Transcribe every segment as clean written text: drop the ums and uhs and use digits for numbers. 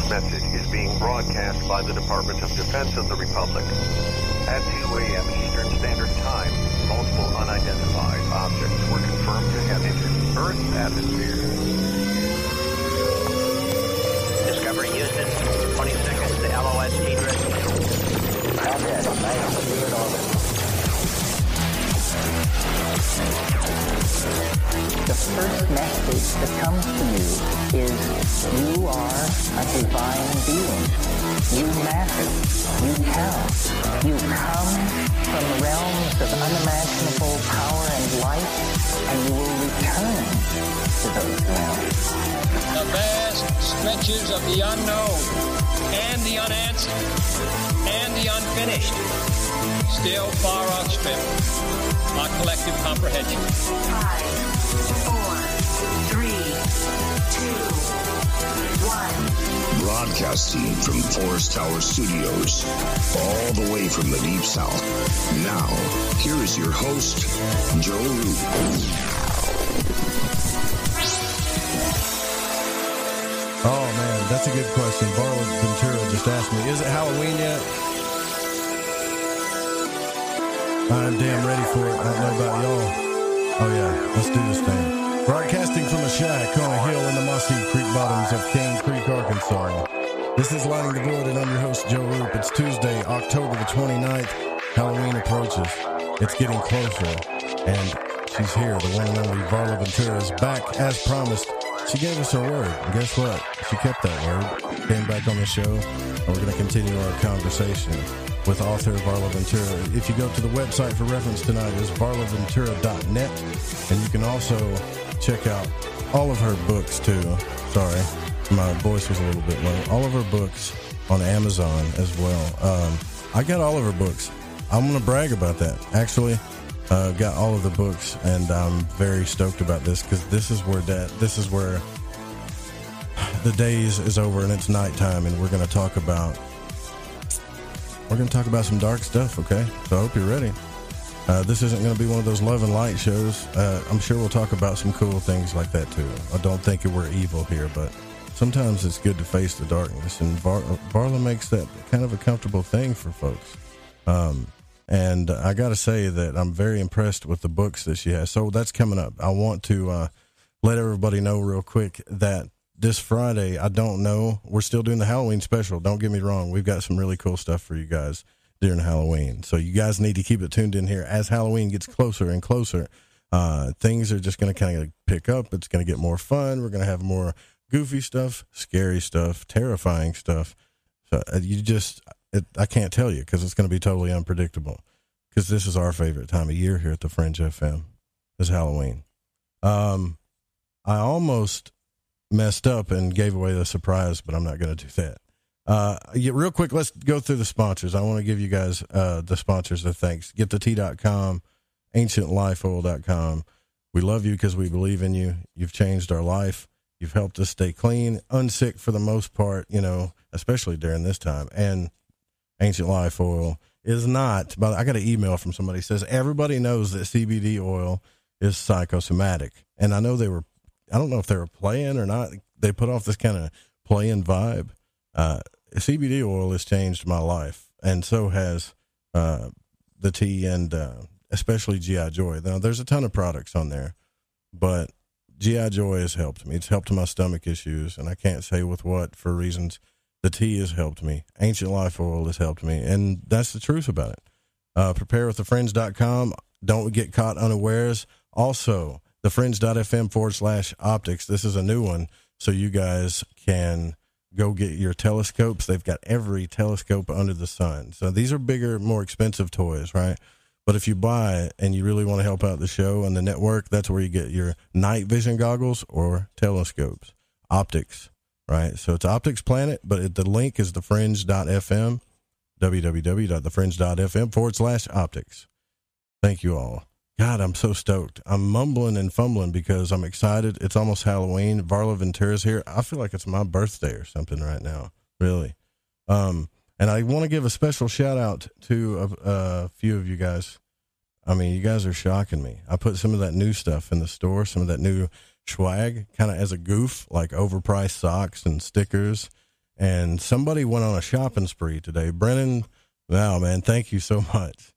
Message is being broadcast by the Department of Defense of the Republic. At 2 a.m. Eastern Standard Time, multiple unidentified objects were confirmed to have entered Earth's atmosphere. Discovery Houston, 20 seconds to LOS Idris. The first message that comes to you is you are a divine being. You matter. You count. You come from realms of unimaginable power and light, and you will return to those realms. The vast stretches of the unknown and the unanswered and the unfinished still far outstrip our collective comprehension. 5, 4, 3, 2, 1. Broadcasting from Forest Tower Studios, all the way from the Deep South. Now, here is your host, Joe Root. Oh, man, that's a good question. Varla Ventura just asked me, is it Halloween yet? I'm damn ready for it. I don't know about y'all. Oh, yeah, let's do this thing. Broadcasting from a shack on a hill in the mossy creek bottoms of Cane Creek, Arkansas. This is Lighting the Void, and I'm your host, Joe Roop. It's Tuesday, October the 29th. Halloween approaches. It's getting closer, and she's here. The one and only Varla Ventura is back, as promised. She gave us her word, and guess what? She kept that word. Came back on the show, and we're going to continue our conversation with author Varla Ventura. If you go to the website for reference tonight, is varlaventura.net, and you can also check out all of her books, too. Sorry, my voice was a little bit low. All of her books on Amazon as well. I got all of her books. I'm going to brag about that. Actually, got all of the books, and I'm very stoked about this because this is where the days is over and it's nighttime, and we're going to talk about some dark stuff. Okay, so I hope you're ready. This isn't going to be one of those love and light shows. I'm sure we'll talk about some cool things like that too. I don't think we're evil here, but sometimes it's good to face the darkness, and Varla makes that kind of a comfortable thing for folks. And I got to say that I'm very impressed with the books that she has. So that's coming up. I want to let everybody know real quick that this Friday, I don't know, we're still doing the Halloween special. Don't get me wrong. We've got some really cool stuff for you guys during Halloween. So you guys need to keep it tuned in here. As Halloween gets closer and closer, things are just going to kind of pick up. It's going to get more fun. We're going to have more goofy stuff, scary stuff, terrifying stuff. So I can't tell you because it's going to be totally unpredictable, because this is our favorite time of year here at the Fringe FM is Halloween. I almost messed up and gave away the surprise, but I'm not going to do that. Real quick, let's go through the sponsors. I want to give you guys the sponsors of thanks. GetTheTea.com, AncientLifeOil.com. We love you because we believe in you. You've changed our life. You've helped us stay clean, unsick for the most part, especially during this time. And Ancient Life Oil is not, but I got an email from somebody who says everybody knows that CBD oil is psychosomatic. And I know I don't know if they were playing or not. They put off this kind of playing vibe. CBD oil has changed my life, and so has the tea, and especially G.I. Joy. Now, there's a ton of products on there, but G.I. Joy has helped me. It's helped my stomach issues, and I can't say with what for reasons. The tea has helped me. Ancient Life Oil has helped me, and that's the truth about it. Preparewiththefriends.com. Don't get caught unawares. Also, thefringe.fm/optics. This is a new one, so you guys can go get your telescopes. They've got every telescope under the sun. So these are bigger, more expensive toys, right? But if you buy it and you really want to help out the show and the network, that's where you get your night vision goggles or telescopes. Optics. Right, so it's Optics Planet, but the link is thefringe.fm, www.thefringe.fm/optics. Thank you all. God, I'm so stoked. I'm mumbling and fumbling because I'm excited. It's almost Halloween. Varla Ventura's here. I feel like it's my birthday or something right now, really. And I want to give a special shout out to a few of you guys. I mean, you guys are shocking me. I put some of that new stuff in the store, some of that new swag, kind of as a goof, like overpriced socks and stickers. And somebody went on a shopping spree today. Brennan, wow, man, thank you so much.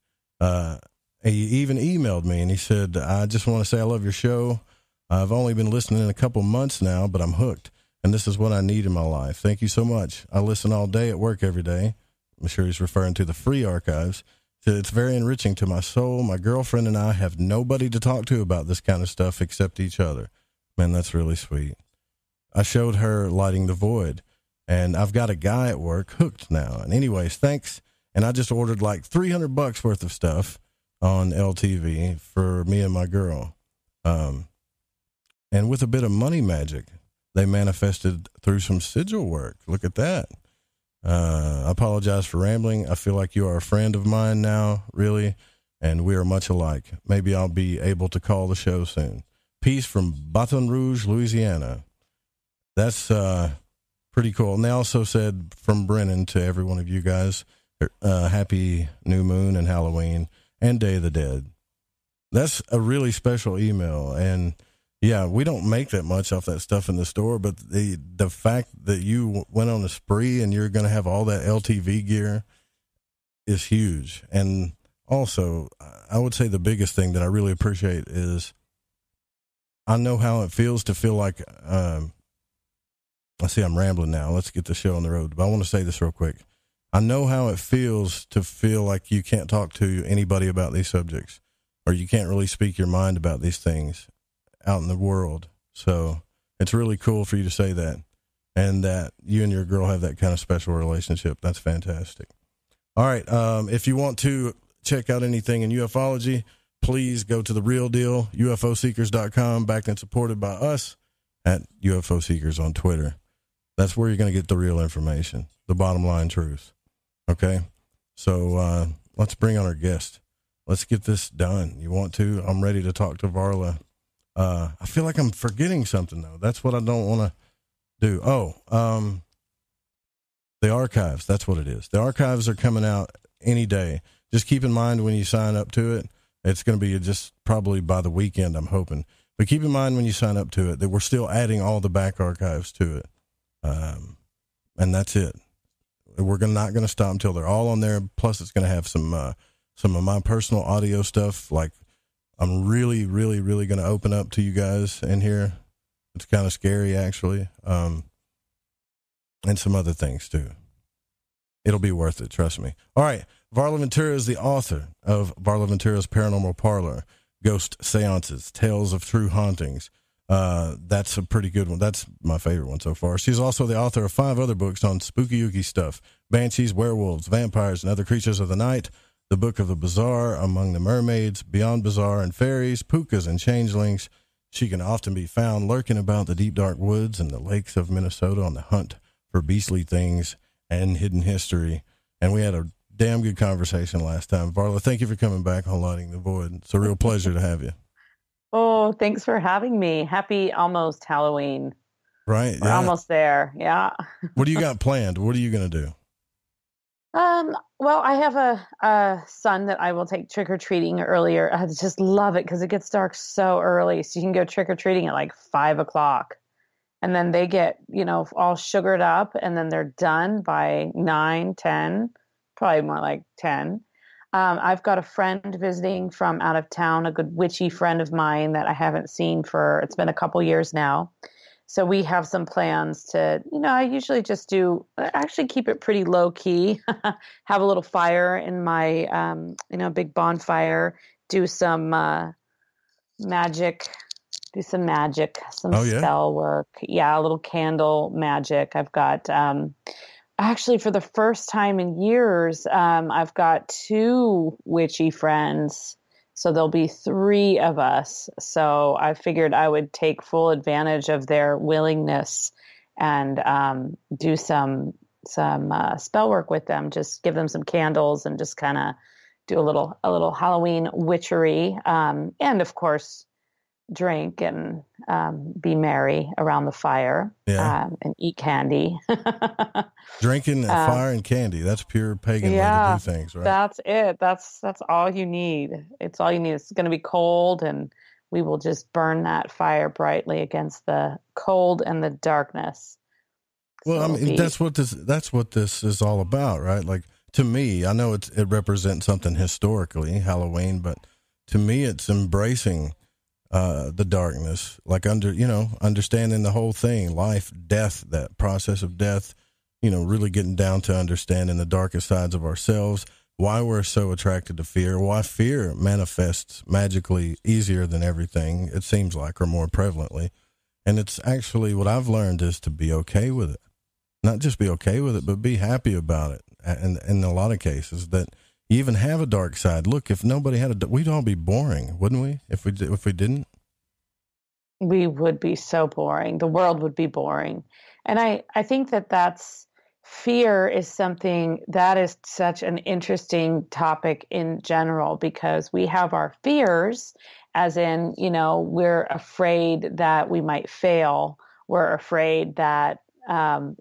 He even emailed me and he said, I just want to say I love your show. I've only been listening a couple months now, but I'm hooked. And this is what I need in my life. Thank you so much. I listen all day at work every day. I'm sure he's referring to the free archives. So it's very enriching to my soul. My girlfriend and I have nobody to talk to about this kind of stuff except each other. Man, that's really sweet. I showed her Lighting the Void, and I've got a guy at work hooked now. And anyways, thanks. And I just ordered like $300 worth of stuff on LTV for me and my girl. And with a bit of money magic, they manifested through some sigil work. Look at that. I apologize for rambling. I feel like you are a friend of mine now, really, and we are much alike. Maybe I'll be able to call the show soon. Peace from Baton Rouge, Louisiana. That's pretty cool. And they also said from Brennan to every one of you guys, happy new moon and Halloween and Day of the Dead. That's a really special email. And yeah, we don't make that much off that stuff in the store, but the fact that you went on a spree and you're going to have all that LTV gear is huge. And also, I would say the biggest thing that I really appreciate is I know how it feels to feel like, I see I'm rambling now. Let's get the show on the road. But I want to say this real quick. I know how it feels to feel like you can't talk to anybody about these subjects, or you can't really speak your mind about these things out in the world. So it's really cool for you to say that, and that you and your girl have that kind of special relationship. That's fantastic. All right. If you want to check out anything in ufology, please go to The Real Deal, ufoseekers.com, backed and supported by us at UFO Seekers on Twitter. That's where you're going to get the real information, the bottom line truth. Okay. So, let's bring on our guest. Let's get this done. You want to? I'm ready to talk to Varla. I feel like I'm forgetting something though. That's what I don't want to do. The archives. That's what it is. The archives are coming out any day. Just keep in mind when you sign up to it, it's going to be just probably by the weekend, I'm hoping. But keep in mind when you sign up to it that we're still adding all the back archives to it. And that's it. We're not going to stop until they're all on there. Plus, it's going to have some of my personal audio stuff. Like, I'm really, really, really going to open up to you guys in here. It's kind of scary, actually. And some other things, too. It'll be worth it, trust me. All right. Varla Ventura is the author of Varla Ventura's Paranormal Parlor, Ghost Seances, Tales of True Hauntings. That's a pretty good one. That's my favorite one so far. She's also the author of 5 other books on spooky ooky stuff: Banshees, Werewolves, Vampires, and Other Creatures of the Night, The Book of the Bizarre, Among the Mermaids, Beyond Bizarre and Fairies, Pookas, and Changelings. She can often be found lurking about the deep dark woods and the lakes of Minnesota on the hunt for beastly things and hidden history. And we had a damn good conversation last time. Varla, thank you for coming back on Lighting the Void. It's a real pleasure to have you. Oh, thanks for having me. Happy almost Halloween. Right. We're almost there. Yeah. What do you got planned? What are you going to do? Well, I have a son that I will take trick-or-treating earlier. I just love it because it gets dark so early. So you can go trick-or-treating at like 5:00. And then they get, all sugared up, and then they're done by 9, 10, probably more like 10. I've got a friend visiting from out of town, a good witchy friend of mine that I haven't seen it's been a couple years now. So we have some plans to, I usually just actually keep it pretty low key, have a little fire in my, big bonfire, do some magic, some spell work. Yeah, a little candle magic. I've got, actually for the first time in years, I've got 2 witchy friends. So there'll be 3 of us. So I figured I would take full advantage of their willingness and do some spell work with them. Just give them some candles and just kind of do a little Halloween witchery. And of course, drink and be merry around the fire, and eat candy. Drinking, fire, and candy. That's pure pagan way to do things, right? That's it. That's all you need. It's all you need. It's going to be cold, and we will just burn that fire brightly against the cold and the darkness. Well, So I mean, that's what this is all about, right? Like, to me, I know it represents something historically, Halloween, but to me, it's embracing the darkness, like understanding the whole thing, life, death, that process of death, really getting down to understanding the darkest sides of ourselves, why we're so attracted to fear, why fear manifests magically easier than everything, it seems like, or more prevalently. And it's actually, what I've learned is to be okay with it. Not just be okay with it, but be happy about it. And in a lot of cases, that you even have a dark side. Look, if nobody had we'd all be boring, wouldn't we? If we didn't, we would be so boring. The world would be boring. And I think that's fear is something that is such an interesting topic in general, because we have our fears, as in, we're afraid that we might fail. We're afraid that, our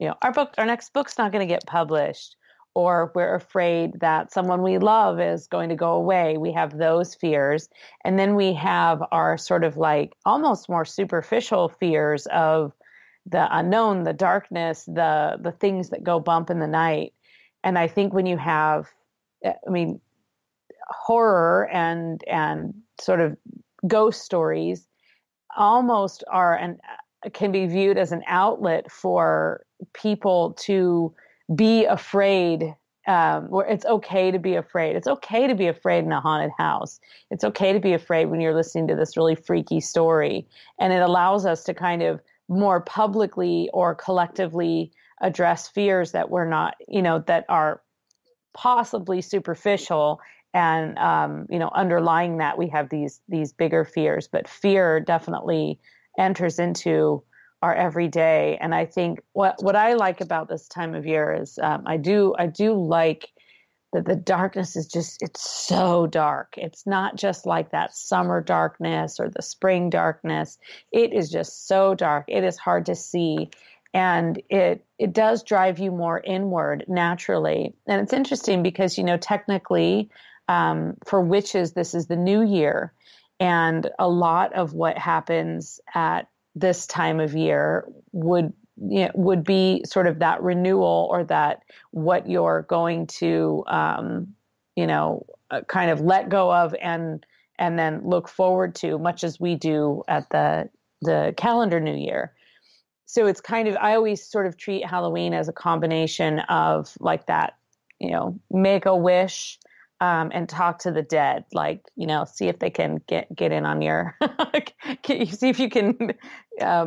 next book's not going to get published, or we're afraid that someone we love is going to go away. We have those fears. And then we have our sort of like almost more superficial fears of the unknown, the darkness, the things that go bump in the night. And I think when you have, horror and sort of ghost stories almost can be viewed as an outlet for people to be afraid, where it's okay to be afraid. It's okay to be afraid in a haunted house. It's okay to be afraid when you're listening to this really freaky story. And it allows us to kind of more publicly or collectively address fears that we're not, that are possibly superficial. And, underlying that, we have these bigger fears. But fear definitely enters into our everyday. And I think what I like about this time of year is I do like that the darkness is it's so dark. It's not just like that summer darkness or the spring darkness. It is just so dark. It is hard to see. And it does drive you more inward naturally. And it's interesting because, technically, for witches, this is the new year. And a lot of what happens at this time of year would be sort of that renewal, or that what you're going to, kind of let go of and then look forward to, much as we do at the calendar new year. So it's kind of, I always sort of treat Halloween as a combination of like that, make a wish, and talk to the dead, like, see if they can get in on your, see if you can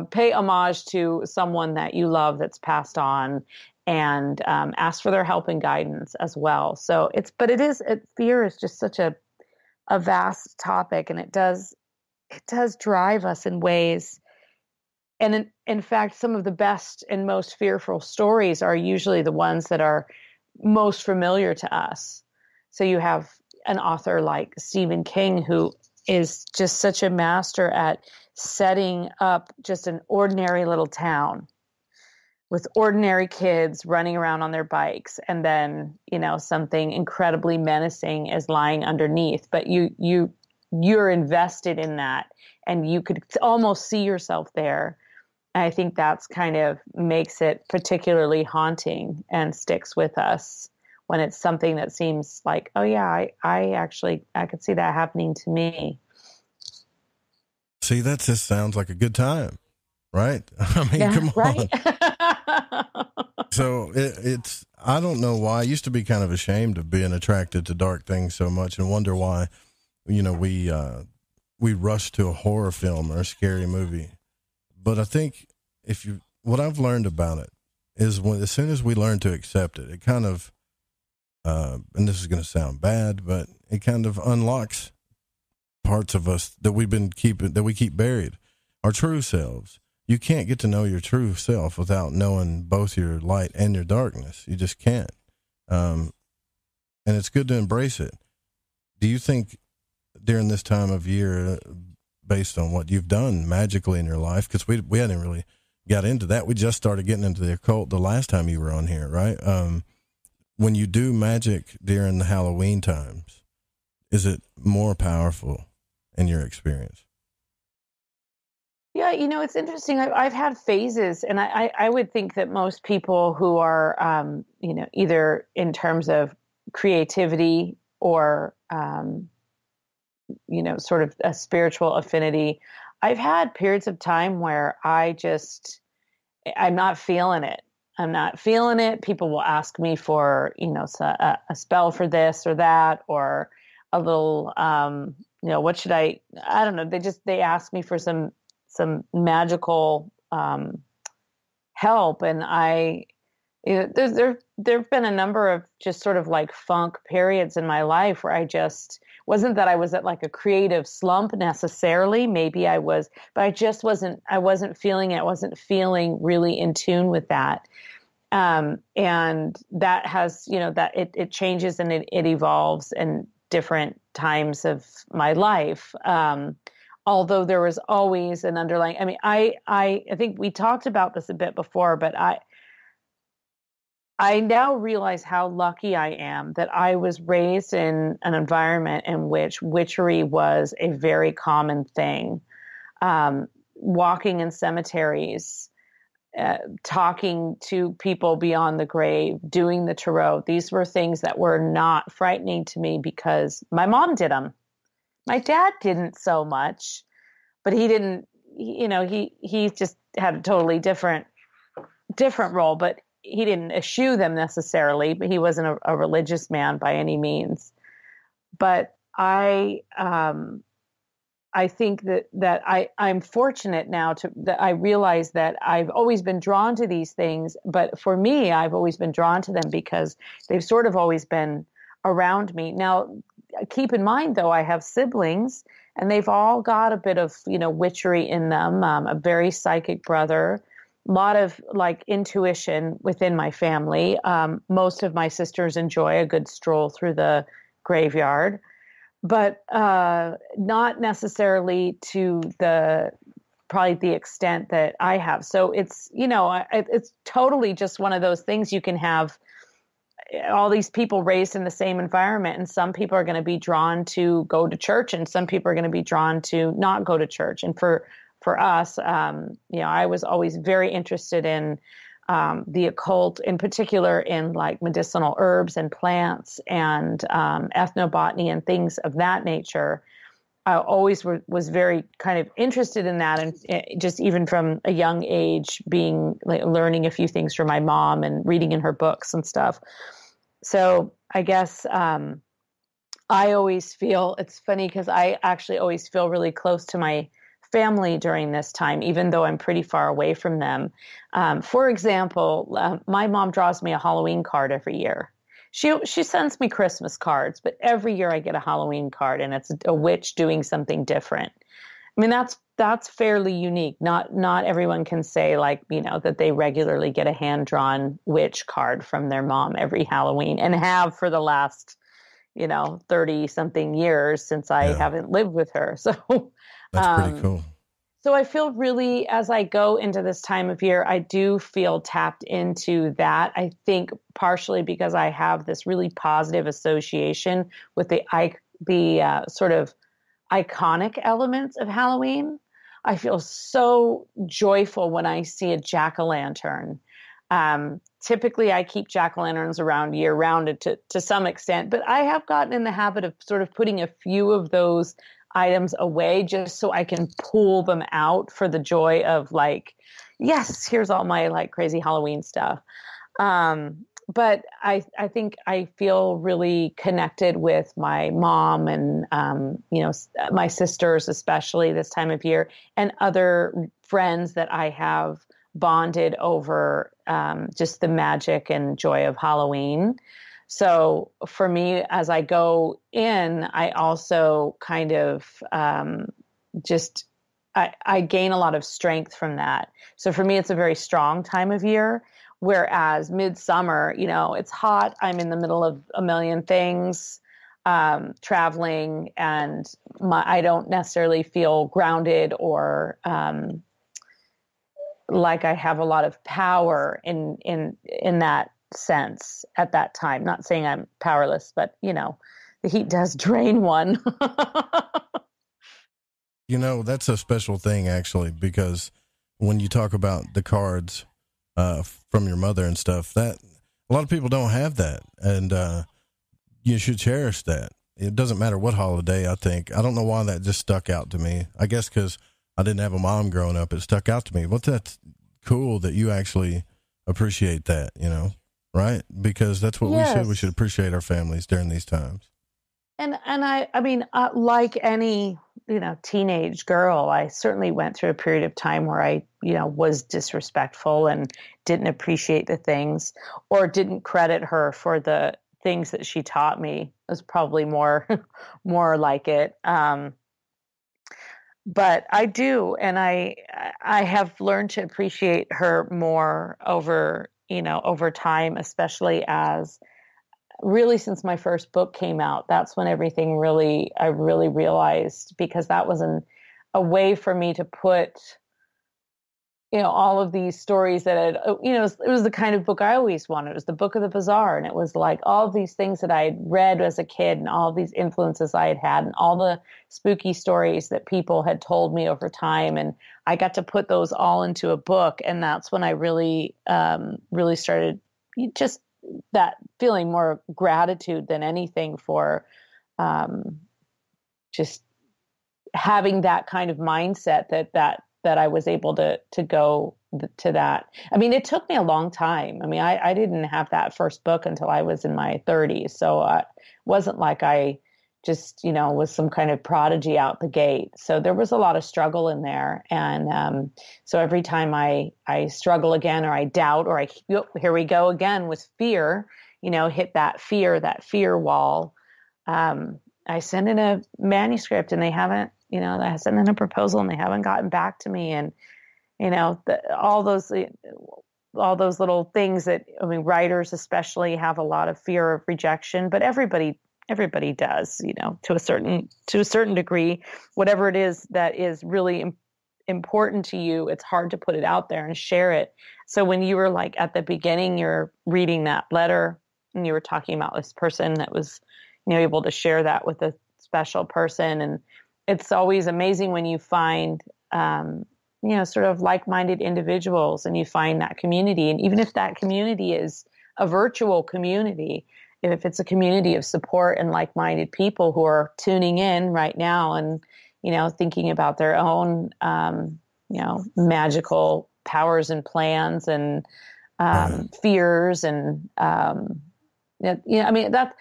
pay homage to someone that you love that's passed on, and ask for their help and guidance as well. So fear is just such a vast topic, and it does drive us in ways. And in fact, some of the best and most fearful stories are usually the ones that are most familiar to us. So you have an author like Stephen King, who is just such a master at setting up just an ordinary little town with ordinary kids running around on their bikes. And then, something incredibly menacing is lying underneath, but you're invested in that, and you could almost see yourself there. And I think that's kind of makes it particularly haunting and sticks with us, when it's something that seems like, oh yeah, I could see that happening to me. See, that just sounds like a good time, right? I mean, come on. Right? So it's, I don't know why. I used to be kind of ashamed of being attracted to dark things so much, and wonder why, we rush to a horror film or a scary movie. But I think what I've learned about it is as soon as we learn to accept it, it kind of, and this is going to sound bad, but it kind of unlocks parts of us that we keep buried, our true selves. You can't get to know your true self without knowing both your light and your darkness. You just can't. And it's good to embrace it. Do you think during this time of year, based on what you've done magically in your life, because we hadn't really got into that. We just started getting into the occult the last time you were on here, right? When you do magic during the Halloween times, is it more powerful in your experience? Yeah, it's interesting. I've had phases, and I would think that most people who are, either in terms of creativity or, sort of a spiritual affinity, I've had periods of time where I'm not feeling it. I'm not feeling it. People will ask me for, a spell for this or that, or a little, what should I don't know. They ask me for some magical help, and there've been a number of just sort of like funk periods in my life where I just wasn't that I was at like a creative slump necessarily. Maybe I was, but I wasn't feeling it. I wasn't feeling really in tune with that. And that has, that it changes and it evolves in different times of my life. Although there was always an underlying, I think we talked about this a bit before, but I now realize how lucky I am that I was raised in an environment in which witchery was a very common thing. Walking in cemeteries, talking to people beyond the grave, doing the tarot. These were things that were not frightening to me because my mom did them. My dad didn't so much, but he didn't, he just had a totally different role, but he didn't eschew them necessarily, but he wasn't a religious man by any means. But I think that I'm fortunate now that I realize that I've always been drawn to these things, but for me, I've always been drawn to them because they've sort of always been around me. Now, keep in mind, though, I have siblings, and they've all got a bit of, witchery in them, a very psychic brother, a lot of like intuition within my family. Most of my sisters enjoy a good stroll through the graveyard, but not necessarily to probably the extent that I have. So it's, it's totally just one of those things. You can have all these people raised in the same environment, and some people are going to be drawn to go to church, and some people are going to be drawn to not go to church. And for us, I was always very interested in the occult, in particular in like medicinal herbs and plants and ethnobotany and things of that nature. I always was very kind of interested in that, and just even from a young age, being like learning a few things from my mom and reading in her books and stuff. So I guess I always feel, it's funny because I actually always feel really close to my family during this time, even though I'm pretty far away from them. For example, my mom draws me a Halloween card every year. She sends me Christmas cards, but every year I get a Halloween card, and it's a witch doing something different. I mean, that's fairly unique. Not everyone can say that they regularly get a hand-drawn witch card from their mom every Halloween, and have for the last, 30 something years since I haven't lived with her. So that's pretty cool. So I feel really, as I go into this time of year, I do feel tapped into that. I think partially because I have this really positive association with the sort of iconic elements of Halloween. I feel so joyful when I see a jack-o'-lantern. Typically, I keep jack-o'-lanterns around year-round to some extent, but I have gotten in the habit of sort of putting a few of those items away just so I can pull them out for the joy of yes, here's all my crazy Halloween stuff. But I think I feel really connected with my mom and, my sisters, especially this time of year, and other friends that I have bonded over just the magic and joy of Halloween. So for me, as I go in, I also kind of I gain a lot of strength from that. So for me, it's a very strong time of year. Whereas midsummer, it's hot. I'm in the middle of a million things. traveling, and I don't necessarily feel grounded or like I have a lot of power in that sense at that time. Not saying I'm powerless, but the heat does drain one. That's a special thing, actually, because when you talk about the cards from your mother and stuff, that a lot of people don't have that, and you should cherish that. It doesn't matter what holiday. I think, I don't know why that just stuck out to me. I guess because I didn't have a mom growing up, it stuck out to me. Well, that's cool that you actually appreciate that, right? Because that's what we should appreciate our families during these times. And I mean, like any, teenage girl, I certainly went through a period of time where I, was disrespectful and didn't appreciate the things, or didn't credit her for the things that she taught me. It was probably more like it. But I do, and I have learned to appreciate her more over time, especially as really since my first book came out. That's when I really realized, because that was a way for me to put, all of these stories that had, it was the kind of book I always wanted. It was the book of the bizarre. And it was like all of these things that I had read as a kid, and all of these influences I had had, and all the spooky stories that people had told me over time. And I got to put those all into a book. And that's when I really started just that feeling more gratitude than anything for just having that kind of mindset that I was able to go to that. I mean, it took me a long time. I mean, I didn't have that first book until I was in my 30s. So it wasn't like I just, was some kind of prodigy out the gate. So there was a lot of struggle in there. And so every time I struggle again, or I doubt, or here we go again with fear, hit that fear wall. I send in a manuscript, and they haven't, I sent in a proposal, and they haven't gotten back to me. And, all those little things that, writers especially have a lot of fear of rejection, but everybody does, to a certain degree. Whatever it is that is really important to you, it's hard to put it out there and share it. So when you were like at the beginning, you're reading that letter, and you were talking about this person that was, able to share that with a special person. And it's always amazing when you find, sort of like-minded individuals, and you find that community. And even if that community is a virtual community, if it's a community of support and like-minded people who are tuning in right now and, thinking about their own, magical powers and plans and fears. And, that,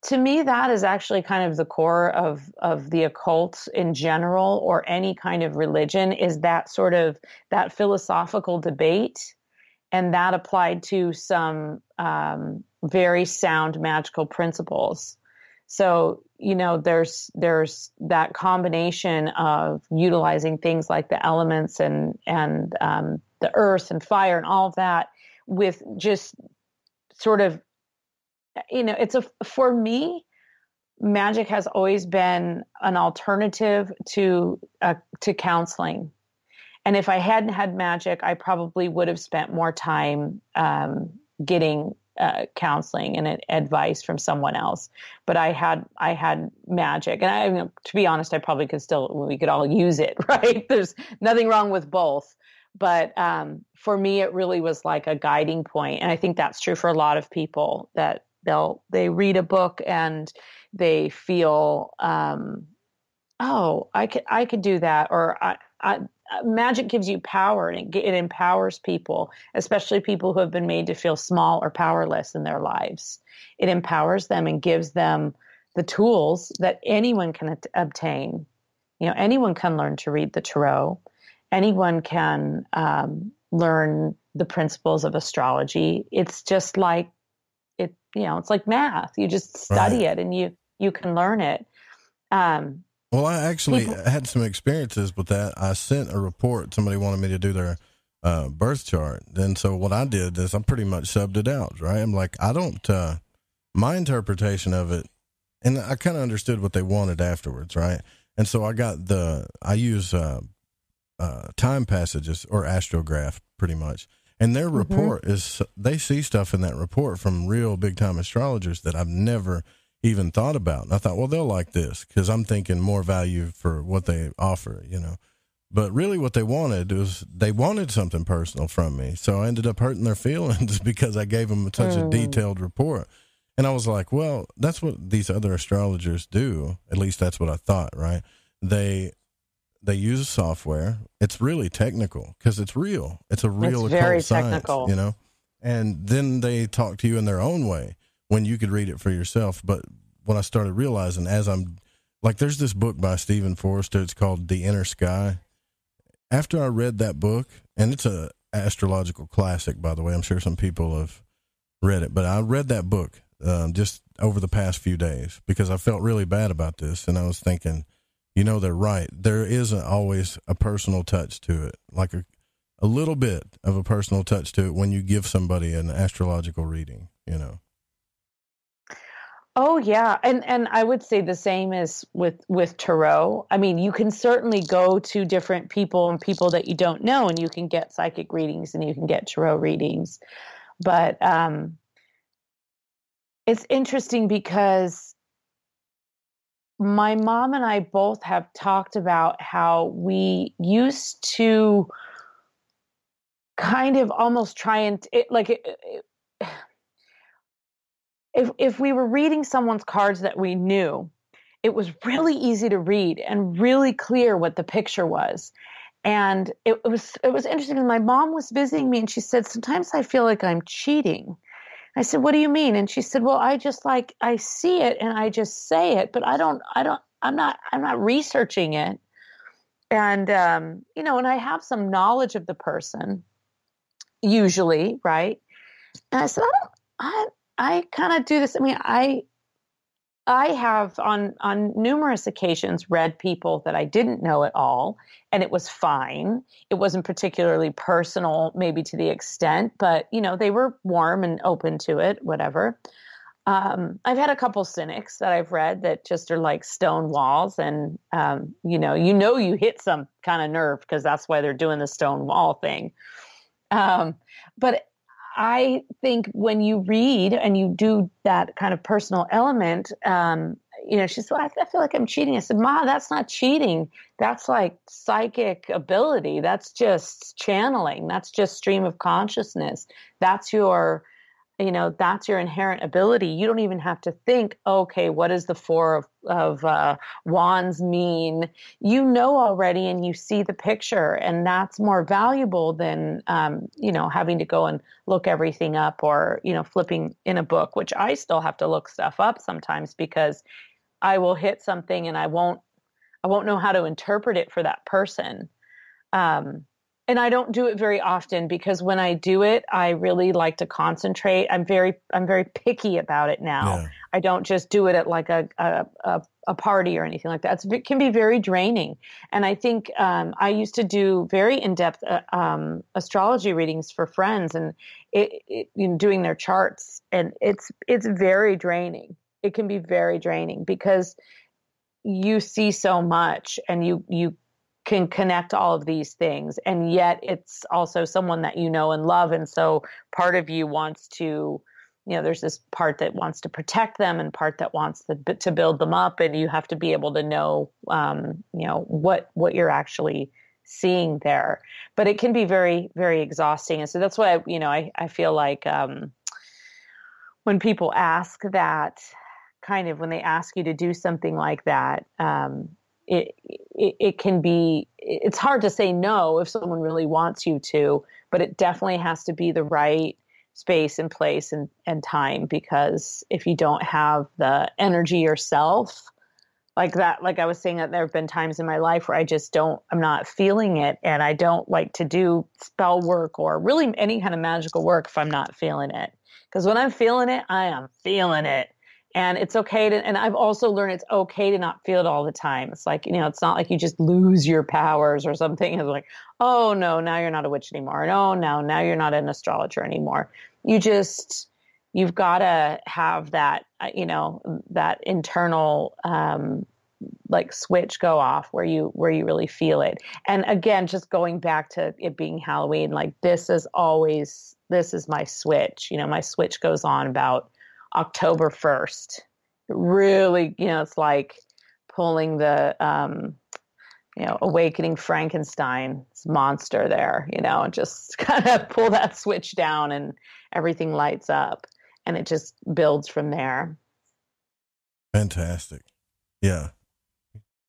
to me, that is actually kind of the core of the occult in general, or any kind of religion, is that sort of that philosophical debate, and that applied to some very sound magical principles. So, there's that combination of utilizing things like the elements and the earth and fire and all of that, with just sort of, for me, magic has always been an alternative to counseling. And if I hadn't had magic, I probably would have spent more time getting counseling and advice from someone else. But I had magic, and to be honest, I probably we could all use it, right? There's nothing wrong with both. But for me, it really was like a guiding point. And I think that's true for a lot of people, that they read a book and they feel, I could do that. Or magic gives you power, and it empowers people, especially people who have been made to feel small or powerless in their lives. It empowers them and gives them the tools that anyone can obtain. Anyone can learn to read the tarot. Anyone can learn the principles of astrology. It's just like, it's like math. You just study it, and you can learn it. Well, I actually had some experiences with that. I sent a report. Somebody wanted me to do their birth chart. And so what I did is I pretty much subbed it out, right? I'm like, I don't, my interpretation of it And I kind of understood what they wanted afterwards, right? And so I use time passages or astrograph pretty much. And their report is, they see stuff in that report from real big time astrologers that I've never even thought about. And I thought, well, they'll like this because I'm thinking more value for what they offer, you know. But really what they wanted was they wanted something personal from me. So I ended up hurting their feelings because I gave them such a detailed report. And I was like, well, that's what these other astrologers do. At least that's what I thought, right? They use a software. It's really technical because it's real. It's a real very occult science, technical, you know. And then they talk to you in their own way when you could read it for yourself. But what I started realizing as I'm like, there's this book by Stephen Forrester. It's called The Inner Sky. After I read that book, and it's a astrological classic, by the way, I'm sure some people have read it, but I read that book just over the past few days because I felt really bad about this. And I was thinking, you know, they're right. There isn't always a personal touch to it, like a little bit of a personal touch to it when you give somebody an astrological reading, you know. Oh yeah, and I would say the same as with tarot. I mean, you can certainly go to different people and people that you don't know, and you can get psychic readings and you can get tarot readings. But it's interesting because my mom and I both have talked about how we used to kind of almost try and if we were reading someone's cards that we knew, it was really easy to read and really clear what the picture was. And it was interesting because my mom was visiting me and she said, sometimes I feel like I'm cheating. I said, what do you mean? And she said, well, I see it and I just say it, but I'm not researching it. And, you know, and I have some knowledge of the person usually. Right. And I said, I kind of do this. I mean, I have on numerous occasions read people that I didn't know at all, and it was fine. It wasn't particularly personal, maybe to the extent, but you know, they were warm and open to it, whatever. I've had a couple cynics that I've read that just are like stone walls, and you you hit some kind of nerve because that's why they're doing the stone wall thing. But I think when you read and you do that kind of personal element, you know, she said, I feel like I'm cheating. I said, Ma, that's not cheating. That's like psychic ability. That's just channeling. That's just stream of consciousness. That's your inherent ability. You don't even have to think, okay, what does the Four of Wands mean? You know already, and you see the picture, and that's more valuable than, having to go and look everything up or, flipping in a book, which I still have to look stuff up sometimes because I will hit something and I won't know how to interpret it for that person. And I don't do it very often because when I do it, I really like to concentrate. I'm very picky about it now. Yeah. I don't just do it at like a party or anything like that. It can be very draining. And I think I used to do very in-depth astrology readings for friends and doing their charts. And it's very draining. It can be very draining because you see so much and you can connect all of these things. And yet it's also someone that you know and love. And so part of you wants to, there's this part that wants to protect them and part that wants to build them up. And you have to be able to know, what you're actually seeing there. But it can be very, very exhausting. And so that's why, I feel like when people ask that, kind of when they ask you to do something like that, it can be, it's hard to say no if someone really wants you to, but it definitely has to be the right space and place and time, because if you don't have the energy yourself like that, like I was saying, that there have been times in my life where I'm not feeling it, and I don't like to do spell work or really any kind of magical work if I'm not feeling it. Because when I'm feeling it, I am feeling it. And it's okay to, and I've also learned it's okay to not feel it all the time. It's like, it's not like you just lose your powers or something. It's like, oh no, now you're not a witch anymore. No, now you're not an astrologer anymore. You just, you've got to have that, that internal, like switch go off where you really feel it. And again, just going back to it being Halloween, like this is my switch. My switch goes on about October 1st. Really, it's like pulling the, awakening Frankenstein's monster there, and just kind of pull that switch down and everything lights up and it just builds from there. Fantastic. Yeah.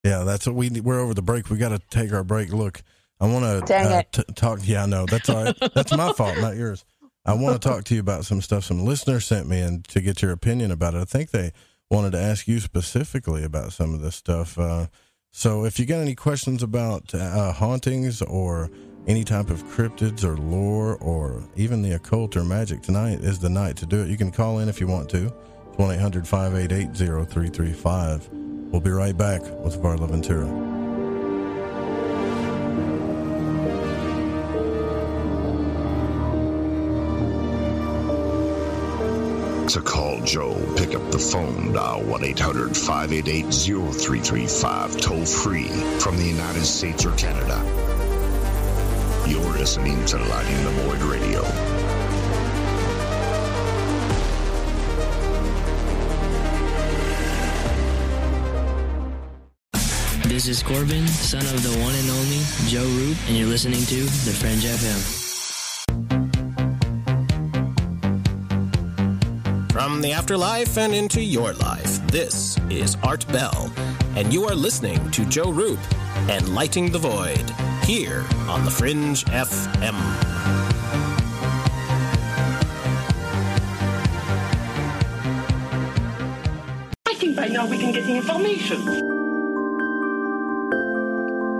Yeah, that's what we're over the break. We got to take our break. Look, I want to talk. Yeah, I know. That's all right. That's my fault, not yours. I want to talk to you about some stuff some listeners sent me and to get your opinion about it. I think they wanted to ask you specifically about some of this stuff. So if you got any questions about hauntings or any type of cryptids or lore or even the occult or magic, tonight is the night to do it. You can call in if you want to. 1-800-588-0335. We'll be right back with Varla Ventura. To call Joe, pick up the phone, dial 1-800-588-0335, toll free from the United States or Canada. You're listening to Lighting the Void Radio. This is Corbin, son of the one and only Joe Roop, and you're listening to The Fringe FM. From the afterlife and into your life, this is Art Bell, and you are listening to Joe Roop and Lighting the Void, here on The Fringe FM. I think by now we can get the information.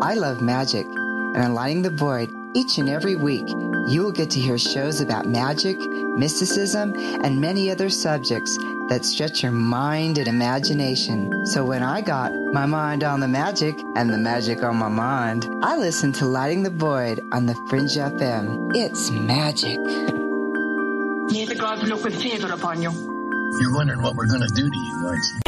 I love magic, and on Lighting the Void, each and every week, you will get to hear shows about magic, mysticism, and many other subjects that stretch your mind and imagination. So when I got my mind on the magic and the magic on my mind, I listened to Lighting the Void on the Fringe FM. It's magic. May the gods look with favor upon you. You're wondering what we're going to do to you, aren't you?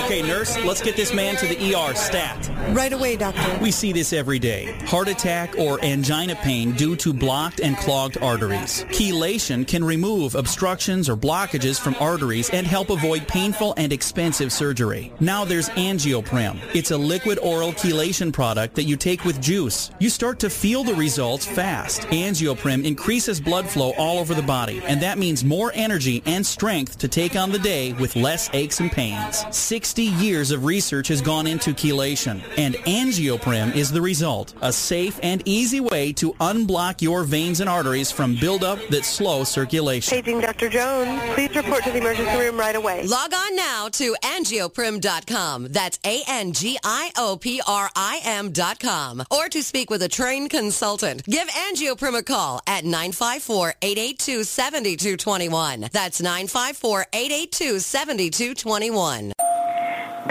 Okay, nurse, let's get this man to the ER stat. Right away, doctor. We see this every day. Heart attack or angina pain due to blocked and clogged arteries. Chelation can remove obstructions or blockages from arteries and help avoid painful and expensive surgery. Now there's Angioprim. It's a liquid oral chelation product that you take with juice. You start to feel the results fast. Angioprim increases blood flow all over the body, and that means more energy and strength to take on the day with less aches and pains. 60 years of research has gone into chelation, and Angioprim is the result. A safe and easy way to unblock your veins and arteries from buildup that slow circulation. Paging Dr. Jones. Please report to the emergency room right away. Log on now to angioprim.com. That's ANGIOPRIM.com. Or to speak with a trained consultant. Give Angioprim a call at 954-882-7221. That's 954-882-7221.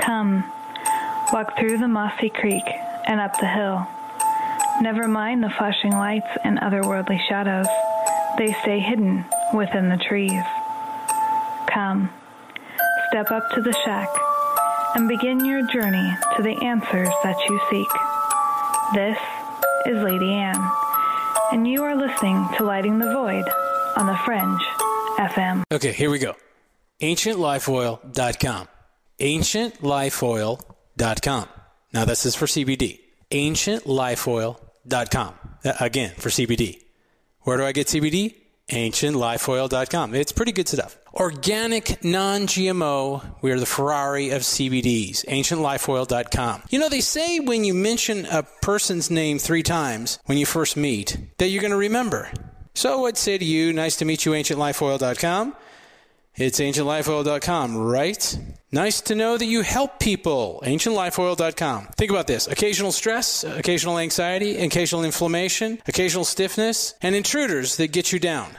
Come, walk through the mossy creek and up the hill. Never mind the flashing lights and otherworldly shadows. They stay hidden within the trees. Come, step up to the shack and begin your journey to the answers that you seek. This is Lady Anne, and you are listening to Lighting the Void on the Fringe FM. Okay, here we go. AncientLifeOil.com. AncientLifeOil.com. Now this is for CBD. AncientLifeOil.com. Again, for CBD. Where do I get CBD? AncientLifeOil.com. It's pretty good stuff. Organic, non-GMO. We are the Ferrari of CBDs. AncientLifeOil.com. You know, they say when you mention a person's name 3 times when you first meet, that you're going to remember. So I'd say to you, nice to meet you, AncientLifeOil.com. It's AncientLifeOil.com, right? Nice to know that you help people. AncientLifeOil.com. Think about this. Occasional stress, occasional anxiety, occasional inflammation, occasional stiffness, and intruders that get you down.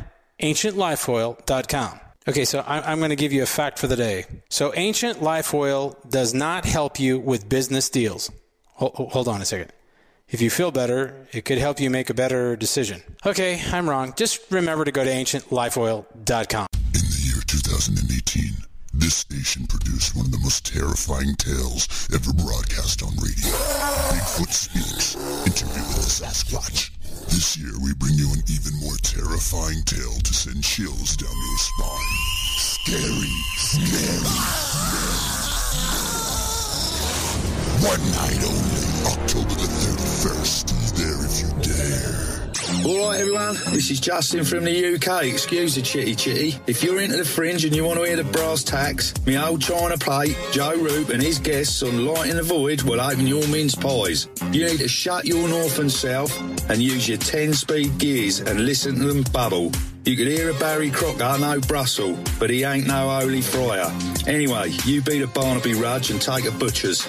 AncientLifeOil.com. Okay, so I'm going to give you a fact for the day. So Ancient Life Oil does not help you with business deals. Hold on a second. If you feel better, it could help you make a better decision. Okay, I'm wrong. Just remember to go to AncientLifeOil.com. In the year 2000, 2018, this station produced one of the most terrifying tales ever broadcast on radio. Bigfoot Speaks, Interview with the Sasquatch. This year, we bring you an even more terrifying tale to send chills down your spine. Scary, scary. One night only, October the 31st. Be there if you dare. Alright everyone, this is Justin from the UK. Excuse the chitty. If you're into the Fringe and you want to hear the brass tacks, me old China plate, Joe Roop and his guests on Lighting the Void will open your mince pies. You need to shut your north and south and use your 10-speed gears and listen to them bubble. You could hear a Barry Crocker, no Brussels, but he ain't no holy friar. Anyway, you beat a Barnaby Rudge and take a butcher's.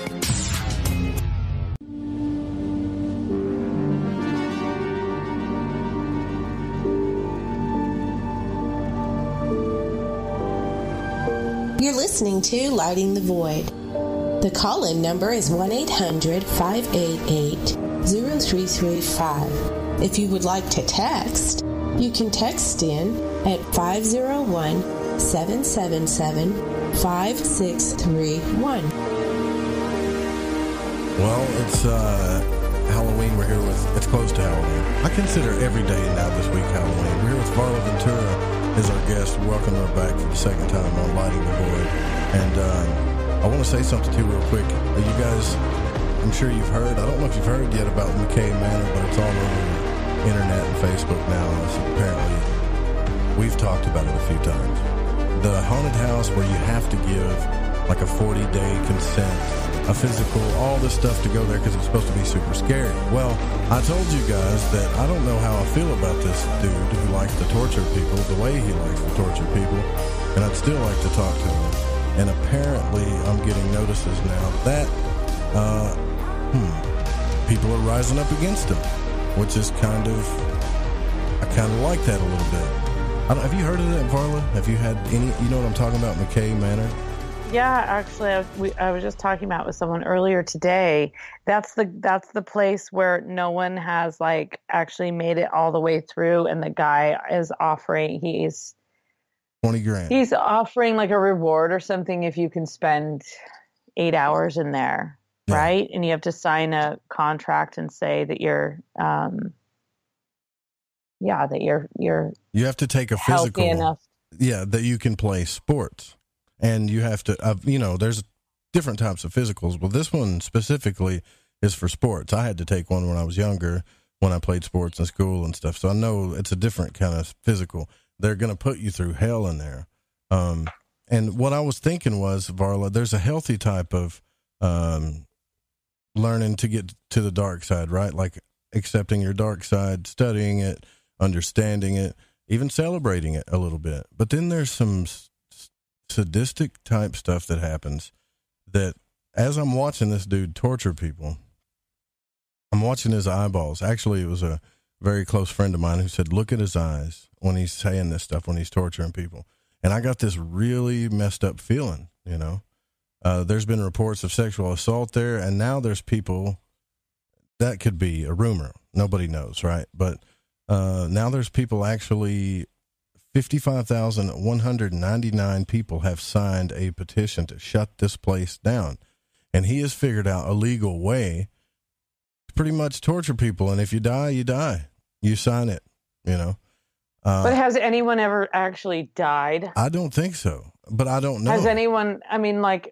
You're listening to Lighting the Void. The call-in number is 1-800-588-0335. If you would like to text, you can text in at 501-777-5631. Well, it's Halloween. We're here with, it's close to Halloween. I consider every day now this week Halloween. We're here with Varla Ventura is our guest. Welcome her back for the second time on Lighting the Void. And I want to say something too real quick. You guys, I'm sure you've heard, I don't know if you've heard yet about McKay Manor, but it's all over the internet and Facebook now. It's apparently, we've talked about it a few times. The haunted house where you have to give like a 40-day consent, a physical, all this stuff to go there because it's supposed to be super scary. Well, I told you guys that I don't know how I feel about this dude who likes to torture people the way he likes to torture people, and I'd still like to talk to him. And apparently I'm getting notices now that people are rising up against him, which is I kind of like that a little bit. Have you heard of that, Varla? Have you had any, you know what I'm talking about, McKay Manor? Yeah, actually, I was just talking about with someone earlier today. That's the place where no one has like actually made it all the way through, and the guy is offering, he's $20,000. He's offering like a reward or something if you can spend 8 hours in there, right? And you have to sign a contract and say that you're, you have to take a physical enough. Yeah, that you can play sports. And you have to, there's different types of physicals. Well, this one specifically is for sports. I had to take one when I was younger, when I played sports in school and stuff. So I know it's a different kind of physical. They're going to put you through hell in there. And what I was thinking was, Varla, there's a healthy type of learning to get to the dark side, right? Like accepting your dark side, studying it, understanding it, even celebrating it a little bit. But then there's some sadistic type stuff that happens that as I'm watching this dude torture people, I'm watching his eyeballs. Actually, it was a very close friend of mine who said, look at his eyes when he's saying this stuff, when he's torturing people. And I got this really messed up feeling, there's been reports of sexual assault there, and now there's people, that could be a rumor. Nobody knows, right? But now there's people actually, 55,199 people have signed a petition to shut this place down. And he has figured out a legal way to pretty much torture people. And if you die, you die. You sign it, But has anyone ever actually died? I don't think so, but I don't know. Has anyone,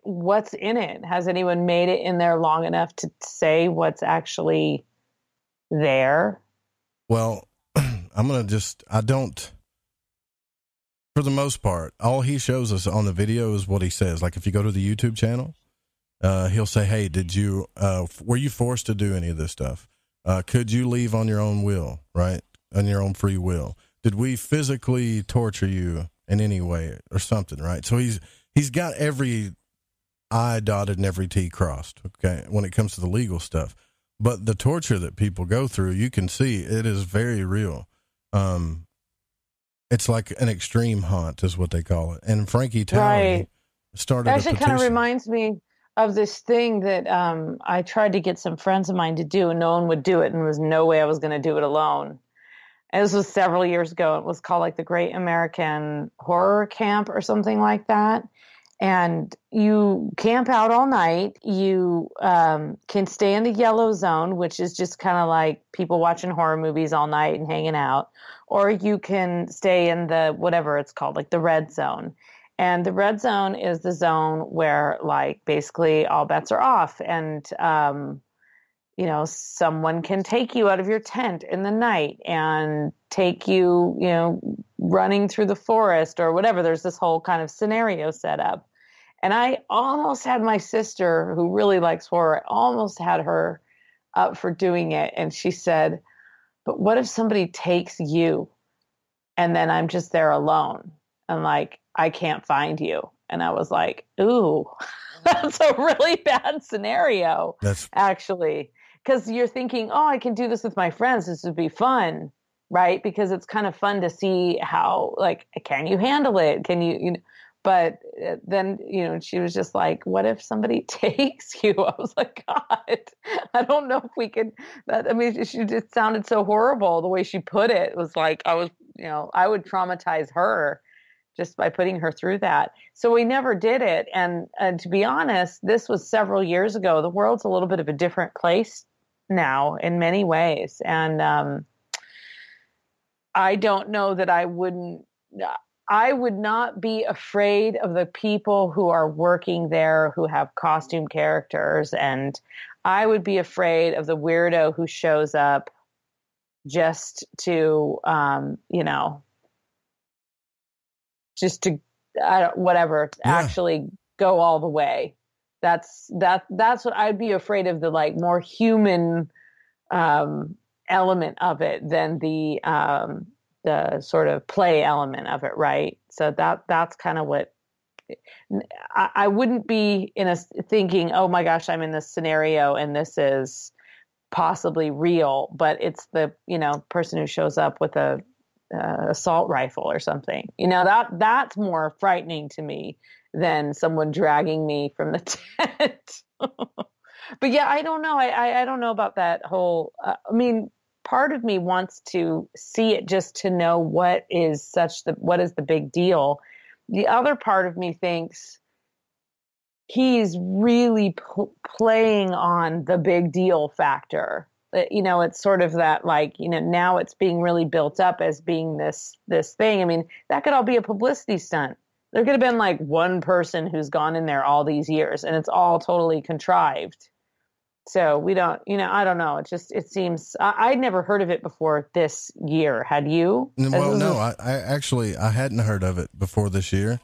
what's in it? Has anyone made it in there long enough to say what's actually there? Well, for the most part, all he shows us on the video is what he says. Like if you go to the YouTube channel, he'll say, hey, were you forced to do any of this stuff? Could you leave on your own will, right? On your own free will? Did we physically torture you in any way or something, right? So he's got every I dotted and every T crossed, okay, when it comes to the legal stuff. But the torture that people go through, you can see it is very real. It's like an extreme haunt is what they call it. And Frankie Tower started It actually kind of reminds me of this thing that I tried to get some friends of mine to do, and no one would do it, and there was no way I was going to do it alone. And this was several years ago. It was called like the Great American Horror Camp or something like that. And you camp out all night. You can stay in the yellow zone, which is just kind of like people watching horror movies all night and hanging out. Or you can stay in the, whatever it's called, like the red zone. And the red zone is the zone where like basically all bets are off. And, you know, someone can take you out of your tent in the night and take you, you know, running through the forest or whatever. There's this whole kind of scenario set up. And I almost had my sister, who really likes horror, I almost had her up for doing it. And she said, but what if somebody takes you and then I'm just there alone and like, I can't find you? And I was like, ooh, that's a really bad scenario, actually. Because you're thinking, oh, I can do this with my friends. This would be fun, right? Because it's kind of fun to see how, like, can you handle it? Can you know? But then, you know, she was just like, what if somebody takes you? I was like, God, I don't know if we could. I mean, she just sounded so horrible. The way she put it, it was like, I would traumatize her just by putting her through that. So we never did it. And to be honest, this was several years ago. The world's a little bit of a different place now in many ways. And I don't know that I would not be afraid of the people who are working there who have costume characters. And I would be afraid of the weirdo who shows up just to, you know, just to, actually go all the way. That's what I'd be afraid of, the like more human element of it than the sort of play element of it, right? So that's kind of what I wouldn't be thinking, oh my gosh, I'm in this scenario and this is possibly real, but it's the, you know, person who shows up with a assault rifle or something. You know, that's more frightening to me than someone dragging me from the tent. But yeah, I don't know. I don't know about that whole, I mean, part of me wants to see it just to know what is the big deal. The other part of me thinks he's really playing on the big deal factor. You know, it's sort of that, like, you know, now it's being really built up as being this thing. I mean, that could all be a publicity stunt. There could have been like one person who's gone in there all these years and it's all totally contrived. So we don't, you know, I don't know. It seems, I'd never heard of it before this year. Had you? Well, no, I hadn't heard of it before this year.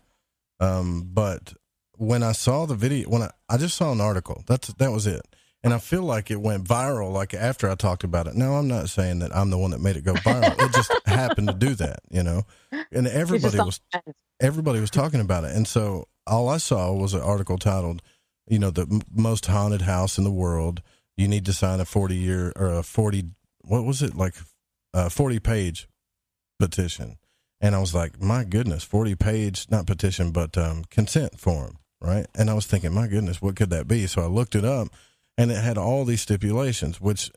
But when I saw the video, I just saw an article, that was it. And I feel like it went viral, like after I talked about it. Now, I'm not saying that I'm the one that made it go viral. It just happened to do that, you know, and everybody was talking about it. And so all I saw was an article titled, you know, the most haunted house in the world. You need to sign a 40-page petition. And I was like, my goodness, 40-page, not petition, but consent form, right? And I was thinking, my goodness, what could that be? So I looked it up, and it had all these stipulations, which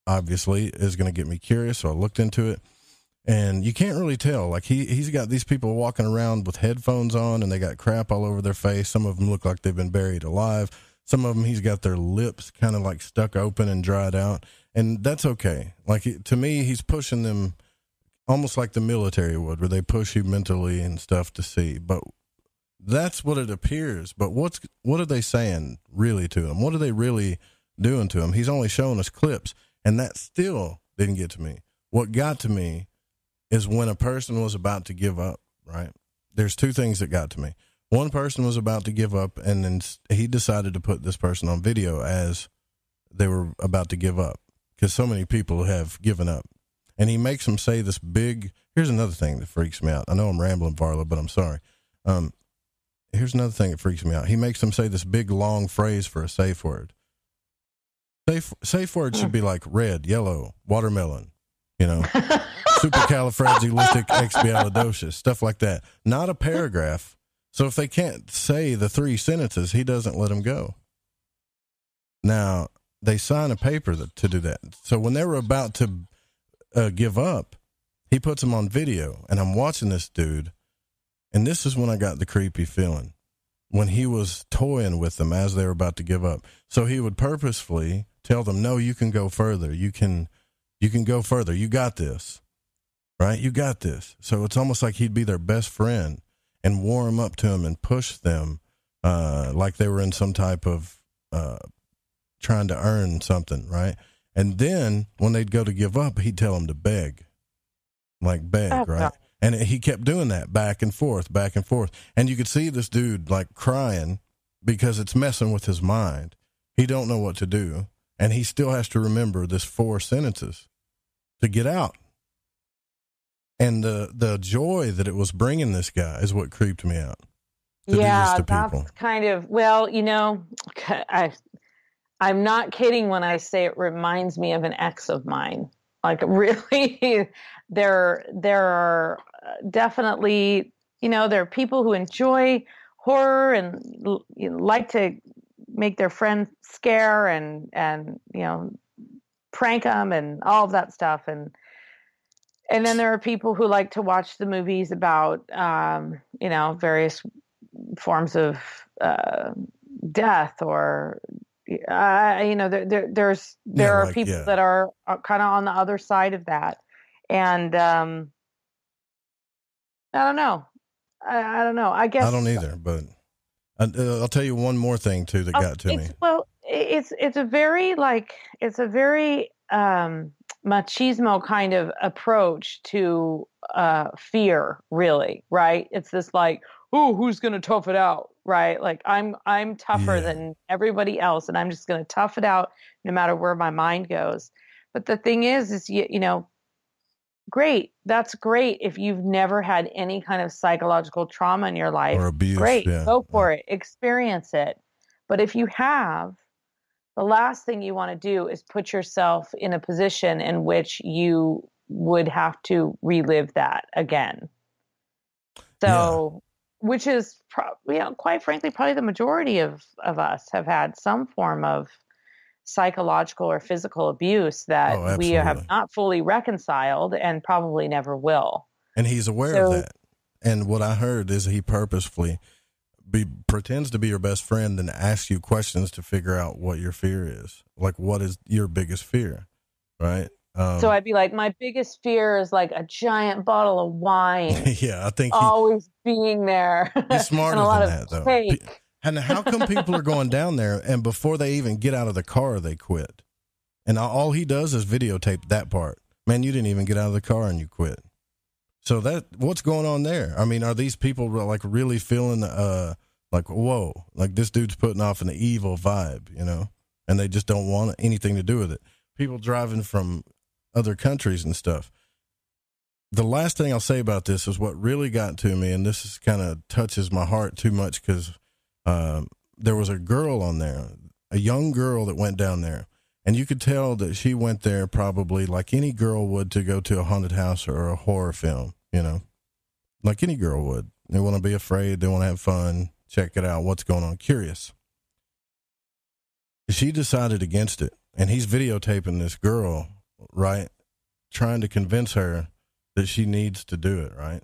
obviously is going to get me curious. So I looked into it, and you can't really tell. Like he's got these people walking around with headphones on, and they got crap all over their face. Some of them look like they've been buried alive. Some of them, he's got their lips kind of like stuck open and dried out, and that's okay. Like to me, he's pushing them almost like the military would, where they push you mentally and stuff to see. But that's what it appears. But what are they saying really to him? What are they really doing to him? He's only showing us clips, and that still didn't get to me. What got to me is when a person was about to give up, right? There's two things that got to me. One person was about to give up, and then he decided to put this person on video as they were about to give up, because so many people have given up. And he makes them say this big, here's another thing that freaks me out. I know I'm rambling, Varla, but I'm sorry. Here's another thing that freaks me out. He makes them say this big, long phrase for a safe word. Safe word should be like red, yellow, watermelon, you know, supercalifragilisticexpialidocious, stuff like that. Not a paragraph. So if they can't say the 3 sentences, he doesn't let them go. Now, they sign a paper to do that. So when they were about to give up, He puts them on video, and I'm watching this dude, and this is when I got the creepy feeling, when he was toying with them as they were about to give up. So he would purposefully tell them, no, you can go further. You can go further. You got this, right? You got this. So it's almost like he'd be their best friend and warm up to them and push them like they were in some type of trying to earn something, right? And then when they'd go to give up, he'd tell them to beg, right? God. And he kept doing that back and forth. And you could see this dude like crying because it's messing with his mind. He don't know what to do. And he still has to remember this 4 sentences to get out. And the joy that it was bringing this guy is what creeped me out. Yeah, that's kind of, well, you know, I'm not kidding when I say it reminds me of an ex of mine. Like really, there are definitely, you know, there are people who enjoy horror and like to make their friends scare and you know, prank them and all of that stuff. And then there are people who like to watch the movies about, you know, various forms of death or, you know, there are people that are kind of on the other side of that. And I don't know. I don't know. I guess I don't either, but I'll tell you one more thing too that got to me. Well, it's a very machismo kind of approach to fear, really, right? It's this like, oh, who's going to tough it out, right? Like I'm tougher than everybody else, and I'm just going to tough it out no matter where my mind goes. But the thing is you know, great. That's great if you've never had any kind of psychological trauma in your life. Or abuse. Great, go for it, experience it. But if you have, the last thing you want to do is put yourself in a position in which you would have to relive that again. So, which is, you know, quite frankly, probably the majority of us have had some form of psychological or physical abuse that we have not fully reconciled and probably never will. And he's aware of that. And what I heard is he purposefully pretends to be your best friend and asks you questions to figure out what your fear is. Like, what is your biggest fear, right? So I'd be like, my biggest fear is like a giant bottle of wine. Yeah, I think always being there. He's smarter and a lot than of that, cake. though. And how come people are going down there and before they even get out of the car, they quit? And all he does is videotape that part. Man, you didn't even get out of the car and you quit. So what's going on there? I mean, are these people like really feeling like, whoa, like this dude's putting off an evil vibe, you know, and they just don't want anything to do with it? People driving from other countries and stuff. The last thing I'll say about this is what really got to me, and this is kind of touches my heart too much because there was a girl on there, a young girl that went down there, and you could tell that she went there probably like any girl would to go to a haunted house or a horror film, you know, like any girl would. They want to be afraid, they want to have fun, check it out, what's going on, curious. She decided against it, and he's videotaping this girl, right, trying to convince her that she needs to do it, right?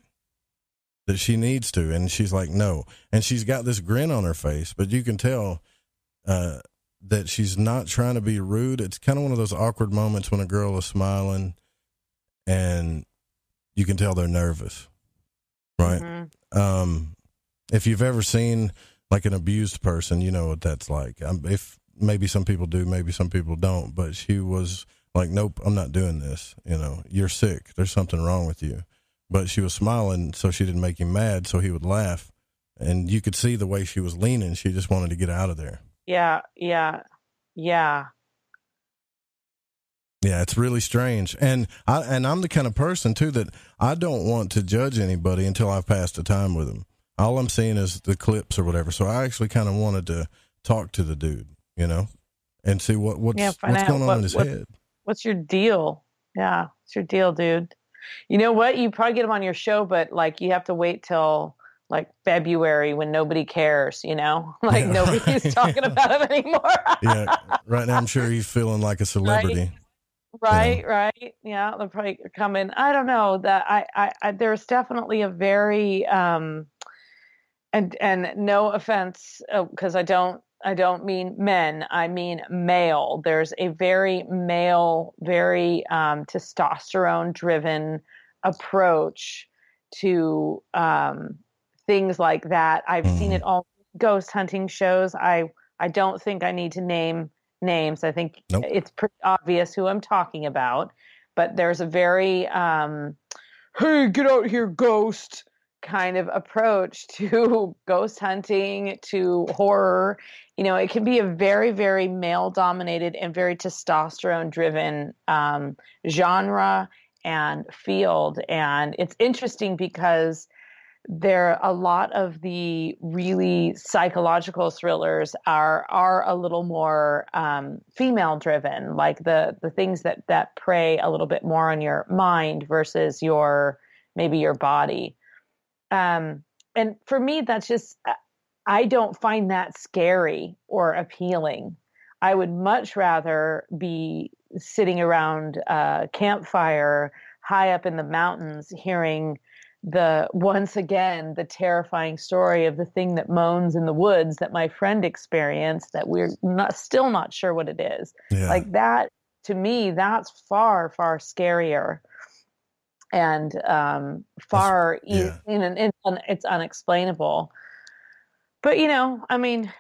That she needs to, and she's like, no. And she's got this grin on her face, but you can tell that she's not trying to be rude. It's kind of one of those awkward moments when a girl is smiling, and you can tell they're nervous, right? Mm-hmm. If you've ever seen like an abused person, you know what that's like. If maybe some people do, maybe some people don't, but she was like, nope, I'm not doing this. You know, you're sick. There's something wrong with you. But she was smiling so she didn't make him mad, so he would laugh. And you could see the way she was leaning. She just wanted to get out of there. Yeah. Yeah, it's really strange. And I'm the kind of person, too, that I don't want to judge anybody until I've passed the time with them. All I'm seeing is the clips or whatever. So I actually kind of wanted to talk to the dude, you know, and see what's going on in his head. What's your deal? Yeah, what's your deal, dude? You know what? You probably get him on your show, but like you have to wait till like February when nobody cares, you know? Like nobody's talking about him anymore. Yeah, right now I'm sure he's feeling like a celebrity. Right, right. Yeah, they'll probably come in. I don't know that I there's definitely a very and no offense, because I don't mean men, I mean male. There's a very male, very testosterone driven approach to things like that. I've seen it all ghost hunting shows. I don't think I need to name names. I think it's pretty obvious who I'm talking about, but there's a very hey, get out here, ghost kind of approach to ghost hunting, to horror. It can be a very, very male dominated and very testosterone driven genre and field. And it's interesting because a lot of the really psychological thrillers are a little more female driven, like the things that prey a little bit more on your mind versus maybe your body. And for me, that's just, I don't find that scary or appealing. I would much rather be sitting around a campfire high up in the mountains hearing once again, the terrifying story of the thing that moans in the woods that my friend experienced that we're still not sure what it is. Yeah. Like that, to me, that's far, far scarier. And it's unexplainable. But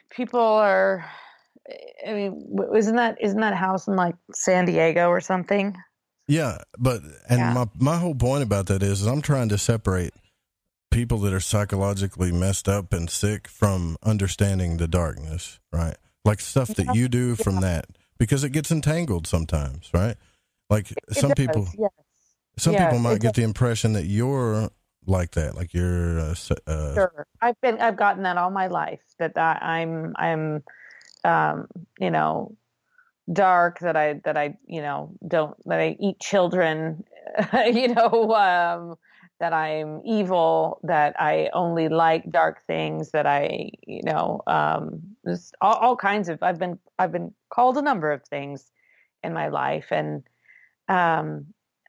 people are. Isn't that house in like San Diego or something? Yeah, my whole point about that is I'm trying to separate people that are psychologically messed up and sick from understanding the darkness, right? Like stuff that you do from that, because it gets entangled sometimes, right? Like some people. Yes. Some people might get the impression that you're like that, like you're sure. I've gotten that all my life, that I'm dark, that I don't, that I eat children, that I'm evil, that I only like dark things, that I just all kinds of, I've been called a number of things in my life. And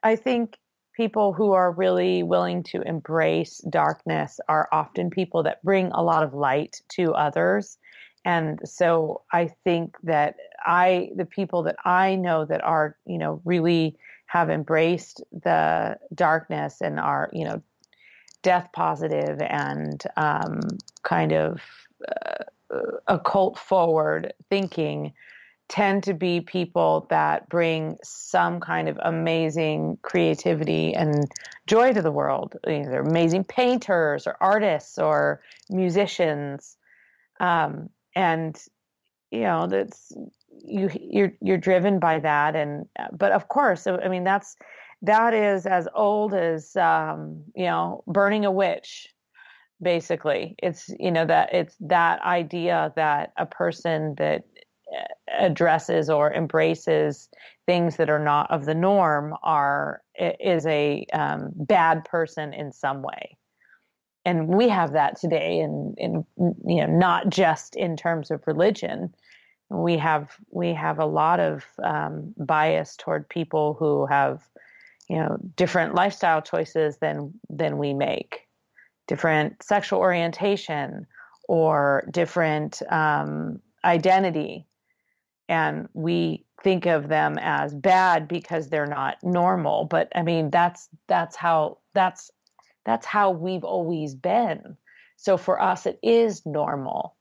I think people who are really willing to embrace darkness are often people that bring a lot of light to others. And so I think that the people that I know that are, really have embraced the darkness and are, death positive and kind of occult forward thinking, tend to be people that bring some kind of amazing creativity and joy to the world. They're amazing painters or artists or musicians. And that's you're driven by that. But of course, that is as old as burning a witch. Basically, it's that idea that a person that addresses or embraces things that are not of the norm is a bad person in some way. And we have that today in not just in terms of religion. We have a lot of bias toward people who have different lifestyle choices than we make, different sexual orientation or different identity. And we think of them as bad because they're not normal. But that's how we've always been. So for us, it is normal.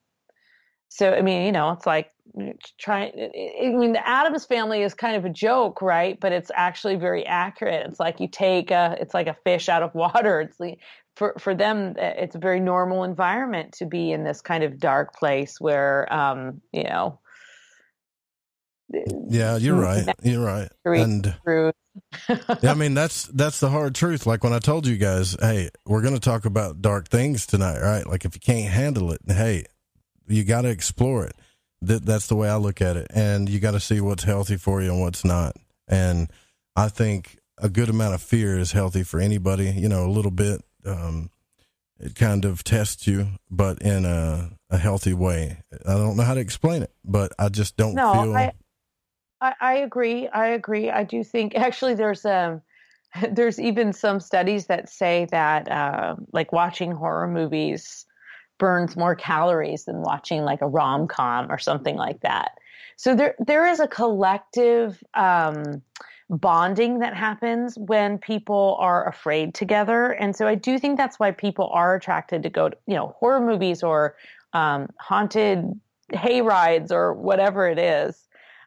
So, it's like the Addams Family is kind of a joke, right? But it's actually very accurate. It's like it's like a fish out of water. It's like, for them, it's a very normal environment to be in this kind of dark place where, Yeah, you're right. You're right. And that's the hard truth. Like when I told you guys, hey, we're going to talk about dark things tonight, right? Like if you can't handle it, hey, you got to explore it. That's the way I look at it. And you got to see what's healthy for you and what's not. And I think a good amount of fear is healthy for anybody, a little bit. It kind of tests you, but in a healthy way. I don't know how to explain it, but I just don't feel I agree. I do think actually there's even some studies that say that like watching horror movies burns more calories than watching like a rom-com or something like that. So there is a collective bonding that happens when people are afraid together. And so I do think that's why people are attracted to go to, horror movies or haunted hay rides or whatever it is.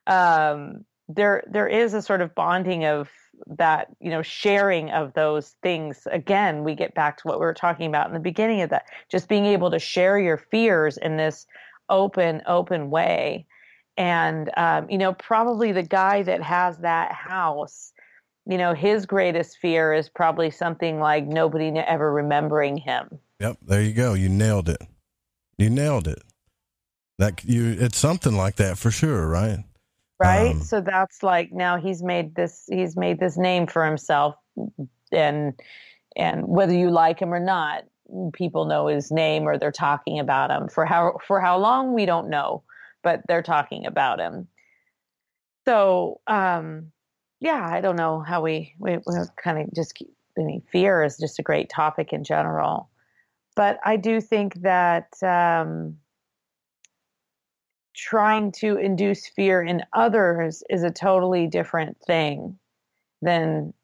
There is a sort of bonding of that, sharing of those things. Again, we get back to what we were talking about in the beginning of that, just being able to share your fears in this open way. And, probably the guy that has that house, his greatest fear is probably something like nobody ever remembering him. Yep. There you go. You nailed it. It's something like that for sure. Right. Right. So that's like, now he's made this name for himself, and whether you like him or not, people know his name or they're talking about him for how long, we don't know, but they're talking about him. So, I don't know how we kind of just keep, fear is just a great topic in general, but I do think that, trying to induce fear in others is a totally different thing than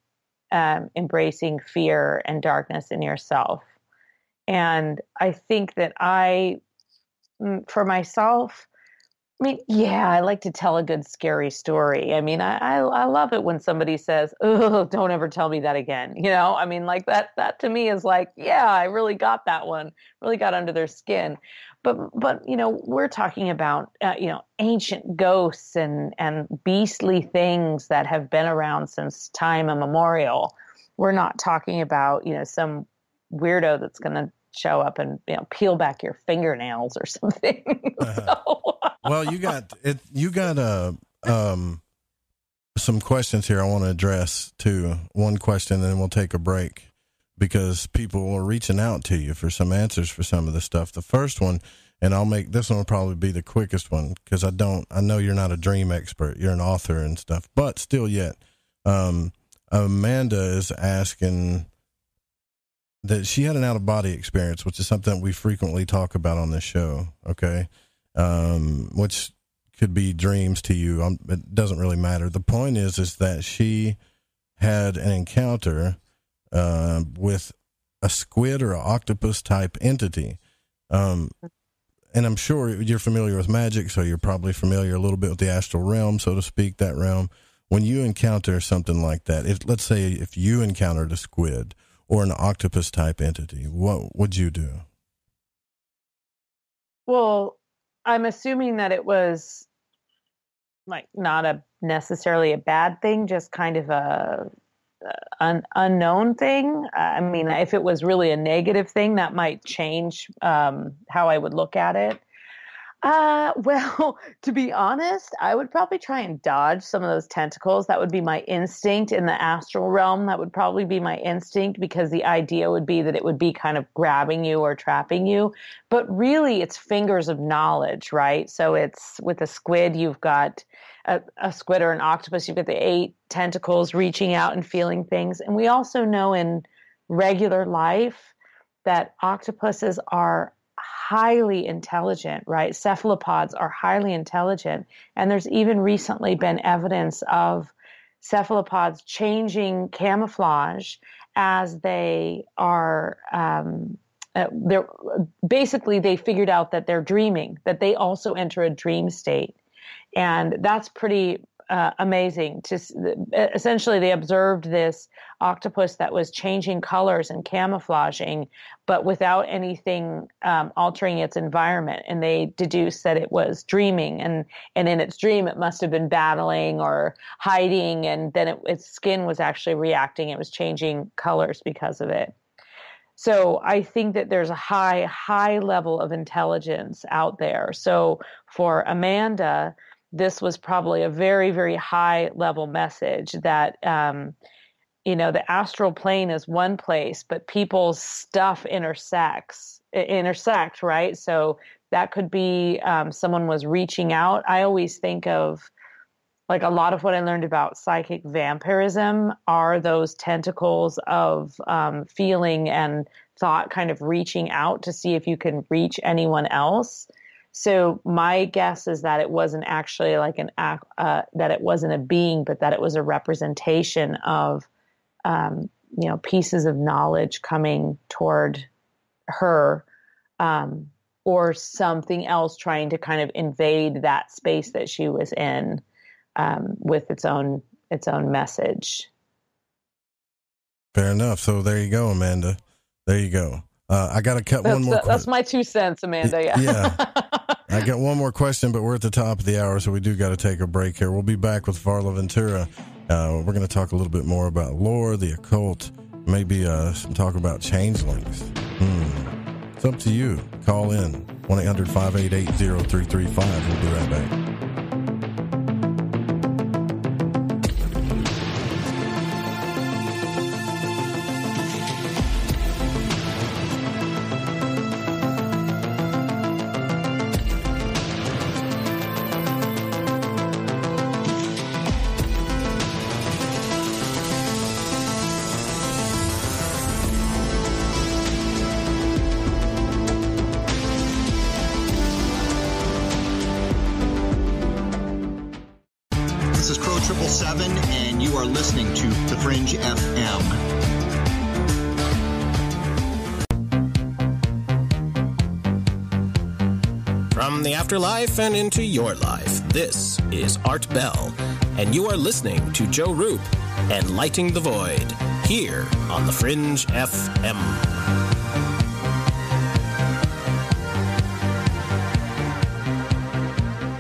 embracing fear and darkness in yourself. And I think that for myself, I like to tell a good scary story. I love it when somebody says, "Oh, don't ever tell me that again." Like that to me is like, yeah, I really got that one, really got under their skin. But we're talking about, ancient ghosts and beastly things that have been around since time immemorial. We're not talking about, some weirdo that's going to show up and, peel back your fingernails or something. Well, you got some questions here I want to address too. One question, and then we'll take a break, because people are reaching out to you for some answers for some of the stuff. The first one, and this one will probably be the quickest one, because I know you're not a dream expert. You're an author and stuff, but still yet. Amanda is asking that she had an out-of-body experience, which is something we frequently talk about on this show. Okay. Which could be dreams to you. It doesn't really matter. The point is that she had an encounter with a squid or an octopus type entity. And I'm sure you're familiar with magic, so you're probably familiar a little bit with the astral realm, so to speak, that realm. When you encounter something like that, let's say if you encountered a squid or an octopus type entity, what would you do? Well, I'm assuming that it was like not necessarily a bad thing, just kind of an unknown thing. If it was really a negative thing, that might change how I would look at it. Well, to be honest, I would probably try and dodge some of those tentacles. That would be my instinct in the astral realm. That would probably be my instinct, because the idea would be that it would be kind of grabbing you or trapping you. But really, it's fingers of knowledge, right? So it's with a squid, you've got a squid or an octopus, you've got the 8 tentacles reaching out and feeling things. And we also know in regular life that octopuses are highly intelligent, right? Cephalopods are highly intelligent. And there's even recently been evidence of cephalopods changing camouflage as they are, they figured out that they're dreaming, that they also enter a dream state. And that's pretty amazing. Essentially, they observed this octopus that was changing colors and camouflaging, but without anything altering its environment. And they deduced that it was dreaming. And in its dream, it must have been battling or hiding. And then its skin was actually reacting. It was changing colors because of it. So I think that there's a high level of intelligence out there. So for Amanda, this was probably a very, very high level message that, the astral plane is one place, but people's stuff intersect, right? So that could be someone was reaching out. I always think of like a lot of what I learned about psychic vampirism are those tentacles of feeling and thought kind of reaching out to see if you can reach anyone else. So my guess is that it wasn't actually like that it wasn't a being, but that it was a representation of, pieces of knowledge coming toward her, or something else trying to kind of invade that space that she was in, with its own message. Fair enough. So there you go, Amanda. There you go. I got to cut one more. That's my 2 cents, Amanda. Yeah. I got one more question, but we're at the top of the hour, so we do got to take a break here. We'll be back with Varla Ventura. We're going to talk a little bit more about lore, the occult, maybe some talk about changelings. It's up to you. Call in 1-800-588-0335. We'll be right back. And you are listening to The Fringe FM. From the afterlife and into your life, this is Art Bell, and you are listening to Joe Roop and Lighting the Void, here on The Fringe FM.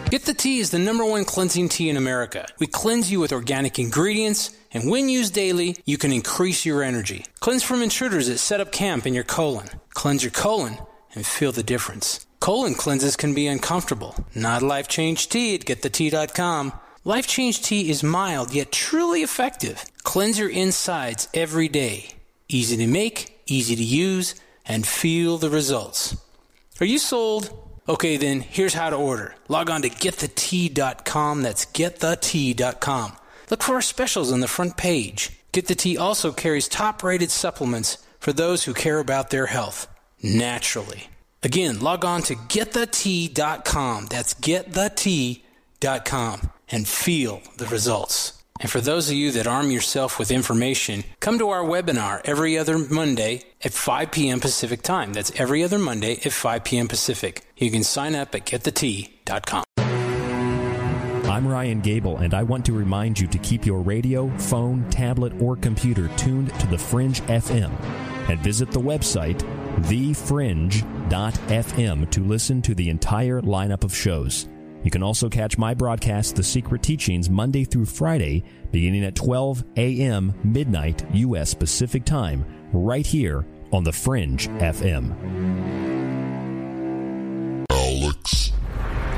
Get the Tea is the #1 cleansing tea in America. We cleanse you with organic ingredients, and when used daily, you can increase your energy. Cleanse from intruders that set up camp in your colon. Cleanse your colon and feel the difference. Colon cleanses can be uncomfortable. Not Life Change Tea at GetTheTea.com. Life Change Tea is mild yet truly effective. Cleanse your insides every day. Easy to make, easy to use, and feel the results. Are you sold? Okay, then here's how to order. Log on to GetTheTea.com. That's GetTheTea.com. Look for our specials on the front page. Get the Tea also carries top-rated supplements for those who care about their health naturally. Again, log on to GetTheTea.com. That's GetTheTea.com and feel the results. And for those of you that arm yourself with information, come to our webinar every other Monday at 5 p.m. Pacific time. That's every other Monday at 5 p.m. Pacific. You can sign up at GetTheTea.com. I'm Ryan Gable, and I want to remind you to keep your radio, phone, tablet, or computer tuned to The Fringe FM, and visit the website thefringe.fm to listen to the entire lineup of shows. You can also catch my broadcast, The Secret Teachings, Monday through Friday, beginning at 12 a.m. midnight U.S. Pacific Time, right here on The Fringe FM. Alex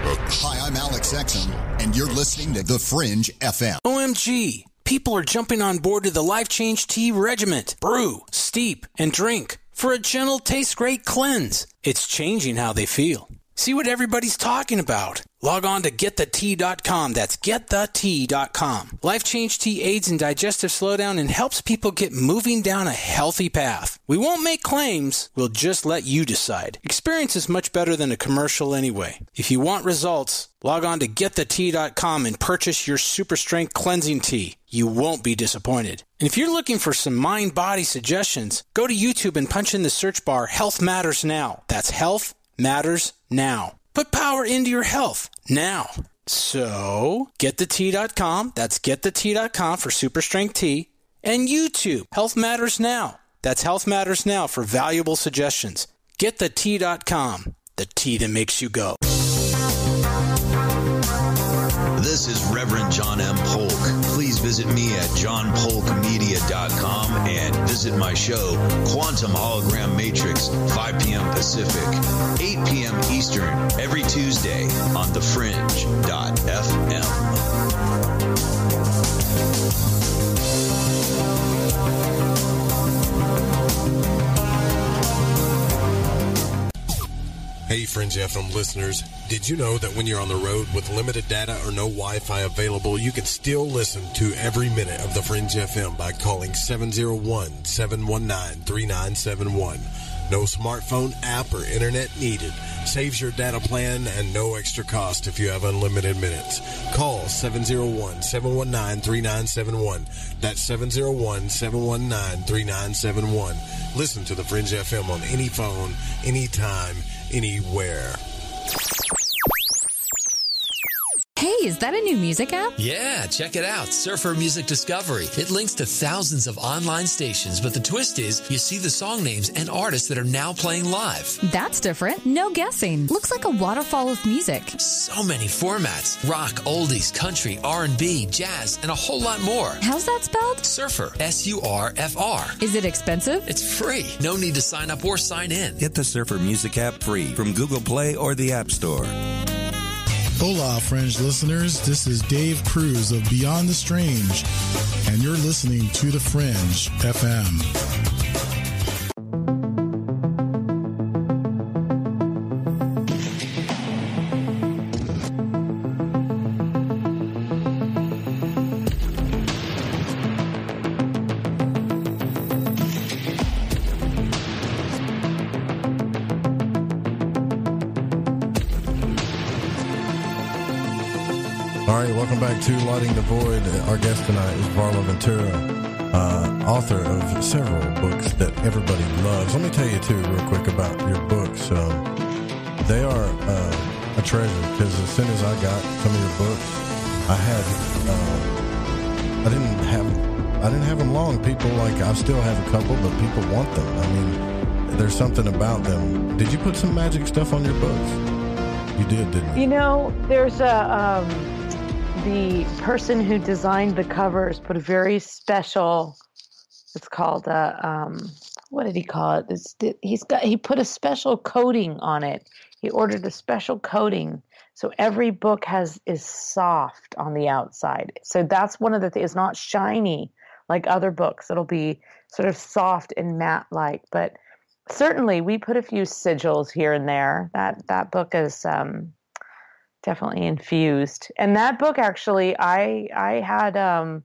X. Hi, I'm Alex Exum, and you're listening to The Fringe FM. OMG! People are jumping on board to the Life Change Tea Regiment. Brew, steep, and drink for a gentle, taste-great cleanse. It's changing how they feel. See what everybody's talking about. Log on to GetTheTea.com. That's GetTheTea.com. Life Change Tea aids in digestive slowdown and helps people get moving down a healthy path. We won't make claims. We'll just let you decide. Experience is much better than a commercial anyway. If you want results, log on to GetTheTea.com and purchase your super strength cleansing tea. You won't be disappointed. And if you're looking for some mind-body suggestions, go to YouTube and punch in the search bar Health Matters Now. That's Health Matters Now. Put power into your health now. So, GetTheTea.com. That's GetTheTea.com for super strength tea. And YouTube, Health Matters Now. That's Health Matters Now for valuable suggestions. GetTheTea.com. The tea that makes you go. This is Reverend John M. Polk. Please visit me at johnpolkmedia.com and visit my show, Quantum Hologram Matrix, 5 p.m. Pacific, 8 p.m. Eastern, every Tuesday on thefringe.fm. Hey, Fringe FM listeners, did you know that when you're on the road with limited data or no Wi-Fi available, you can still listen to every minute of the Fringe FM by calling 701-719-3971. No smartphone, app, or internet needed. Saves your data plan and no extra cost if you have unlimited minutes. Call 701-719-3971. That's 701-719-3971. Listen to the Fringe FM on any phone, anytime, anywhere. Hey, is that a new music app? Yeah, check it out. Surfer Music Discovery. It links to thousands of online stations, but the twist is you see the song names and artists that are now playing live. That's different. No guessing. Looks like a waterfall of music. So many formats. Rock, oldies, country, R&B, jazz, and a whole lot more. How's that spelled? Surfer. S-U-R-F-R. Is it expensive? It's free. No need to sign up or sign in. Get the Surfer Music app free from Google Play or the App Store. Hola, Fringe listeners. This is Dave Cruz of Beyond the Strange, and you're listening to The Fringe FM. Welcome back to Lighting the Void. Our guest tonight is Varla Ventura, author of several books that everybody loves. Let me tell you, too, real quick about your books. They are a treasure, because as soon as I got some of your books, I didn't have them long. People, I still have a couple, but people want them. I mean, there's something about them. Did you put some magic stuff on your books? You did, didn't you? You know, there's the person who designed the covers put a very special, it's called what did he call it? He put a special coating on it. He ordered a special coating. So every book is soft on the outside. So that's one of the things. It's not shiny like other books. It'll be sort of soft and matte-like. But certainly we put a few sigils here and there. That book is definitely infused. And that book, actually, I had an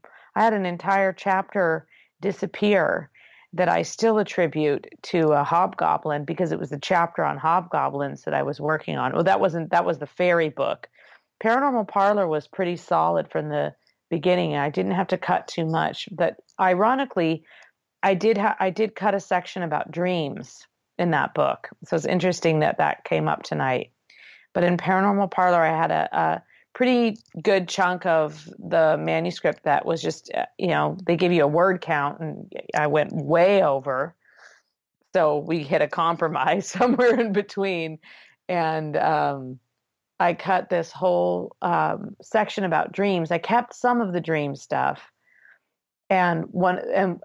entire chapter disappear that I still attribute to a hobgoblin, because it was the chapter on hobgoblins that I was working on. Well, that was the fairy book. Paranormal Parlor was pretty solid from the beginning. I didn't have to cut too much, but ironically, I did cut a section about dreams in that book. So it's interesting that came up tonight. But in Paranormal Parlor, I had a pretty good chunk of the manuscript that was just, they give you a word count, and I went way over. So we hit a compromise somewhere in between. And I cut this whole section about dreams. I kept some of the dream stuff. And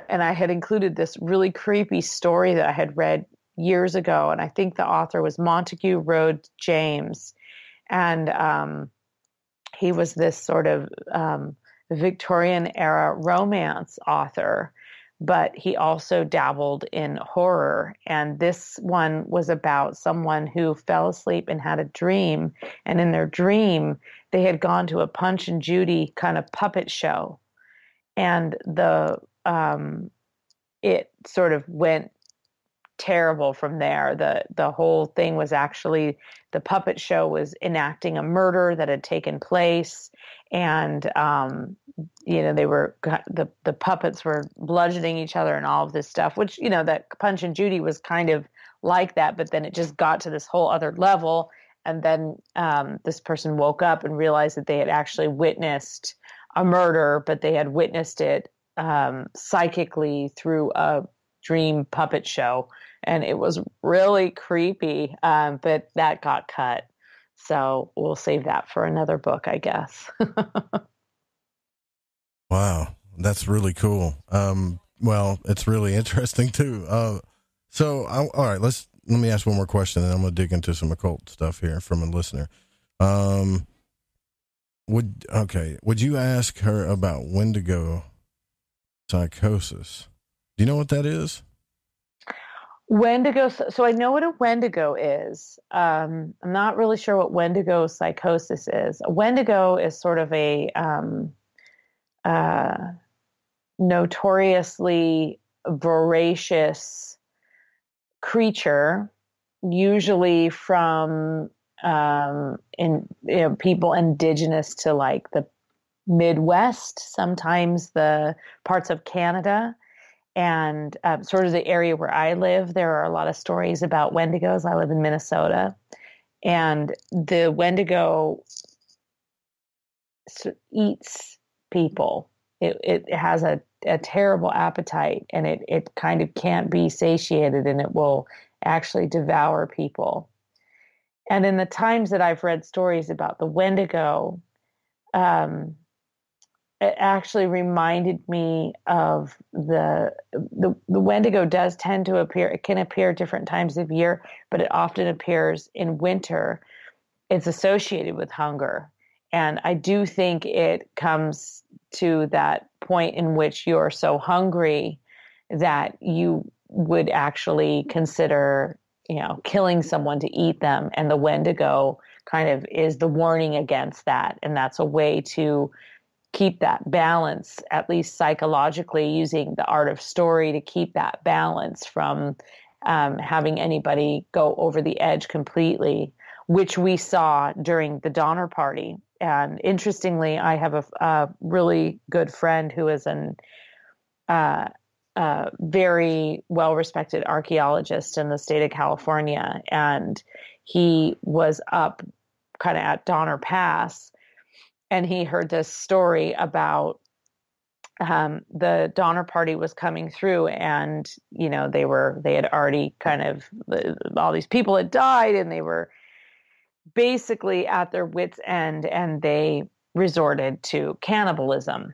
I had included this really creepy story that I had read years ago, and I think the author was Montague Rhodes James, and he was this sort of Victorian era romance author, but he also dabbled in horror. And this one was about someone who fell asleep and had a dream, and in their dream they had gone to a Punch and Judy kind of puppet show, and it sort of went terrible from there. The whole thing was actually, the puppet show was enacting a murder that had taken place, and they were the puppets were bludgeoning each other and all of this stuff, which that Punch and Judy was kind of like that, but then it just got to this whole other level, and then this person woke up and realized that they had actually witnessed a murder, but they had witnessed it psychically through a dream puppet show. And it was really creepy, but that got cut. So we'll save that for another book, I guess. Wow, that's really cool. Well, it's really interesting too. All right, let me ask one more question, and I'm going to dig into some occult stuff here from a listener. Would you ask her about Wendigo psychosis? Do you know what that is? Wendigo. So I know what a Wendigo is. I'm not really sure what Wendigo psychosis is. A Wendigo is sort of a notoriously voracious creature, usually from people indigenous to like the Midwest, sometimes the parts of Canada. And sort of the area where I live, there are a lot of stories about Wendigos. I live in Minnesota. And the Wendigo eats people. It has a terrible appetite, and it kind of can't be satiated, and it will actually devour people. And in the times that I've read stories about the Wendigo, it actually reminded me of the Wendigo does tend to appear. It can appear different times of year, but it often appears in winter. It's associated with hunger. And I do think it comes to that point in which you're so hungry that you would actually consider, killing someone to eat them. And the Wendigo kind of is the warning against that. And that's a way to keep that balance, at least psychologically, using the art of story to keep that balance from having anybody go over the edge completely, which we saw during the Donner Party. And interestingly, I have a really good friend who is a very well-respected archaeologist in the state of California, and he was up kind of at Donner Pass, and he heard this story about the Donner Party was coming through, and they had already kind of, all these people had died, and they were basically at their wits' end, and they resorted to cannibalism.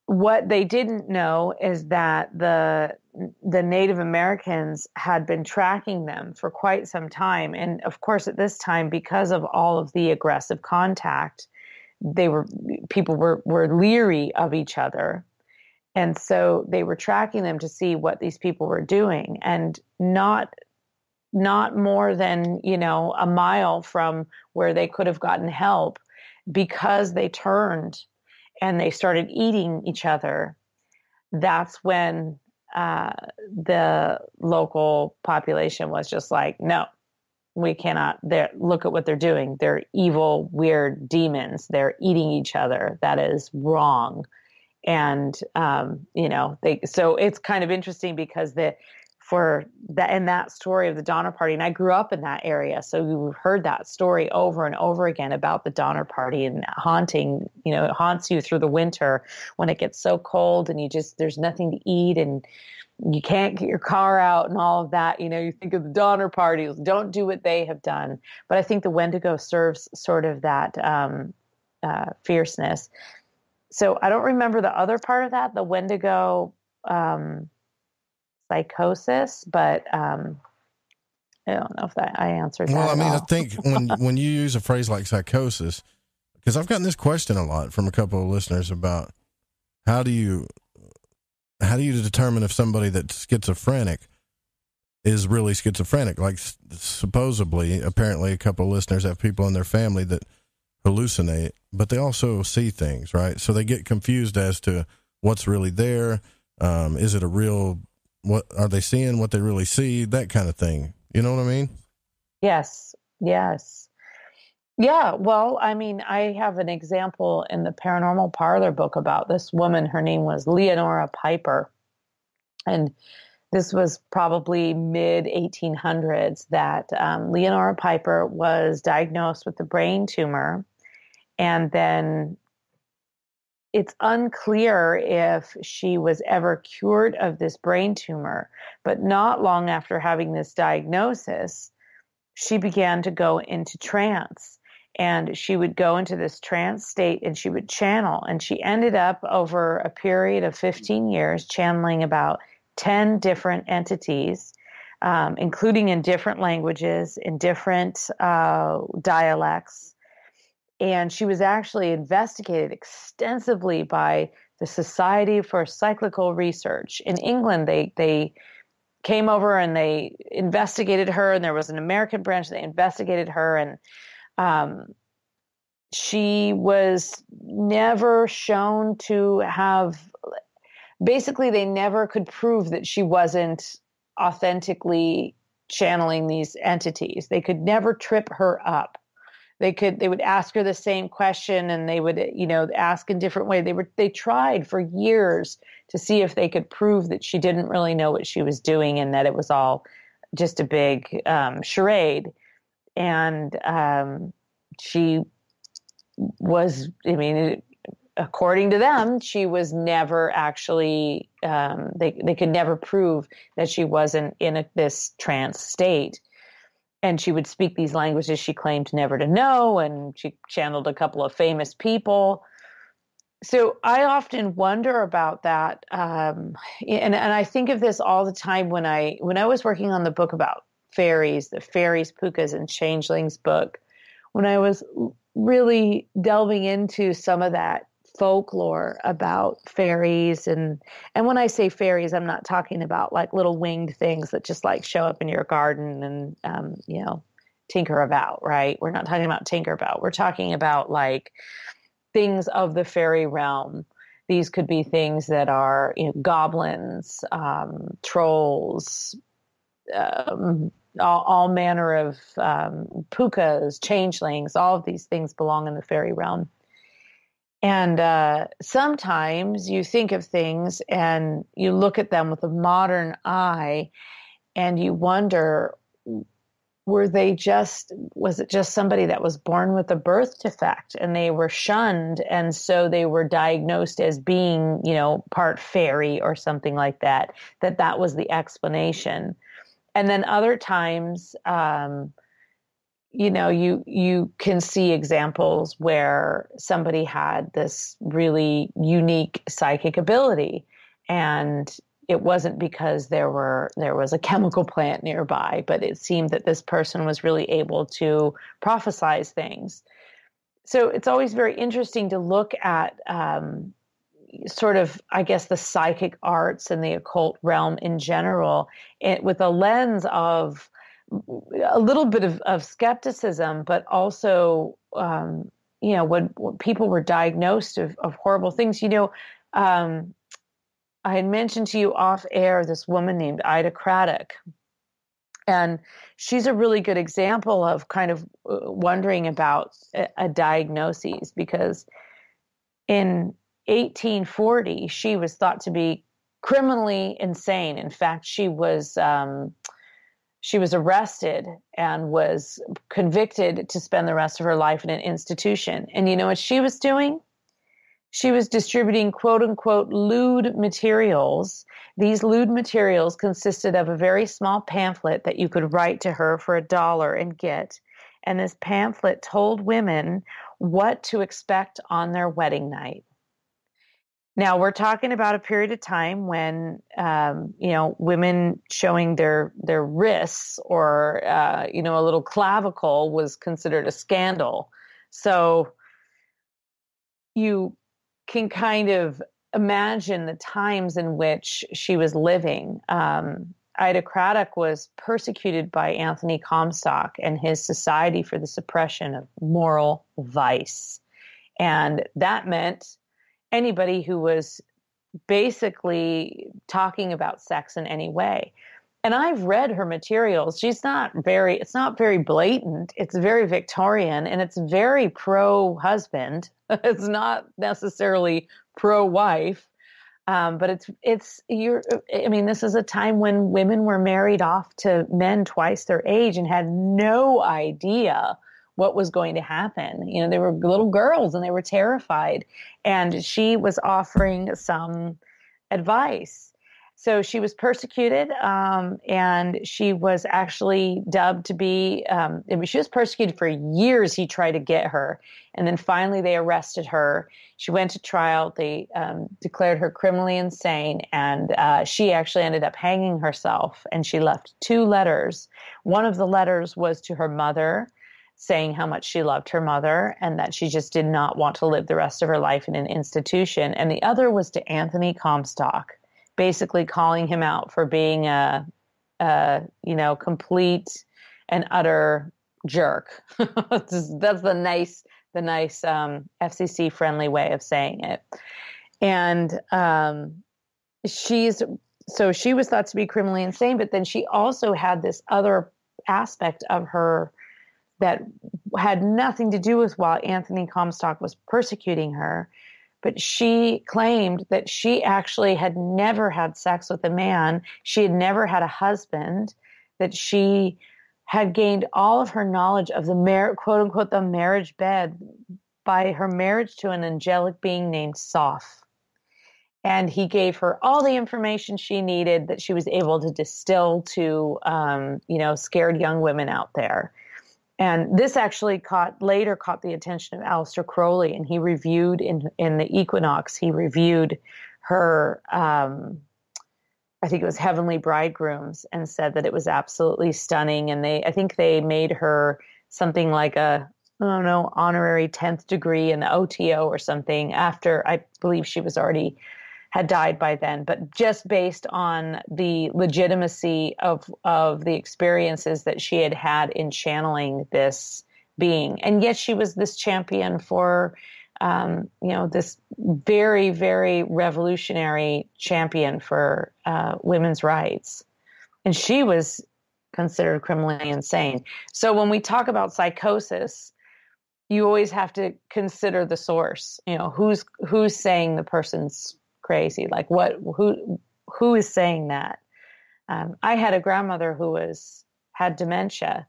What they didn't know is that the Native Americans had been tracking them for quite some time, and of course, at this time, because of all of the aggressive contact, people were leery of each other. And so they were tracking them to see what these people were doing, and not more than, a mile from where they could have gotten help, because they turned and they started eating each other. That's when the local population was just like, no, we cannot. Look at what they're doing. They're evil, weird demons. They're eating each other. That is wrong. And, so it's kind of interesting because in that story of the Donner Party, and I grew up in that area, so you heard that story over and over again about the Donner Party and haunting, it haunts you through the winter when it gets so cold and there's nothing to eat and you can't get your car out and all of that. You think of the Donner Party, don't do what they have done. But I think the Wendigo serves sort of that fierceness. So I don't remember the other part of that, the Wendigo psychosis, but I don't know if I answered that. Well, I mean, all. I think when you use a phrase like psychosis, because I've gotten this question a lot from a couple of listeners about how do you determine if somebody that's schizophrenic is really schizophrenic? Like, apparently a couple of listeners have people in their family that hallucinate, but they also see things, right? So they get confused as to what's really there. Is it a real, what are they seeing, what they really see, that kind of thing. You know what I mean? Yes. Yeah, well, I mean, I have an example in the Paranormal Parlor book about this woman. Her name was Leonora Piper. And this was probably mid-1800s that Leonora Piper was diagnosed with a brain tumor. And then it's unclear if she was ever cured of this brain tumor. But not long after having this diagnosis, she began to go into trance. And she would go into this trance state and she would channel. And she ended up over a period of 15 years channeling about 10 different entities, including in different languages, in different dialects. And she was actually investigated extensively by the Society for Psychical Research. In England, they came over and they investigated her, and there was an American branch. They investigated her, and she was never shown to have, basically they never could prove that she wasn't authentically channeling these entities. They could never trip her up. They would ask her the same question, and they would, ask in different ways. They tried for years to see if they could prove that she didn't really know what she was doing and that it was all just a big charade. And she was, according to them, she was never actually, they could never prove that she wasn't in this trance state. And she would speak these languages she claimed never to know, and she channeled a couple of famous people. So I often wonder about that, and I think of this all the time when I was working on the book about fairies, the Fairies, Pookas, and Changelings book, when I was really delving into some of that folklore about fairies, and when I say fairies, I'm not talking about like little winged things that just like show up in your garden and tinker about, right? We're not talking about tinker about. We're talking about like things of the fairy realm. These could be things that are goblins, trolls, all manner of pookas, changelings. All of these things belong in the fairy realm. And sometimes you think of things and you look at them with a modern eye and you wonder, was it just somebody that was born with a birth defect and they were shunned, and so they were diagnosed as being, part fairy or something like that was the explanation. And then other times, you can see examples where somebody had this really unique psychic ability, and it wasn't because there was a chemical plant nearby, but it seemed that this person was really able to prophesize things. So it's always very interesting to look at sort of, I guess, the psychic arts and the occult realm in general, with a lens of a little bit of skepticism, but also, when people were diagnosed of horrible things, I had mentioned to you off air this woman named Ida Craddock, and she's a really good example of kind of wondering about a diagnosis, because in 1840, she was thought to be criminally insane. In fact, she was arrested and was convicted to spend the rest of her life in an institution. And you know what she was doing? She was distributing quote unquote lewd materials. These lewd materials consisted of a very small pamphlet that you could write to her for $1 and get. And this pamphlet told women what to expect on their wedding night. Now, we're talking about a period of time when, women showing their wrists or, a little clavicle was considered a scandal. So you can kind of imagine the times in which she was living. Ida Craddock was persecuted by Anthony Comstock and his Society for the Suppression of Moral Vice. And that meant anybody who was basically talking about sex in any way. And I've read her materials. It's not very blatant. It's very Victorian, and it's very pro-husband. It's not necessarily pro-wife. But this is a time when women were married off to men twice their age and had no idea what was going to happen. They were little girls and they were terrified. And she was offering some advice. So she was persecuted, and she was actually dubbed to be, she was persecuted for years. He tried to get her. And then finally they arrested her. She went to trial. They declared her criminally insane. And she actually ended up hanging herself. And she left 2 letters. One of the letters was to her mother, saying how much she loved her mother and that she just did not want to live the rest of her life in an institution. And the other was to Anthony Comstock, basically calling him out for being a complete and utter jerk. That's the nice FCC friendly way of saying it. And she was thought to be criminally insane, but then she also had this other aspect of her that had nothing to do with while Anthony Comstock was persecuting her. But she claimed that she actually had never had sex with a man. She had never had a husband, that she had gained all of her knowledge of the quote unquote, the marriage bed by her marriage to an angelic being named Soph. And he gave her all the information she needed that she was able to distill to, scared young women out there. And this actually later caught the attention of Aleister Crowley, and he reviewed in the Equinox, he reviewed her, I think it was Heavenly Bridegrooms, and said that it was absolutely stunning. And I think they made her something like honorary 10th degree in the OTO or something after, I believe she had died by then, but just based on the legitimacy of the experiences that she had had in channeling this being. And yet she was this champion for, this very, very revolutionary champion for women's rights. And she was considered criminally insane. So when we talk about psychosis, you always have to consider the source. Who's saying the person's crazy? Like who is saying that? I had a grandmother who had dementia,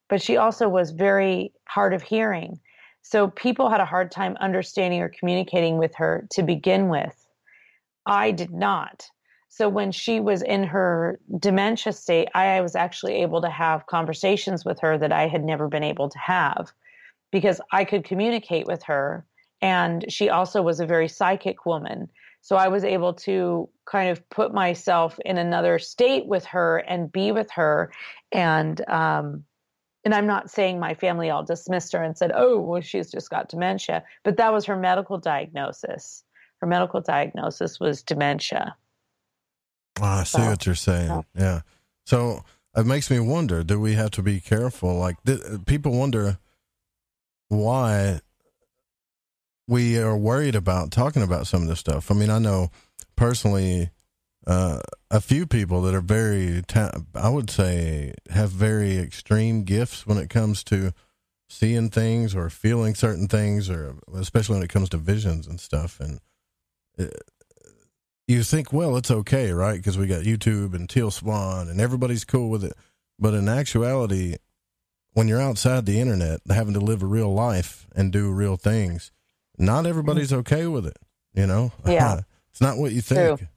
but she also was very hard of hearing. So people had a hard time understanding or communicating with her to begin with. I did not. So when she was in her dementia state, I was actually able to have conversations with her that I had never been able to have because I could communicate with her. And she also was a very psychic woman. So I was able to kind of put myself in another state with her and be with her. And I'm not saying my family all dismissed her and said, oh, well, she's just got dementia. But that was her medical diagnosis. Her medical diagnosis was dementia. I see what you're saying. Yeah. So it makes me wonder, do we have to be careful? Like people wonder why we are worried about talking about some of this stuff. I mean, I know personally a few people that are I would say have very extreme gifts when it comes to seeing things or feeling certain things, or especially when it comes to visions and stuff. And you think, well, it's okay, right? Because we got YouTube and Teal Swan and everybody's cool with it. But in actuality, when you're outside the internet, having to live a real life and do real things, not everybody's okay with it, Yeah. It's not what you think. True.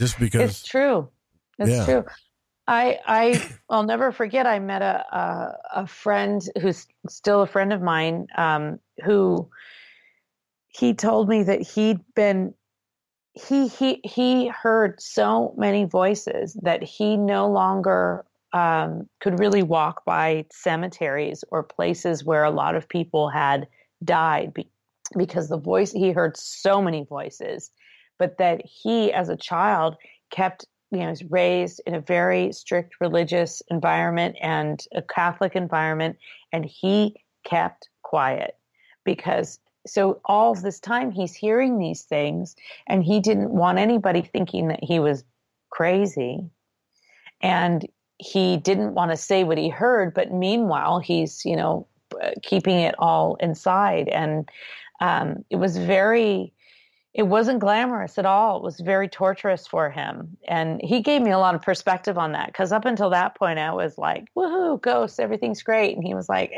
Just because it's true. It's true. I'll never forget. I met a friend who's still a friend of mine, who he told me that he heard so many voices that he no longer could really walk by cemeteries or places where a lot of people had died because he heard so many voices, but that he as a child kept, was raised in a very strict religious environment and a Catholic environment. And he kept quiet so all of this time he's hearing these things and he didn't want anybody thinking that he was crazy. And he didn't want to say what he heard, but meanwhile he's, keeping it all inside. And it wasn't glamorous at all. It was very torturous for him. And he gave me a lot of perspective on that, because up until that point I was like, woohoo, ghosts, everything's great. And he was like,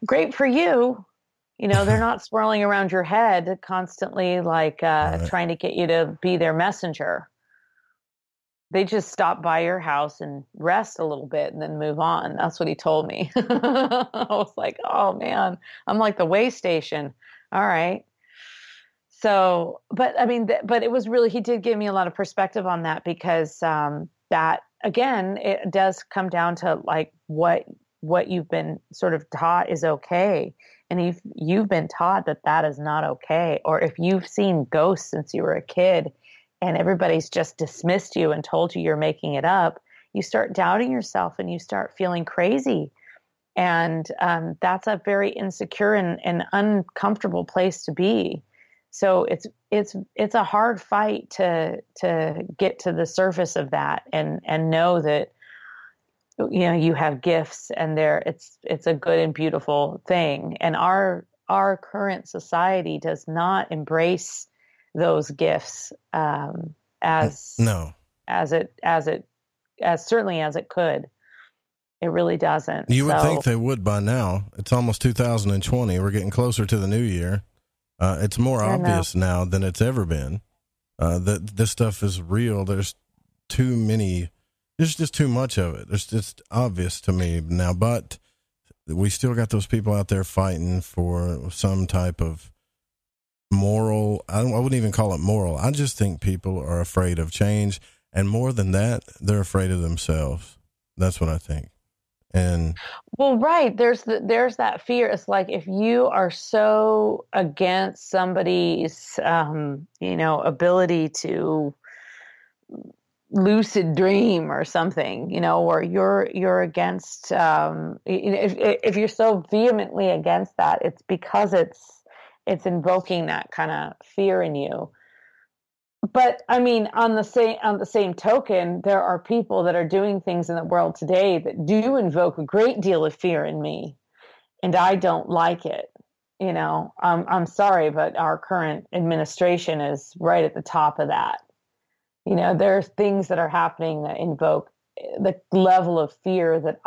great for you. They're not swirling around your head constantly, like trying to get you to be their messenger. They just stop by your house and rest a little bit and then move on. That's what he told me. I was like, oh man, I'm like the way station. All right. So, but it was really, he did give me a lot of perspective on that, because that, again, it does come down to like what you've been sort of taught is okay. And if you've been taught that is not okay, or if you've seen ghosts since you were a kid, and everybody's just dismissed you and told you you're making it up, you start doubting yourself and you start feeling crazy. And that's a very insecure and uncomfortable place to be. So it's a hard fight to get to the surface of that and know that, you know, you have gifts and it's a good and beautiful thing. And our current society does not embrace those gifts as certainly as it could. It really doesn't. You would think they would by now. It's almost 2020. We're getting closer to the new year. It's more obvious now than it's ever been that this stuff is real. There's just too much of it. It's just obvious to me now, but we still got those people out there fighting for some type of moral. I wouldn't even call it moral. I just think people are afraid of change. And more than that, they're afraid of themselves. That's what I think. And well, right. There's that fear. It's like if you are so against somebody's, ability to lucid dream or something, or you're against, if you're so vehemently against that, it's because it's invoking that kind of fear in you. But I mean, on the same token, there are people that are doing things in the world today that do invoke a great deal of fear in me, and I don't like it. I'm sorry, but our current administration is right at the top of that. There's things that are happening that invoke the level of fear that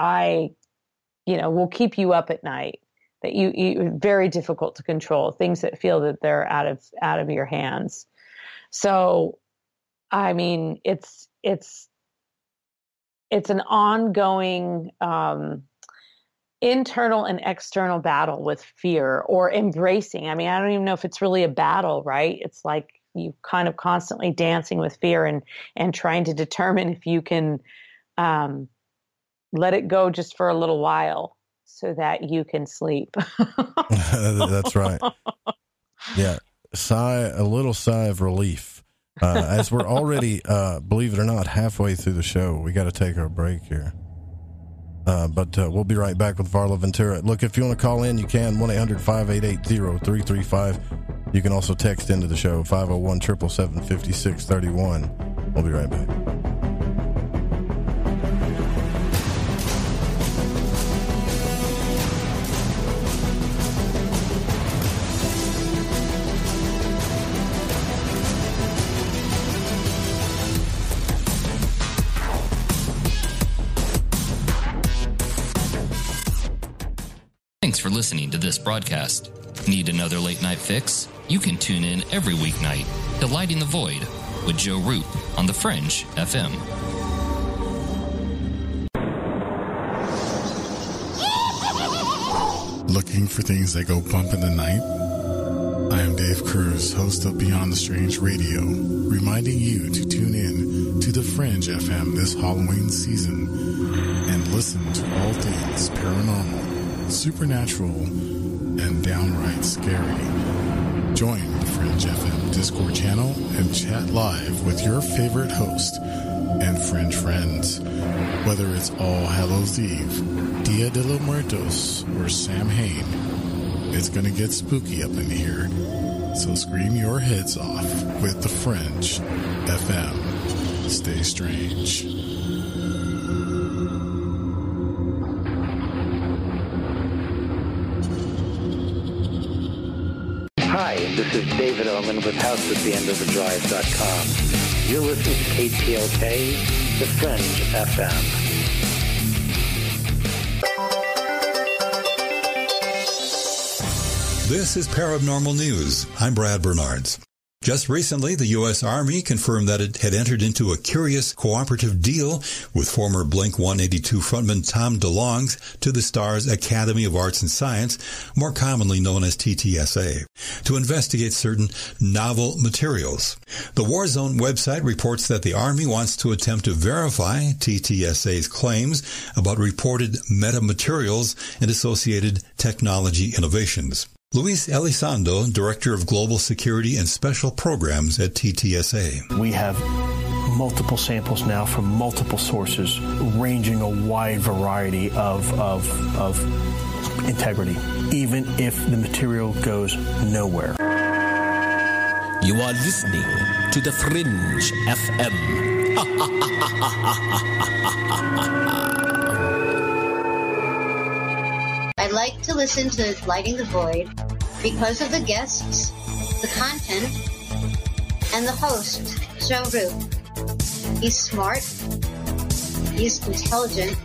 will keep you up at night. That you very difficult to control. Things that feel that they're out of your hands. So, I mean, it's an ongoing internal and external battle with fear or embracing. I mean, I don't even know if it's really a battle, right? It's like you kind of constantly dancing with fear and trying to determine if you can let it go just for a little while so that you can sleep. That's right. Yeah. A little sigh of relief as we're already, believe it or not, halfway through the show. We got to take our break here. But we'll be right back with Varla Ventura. Look, if you want to call in, you can. 1-800-588-0335. You can also text into the show, 501-777-5631. We'll be right back. Thanks for listening to this broadcast. Need another late night fix? You can tune in every weeknight to Lighting the Void with Joe Roop on The Fringe FM. Looking for things that go bump in the night? I am Dave Cruz, host of Beyond the Strange Radio, reminding you to tune in to The Fringe FM this Halloween season and listen to all things paranormal, supernatural, and downright scary. Join the Fringe FM Discord channel and chat live with your favorite host and Fringe friends. Whether it's All Hallows Eve, Dia de los Muertos, or Samhain, it's gonna get spooky up in here. So scream your heads off with the Fringe FM. Stay strange. Hi, this is David Oman with HouseAtTheEndOfTheDrive.com. You're listening to KTLK, The Fringe FM. This is Paranormal News. I'm Brad Bernards. Just recently, the U.S. Army confirmed that it had entered into a curious cooperative deal with former Blink-182 frontman Tom DeLonge to the Star's Academy of Arts and Science, more commonly known as TTSA, to investigate certain novel materials. The Warzone website reports that the Army wants to attempt to verify TTSA's claims about reported metamaterials and associated technology innovations. Luis Elizondo, Director of Global Security and Special Programs at TTSA. We have multiple samples now from multiple sources, ranging a wide variety of integrity, even if the material goes nowhere. You are listening to The Fringe FM. I like to listen to Lighting the Void because of the guests, the content, and the host, Joe Roop. He's smart, he's intelligent,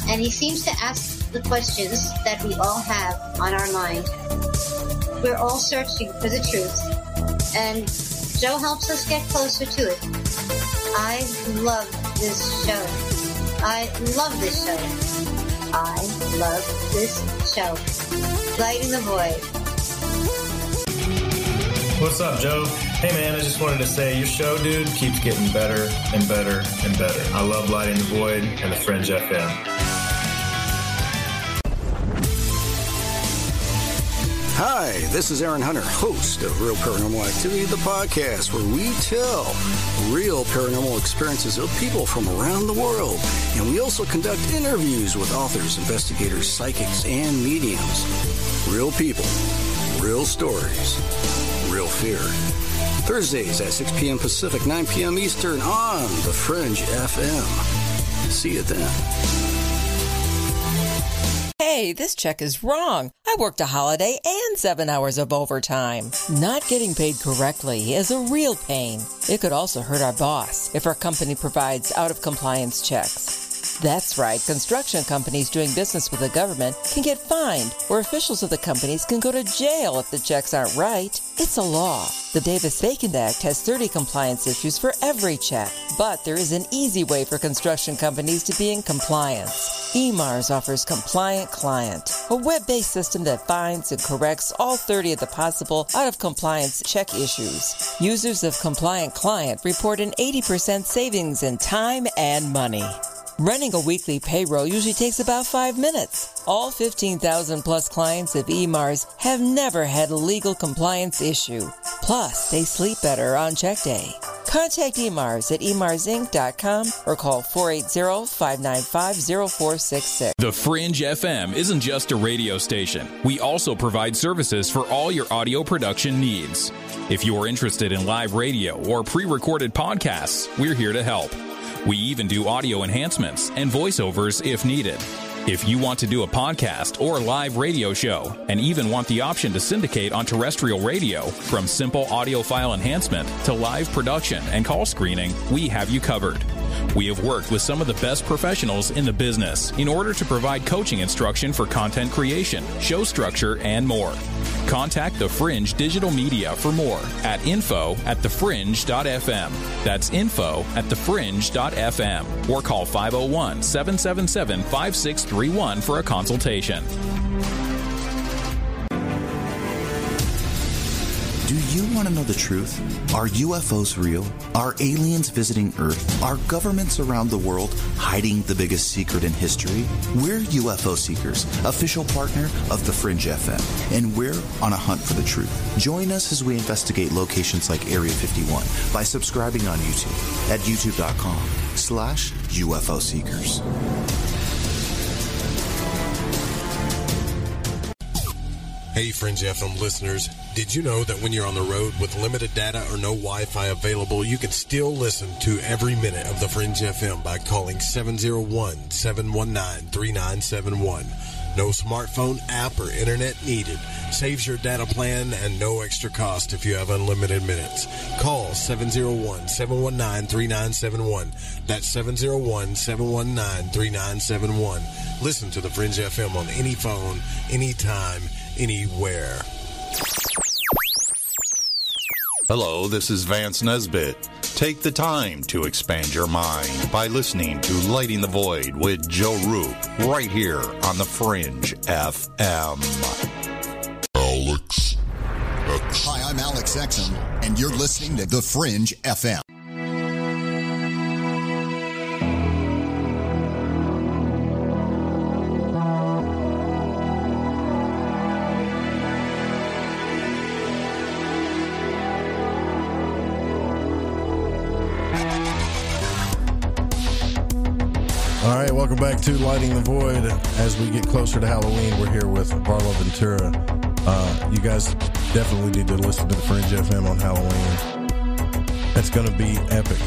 and he seems to ask the questions that we all have on our mind. We're all searching for the truth, and Joe helps us get closer to it. I love this show. I love this show. I love this show. Lighting the Void. What's up, Joe? Hey, man, I just wanted to say your show, dude, keeps getting better and better and better. I love Lighting the Void and the Fringe FM. Hi, this is Aaron Hunter, host of Real Paranormal Activity, the podcast where we tell real paranormal experiences of people from around the world. And we also conduct interviews with authors, investigators, psychics, and mediums. Real people, real stories, real fear. Thursdays at 6 p.m. Pacific, 9 p.m. Eastern on The Fringe FM. See you then. Hey, this check is wrong. I worked a holiday and 7 hours of overtime. Not getting paid correctly is a real pain. It could also hurt our boss if our company provides out-of-compliance checks. That's right, construction companies doing business with the government can get fined, or officials of the companies can go to jail if the checks aren't right. It's a law. The Davis-Bacon Act has 30 compliance issues for every check, but there is an easy way for construction companies to be in compliance. EMARS offers Compliant Client, a web-based system that finds and corrects all 30 of the possible out-of-compliance check issues. Users of Compliant Client report an 80% savings in time and money. Running a weekly payroll usually takes about 5 minutes. All 15,000 plus clients of EMARS have never had a legal compliance issue. Plus, they sleep better on check day. Contact EMARS at emarsinc.com or call 480-595-0466. The Fringe FM isn't just a radio station. We also provide services for all your audio production needs. If you are interested in live radio or pre-recorded podcasts, we're here to help. We even do audio enhancements and voiceovers if needed. If you want to do a podcast or live radio show and even want the option to syndicate on terrestrial radio, from simple audio file enhancement to live production and call screening, we have you covered. We have worked with some of the best professionals in the business in order to provide coaching instruction for content creation, show structure, and more. Contact The Fringe Digital Media for more at info@thefringe.fm. That's info@thefringe.fm. Or call 501-777-5631 for a consultation. Do you want to know the truth? Are UFOs real? Are aliens visiting Earth? Are governments around the world hiding the biggest secret in history? We're UFO Seekers, official partner of The Fringe FM, and we're on a hunt for the truth. Join us as we investigate locations like Area 51 by subscribing on YouTube at youtube.com/UFO Seekers. Hey, Fringe FM listeners. Did you know that when you're on the road with limited data or no Wi-Fi available, you can still listen to every minute of the Fringe FM by calling 701-719-3971. No smartphone app or internet needed. Saves your data plan and no extra cost if you have unlimited minutes. Call 701-719-3971. That's 701-719-3971. Listen to the Fringe FM on any phone, anytime, anywhere. Hello, this is Vance Nesbitt. Take the time to expand your mind by listening to Lighting the Void with Joe Roop right here on the Fringe FM. Alex X. Hi, I'm Alex Exum, and you're listening to The Fringe FM. Hey, welcome back to Lighting the Void. As we get closer to Halloween, we're here with Varla Ventura. You guys definitely need to listen to the Fringe FM on Halloween. It's going to be epic.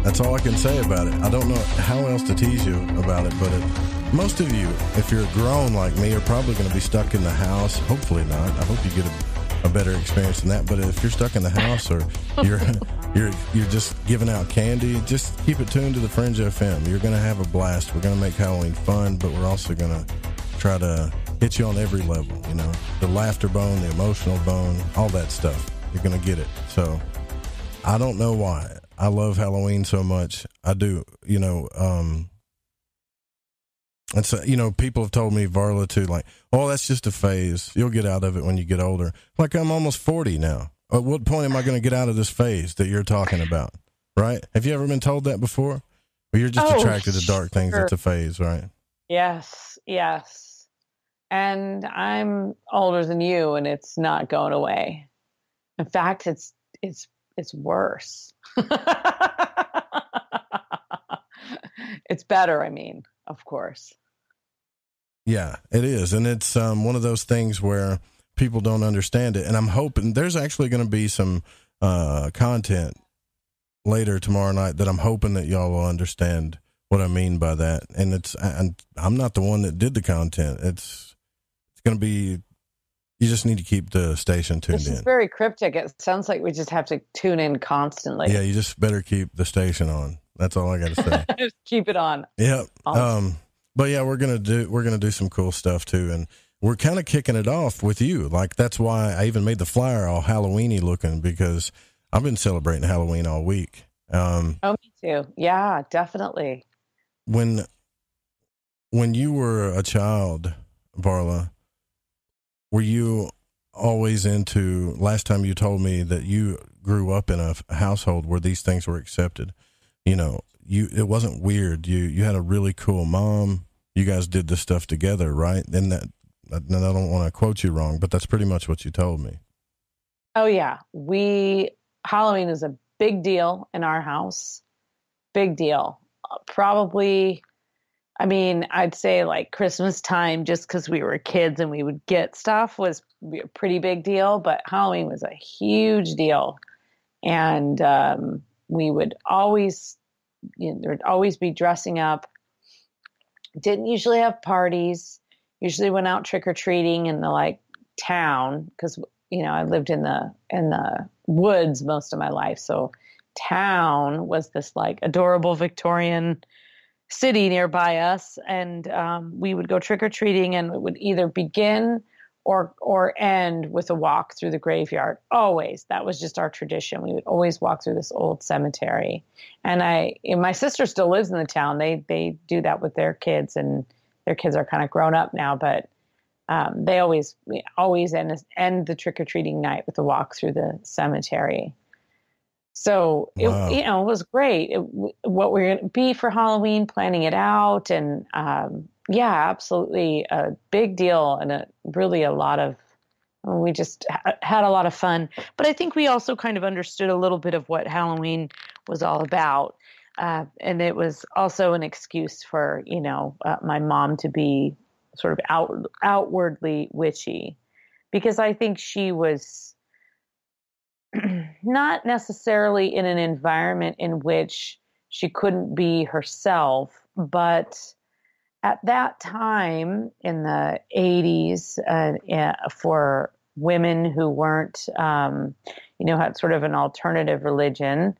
That's all I can say about it. I don't know how else to tease you about it, but most of you, if you're grown like me, are probably going to be stuck in the house. Hopefully not. I hope you get a better experience than that. But if you're stuck in the house or you're just giving out candy, just keep it tuned to the Fringe FM. You're going to have a blast. We're going to make Halloween fun, but we're also going to try to hit you on every level, you know, the laughter bone, the emotional bone, all that stuff. You're going to get it. So I don't know why I love Halloween so much. I do, you know, and so, you know, people have told me, Varla, too, like, oh, that's just a phase. You'll get out of it when you get older. Like, I'm almost 40 now. At what point am I going to get out of this phase that you're talking about, right? Have you ever been told that before? Well, you're just attracted to dark things. It's a phase, right? Yes, yes. And I'm older than you, and it's not going away. In fact, it's worse. It's better, I mean, of course. Yeah, it is. And it's one of those things where people don't understand it. And I'm hoping there's actually going to be some content later tomorrow night that I'm hoping that y'all will understand what I mean by that. And I'm not the one that did the content. It's going to be, you just need to keep the station tuned in. It's very cryptic. It sounds like we just have to tune in constantly. Yeah, you just better keep the station on. That's all I got to say. Just keep it on. Yep. Awesome. But yeah, we're gonna do some cool stuff too, and we're kind of kicking it off with you. Like, that's why I even made the flyer all Halloweeny looking, because I've been celebrating Halloween all week. Oh, me too. Yeah, definitely. When you were a child, Varla, were you always into? Last time you told me that you grew up in a household where these things were accepted. You know, it wasn't weird. You had a really cool mom. You guys did this stuff together, right? And I don't want to quote you wrong, but that's pretty much what you told me. Oh yeah. Halloween is a big deal in our house. Big deal. Probably, I mean, I'd say like Christmas time, just because we were kids and we would get stuff, was a pretty big deal, but Halloween was a huge deal. And, we would always, there'd always be dressing up. Didn't usually have parties. Usually went out trick-or-treating in the like town, because, you know, I lived in the woods most of my life. So town was this like adorable Victorian city nearby us. And we would go trick-or-treating, and it would either begin or end with a walk through the graveyard. Always. That was just our tradition. We would always walk through this old cemetery. And my sister still lives in the town. They do that with their kids, and their kids are kind of grown up now, but they always end the trick-or-treating night with a walk through the cemetery. So wow. It was great. What we're going to be for Halloween, planning it out, and yeah, absolutely a big deal, and we just had a lot of fun. But I think we also kind of understood a little bit of what Halloween was all about. And it was also an excuse for, my mom to be sort of outwardly witchy, because I think she was not necessarily in an environment in which she couldn't be herself, but at that time in the 80s, for women who weren't, had sort of an alternative religion,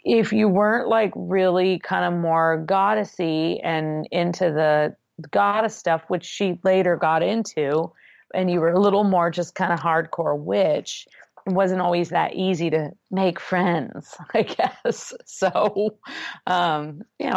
if you weren't like really kind of more goddessy and into the goddess stuff, which she later got into, and you were a little more just kind of hardcore witch, it wasn't always that easy to make friends, I guess. So,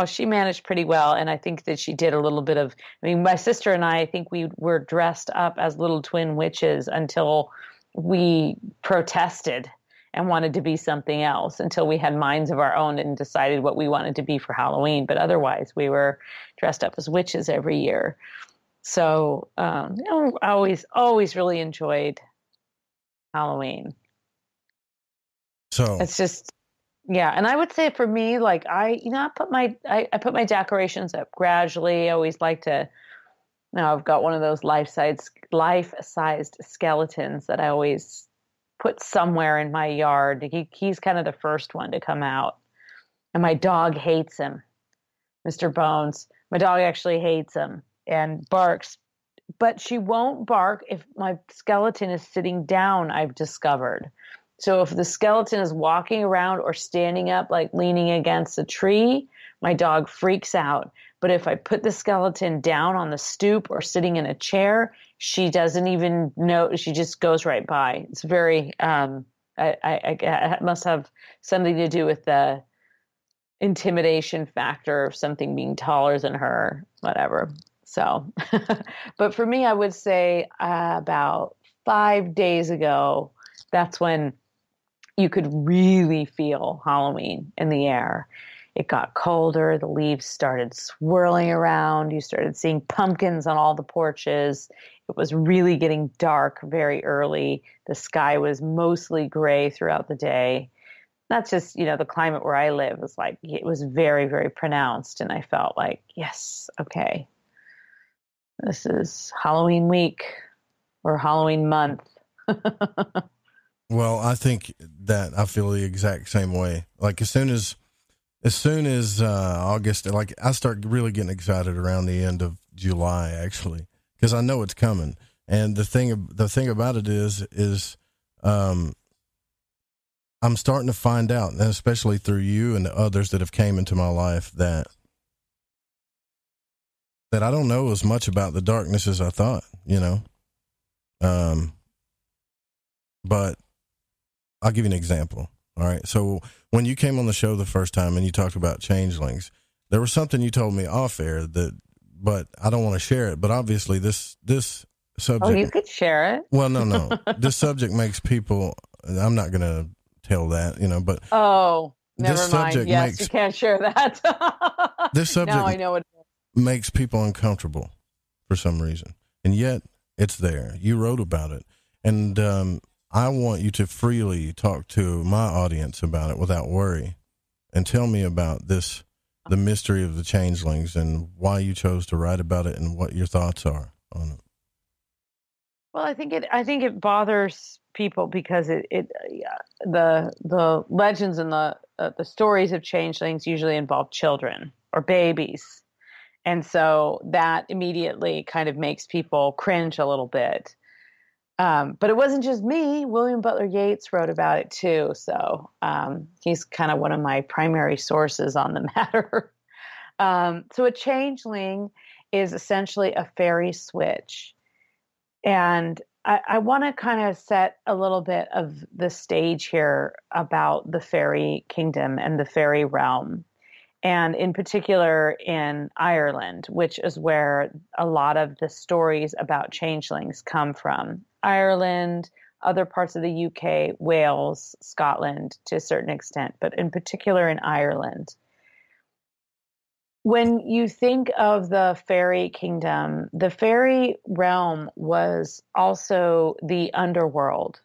she managed pretty well. And I think that she did a little bit of, my sister and I think we were dressed up as little twin witches until we protested and wanted to be something else, until we had minds of our own and decided what we wanted to be for Halloween. But otherwise, we were dressed up as witches every year. So, I always really enjoyed Halloween. So it's just Yeah, and I would say for me, like I put my decorations up gradually. I always like to. Now I've got one of those life-sized skeletons that I always put somewhere in my yard. He's kind of the first one to come out, and my dog hates him, Mr. Bones. My dog actually hates him and barks, but she won't bark if my skeleton is sitting down. I've discovered. So if the skeleton is walking around or standing up, like leaning against a tree, my dog freaks out. But if I put the skeleton down on the stoop or sitting in a chair, she doesn't even know. She just goes right by. It's very, it must have something to do with the intimidation factor of something being taller than her, whatever. So, but for me, I would say about 5 days ago, that's when you could really feel Halloween in the air. It got colder. The leaves started swirling around. You started seeing pumpkins on all the porches. It was really getting dark very early. The sky was mostly gray throughout the day. Not just, the climate where I live was like, it was very, very pronounced. And I felt like, yes, okay, this is Halloween week or Halloween month. Well, I think that I feel the exact same way. Like as soon as August, like I start really getting excited around the end of July, actually, because I know it's coming. And the thing about it is I'm starting to find out, and especially through you and the others that have came into my life, that I don't know as much about the darkness as I thought, but I'll give you an example. All right. So when you came on the show the first time and you talked about changelings, there was something you told me off air but I don't want to share it. But obviously this subject. Oh, you could share it. Well, no. This subject makes people, I'm not going to tell that, but. Oh, never mind. Yes, you can't share that. This subject now I know what makes people uncomfortable for some reason. And yet it's there. You wrote about it. And, I want you to freely talk to my audience about it without worry, and tell me about the mystery of the changelings and why you chose to write about it and what your thoughts are on it. Well, I think it bothers people because the legends and the stories of changelings usually involve children or babies, and so that immediately kind of makes people cringe a little bit. But it wasn't just me. William Butler Yeats wrote about it too. So he's kind of one of my primary sources on the matter. So a changeling is essentially a fairy switch. And I want to kind of set a little bit of the stage here about the fairy kingdom and the fairy realm. And in particular in Ireland, which is where a lot of the stories about changelings come from. Ireland, other parts of the UK, Wales, Scotland to a certain extent, but in particular in Ireland. When you think of the fairy kingdom, the fairy realm was also the underworld.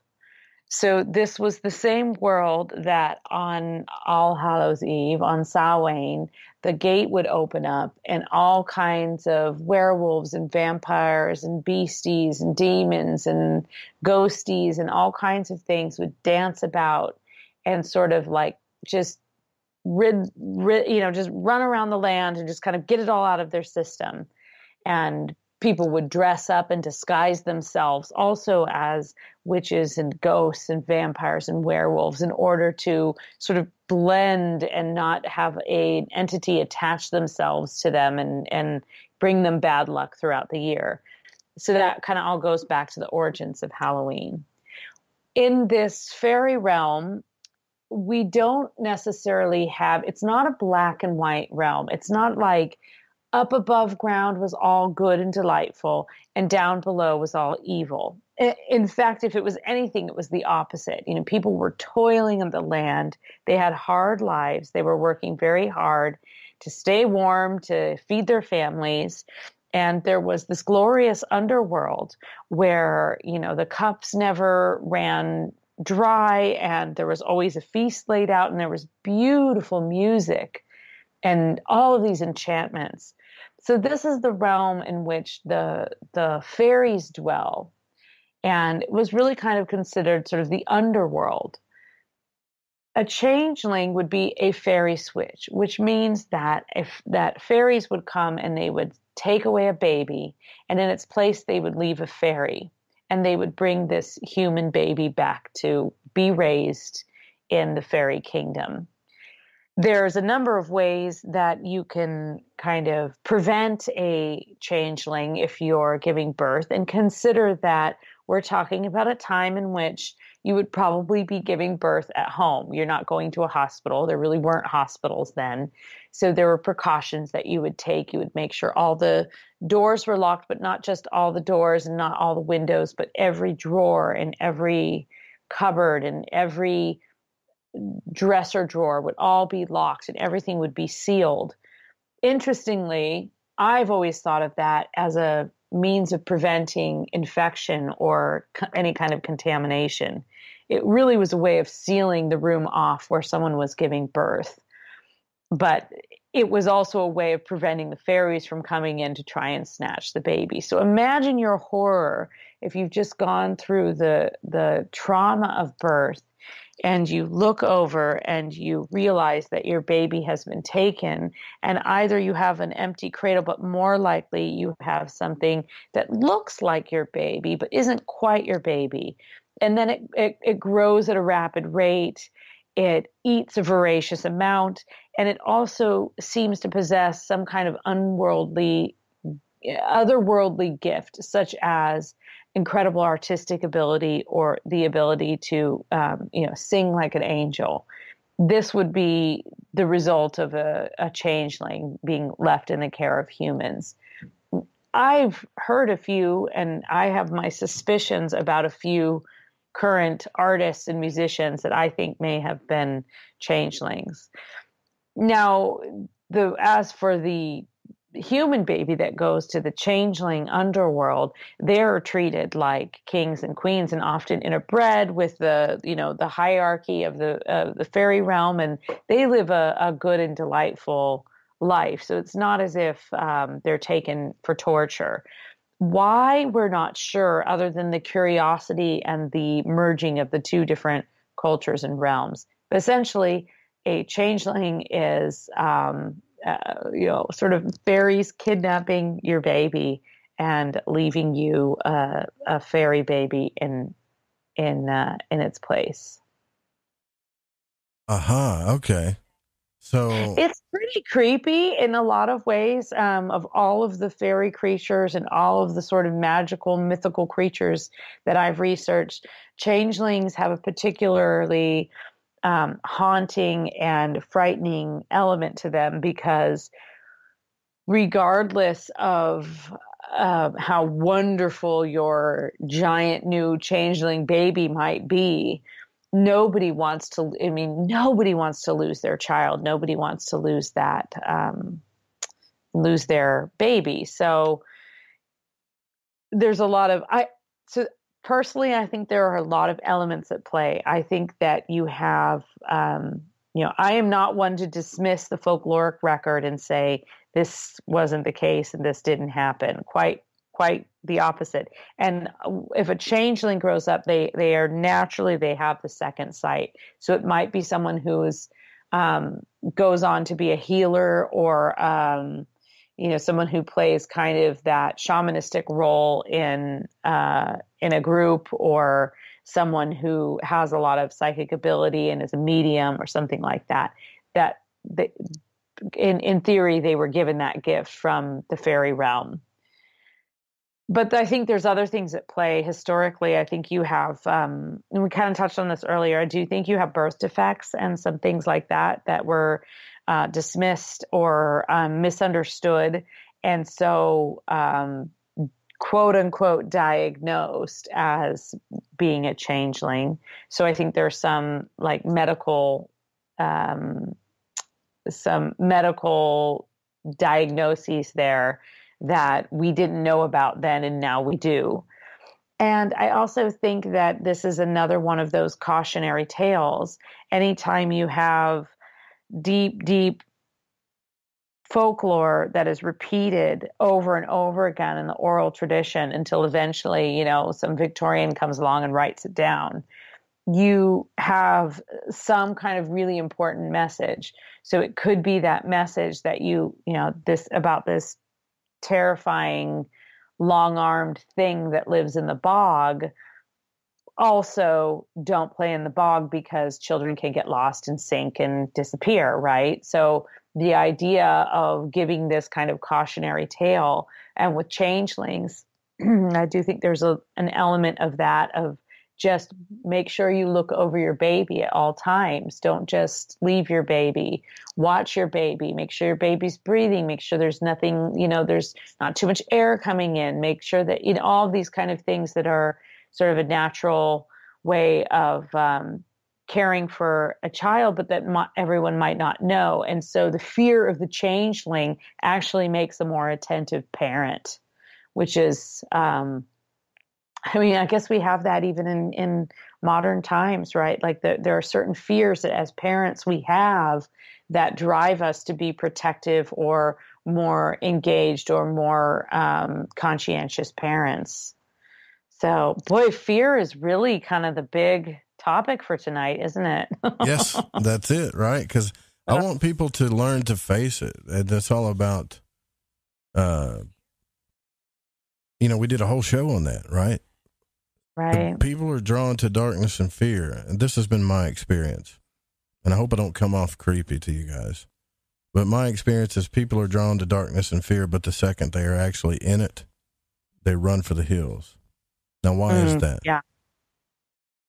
So this was the same world that on All Hallows Eve, on Samhain, the gate would open up and all kinds of werewolves and vampires and beasties and demons and ghosties and all kinds of things would dance about and sort of like just just run around the land and just kind of get it all out of their system. And people would dress up and disguise themselves also as witches and ghosts and vampires and werewolves in order to sort of blend and not have an entity attach themselves to them and bring them bad luck throughout the year. So that kind of all goes back to the origins of Halloween. In this fairy realm, we don't necessarily have, it's not a black and white realm. It's not like up above ground was all good and delightful, and down below was all evil. In fact, if it was anything, it was the opposite. People were toiling in the land. They had hard lives. They were working very hard to stay warm, to feed their families. And there was this glorious underworld where, the cups never ran dry, and there was always a feast laid out, and there was beautiful music and all of these enchantments. So this is the realm in which the fairies dwell, and it was really kind of considered sort of the underworld. A changeling would be a fairy switch, which means that that fairies would come and they would take away a baby, and in its place they would leave a fairy, and they would bring this human baby back to be raised in the fairy kingdom. There's a number of ways that you can kind of prevent a changeling if you're giving birth, and consider that we're talking about a time in which you would probably be giving birth at home. You're not going to a hospital. There really weren't hospitals then. So there were precautions that you would take. You would make sure all the doors were locked, but not just all the doors and not all the windows, but every drawer and every cupboard and every dresser drawer would all be locked, and everything would be sealed. Interestingly, I've always thought of that as a means of preventing infection or any kind of contamination. It really was a way of sealing the room off where someone was giving birth. But it was also a way of preventing the fairies from coming in to try and snatch the baby. So imagine your horror if you've just gone through the trauma of birth, and you look over and you realize that your baby has been taken, and either you have an empty cradle, but more likely you have something that looks like your baby but isn't quite your baby. And then it grows at a rapid rate. It eats a voracious amount, and it also seems to possess some kind of otherworldly gift, such as incredible artistic ability or the ability to, sing like an angel. This would be the result of a changeling being left in the care of humans. I've heard a few, and I have my suspicions about a few current artists and musicians that I think may have been changelings. Now, as for the human baby that goes to the changeling underworld, they're treated like kings and queens, and often interbred with the hierarchy of the fairy realm, and they live a good and delightful life. So it's not as if they're taken for torture. Why, we're not sure, other than the curiosity and the merging of the two different cultures and realms. But essentially, a changeling is sort of fairies kidnapping your baby and leaving you a fairy baby in its place. Okay. So it's pretty creepy in a lot of ways. Of all of the fairy creatures and all of the sort of magical, mythical creatures that I've researched, changelings have a particularly haunting and frightening element to them, because regardless of how wonderful your giant new changeling baby might be, nobody wants to lose their child. Nobody wants to lose their baby. So there's a lot of, personally, I think there are a lot of elements at play. I think that you have, I am not one to dismiss the folkloric record and say this wasn't the case and this didn't happen. Quite the opposite. And if a changeling grows up, they have the second sight. So it might be someone who's goes on to be a healer, or someone who plays kind of that shamanistic role in a group, or someone who has a lot of psychic ability and is a medium or something like that. In theory, they were given that gift from the fairy realm. But I think there's other things at play. Historically, I think you have, and we kind of touched on this earlier, I do think you have birth defects and some things like that were dismissed or misunderstood, and so quote unquote diagnosed as being a changeling. So I think there's some like medical diagnoses there that we didn't know about then, and now we do. And I also think that this is another one of those cautionary tales. Anytime you have deep, deep folklore that is repeated over and over again in the oral tradition until eventually, some Victorian comes along and writes it down, you have some kind of really important message. So it could be that message that this terrifying long-armed thing that lives in the bog. Also, don't play in the bog because children can get lost and sink and disappear, right? So the idea of giving this kind of cautionary tale, and with changelings, I do think there's an element of that, of just make sure you look over your baby at all times. Don't just leave your baby. Watch your baby. Make sure your baby's breathing. Make sure there's nothing, there's not too much air coming in. Make sure that, all of these kind of things that are sort of a natural way of caring for a child, but that everyone might not know. And so the fear of the changeling actually makes a more attentive parent, which is, I guess we have that even in modern times, right? Like there are certain fears that as parents we have that drive us to be protective or more engaged or more conscientious parents. So, boy, fear is really kind of the big topic for tonight, isn't it? Yes, that's it, right? Because I want people to learn to face it. And that's all about, we did a whole show on that, right? Right. People are drawn to darkness and fear. And this has been my experience. And I hope I don't come off creepy to you guys. But my experience is people are drawn to darkness and fear, but the second they are actually in it, they run for the hills. Now, why is that? Yeah.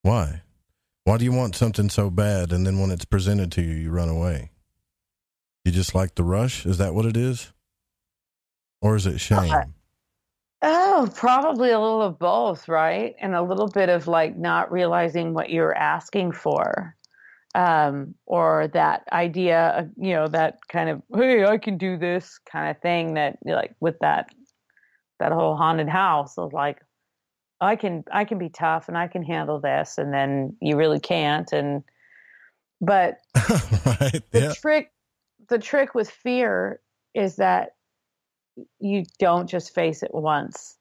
Why? Why do you want something so bad, and then when it's presented to you, you run away? You just like the rush? Is that what it is? Or is it shame? Probably a little of both, right? And a little bit of like not realizing what you're asking for. Or that idea, that kind of, hey, I can do this kind of thing that, like, with that whole haunted house of like, I can be tough and I can handle this, and then you really can't. But right, the trick with fear is that you don't just face it once.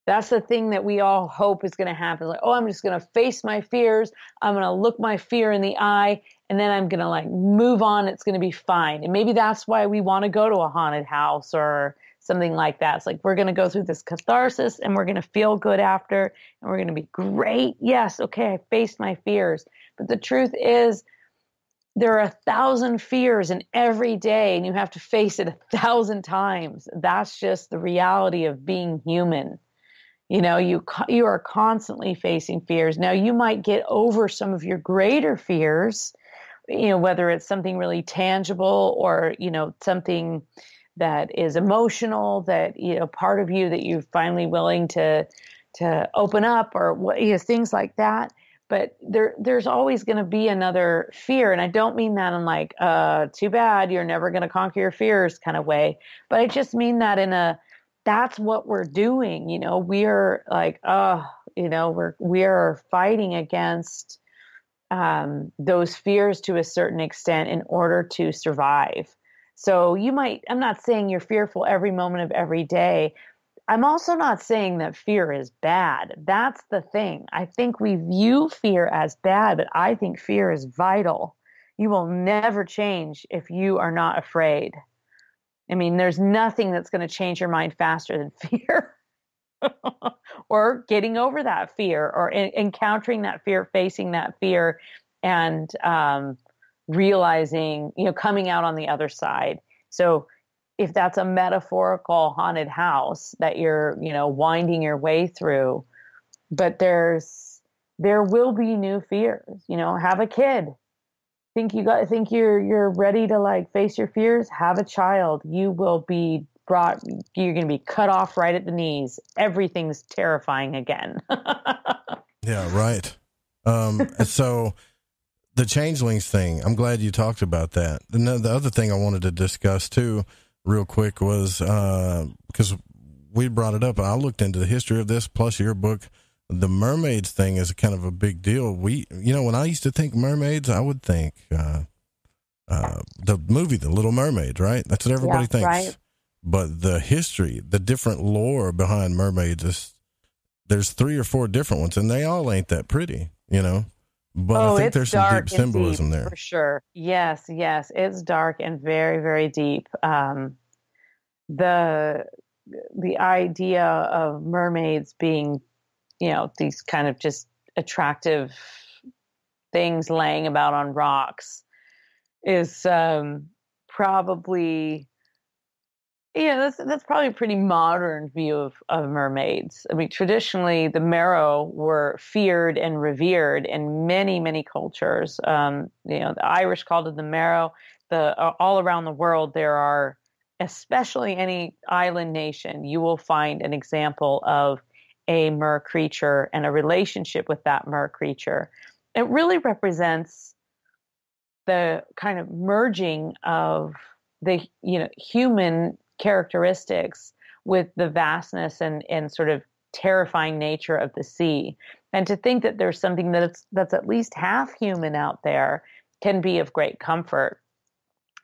That's the thing that we all hope is going to happen. Like, I'm just going to face my fears. I'm going to look my fear in the eye, and then I'm going to like move on. It's going to be fine. And maybe that's why we want to go to a haunted house or something like that. It's like, we're going to go through this catharsis and we're going to feel good after, and we're going to be great. Yes. Okay. I faced my fears. But the truth is, there are 1,000 fears in every day, and you have to face it 1,000 times. That's just the reality of being human. You are constantly facing fears. Now, you might get over some of your greater fears, whether it's something really tangible or, something that is emotional, that, part of you that you're finally willing to open up, or things like that. But there's always going to be another fear. And I don't mean that in like, too bad, you're never going to conquer your fears kind of way. But I just mean that in that's what we're doing. We are like, we are fighting against those fears to a certain extent in order to survive. So I'm not saying you're fearful every moment of every day. I'm also not saying that fear is bad. That's the thing. I think we view fear as bad, but I think fear is vital. You will never change if you are not afraid. I mean, there's nothing that's going to change your mind faster than fear. Or getting over that fear, or encountering that fear, facing that fear, and realizing, coming out on the other side. So if that's a metaphorical haunted house that you're, winding your way through, but there will be new fears. Have a kid. Think you're ready to like face your fears? Have a child. You will be you're going to be cut off right at the knees. Everything's terrifying again. Yeah, right. So the changelings thing, I'm glad you talked about that. And the other thing I wanted to discuss too, real quick, was because we brought it up, and I looked into the history of this, plus your book. The mermaids thing is kind of a big deal. When I used to think mermaids, I would think the movie, The Little Mermaids, right? That's what everybody thinks. Right. But the history, the different lore behind mermaids there's 3 or 4 different ones, and they all ain't that pretty, But I think there's some deep symbolism there. For sure. Yes. It's dark and very, very deep. The idea of mermaids being, these kind of just attractive things laying about on rocks is probably, that's probably a pretty modern view of mermaids. I mean, traditionally, the Merrow were feared and revered in many, many cultures. The Irish called it the Merrow. All around the world, there are, especially any island nation, you will find an example of a mer creature and a relationship with that mer creature. It really represents the kind of merging of the human characteristics with the vastness and sort of terrifying nature of the sea. And to think that there's something that's at least half human out there can be of great comfort,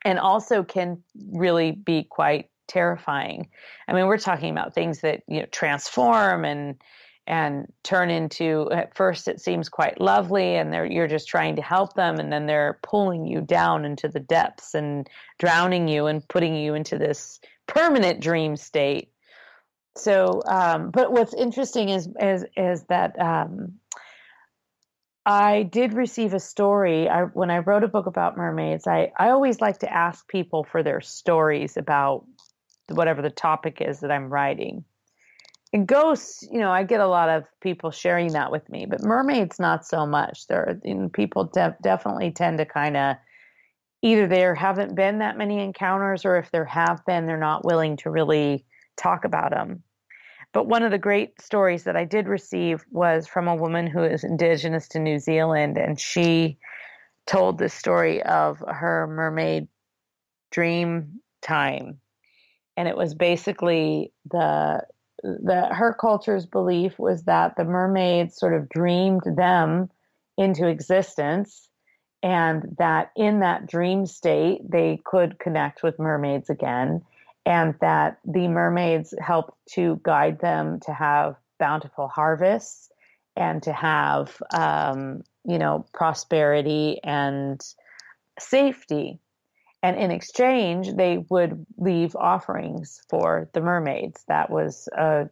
and also can really be quite terrifying. I mean, we're talking about things that transform and turn into, at first it seems quite lovely, and you're just trying to help them, and then they're pulling you down into the depths and drowning you and putting you into this permanent dream state. So, but what's interesting is that I did receive a story. When I wrote a book about mermaids, I always like to ask people for their stories about whatever the topic is that I'm writing. And ghosts, I get a lot of people sharing that with me, but mermaids, not so much. People definitely tend to kind of, either there haven't been that many encounters, or if there have been, they're not willing to really talk about them. But one of the great stories that I did receive was from a woman who is indigenous to New Zealand, and she told the story of her mermaid dream time. And it was basically her culture's belief was that the mermaids sort of dreamed them into existence, and that in that dream state, they could connect with mermaids again, and that the mermaids helped to guide them to have bountiful harvests and to have, prosperity and safety. And in exchange, they would leave offerings for the mermaids. That was that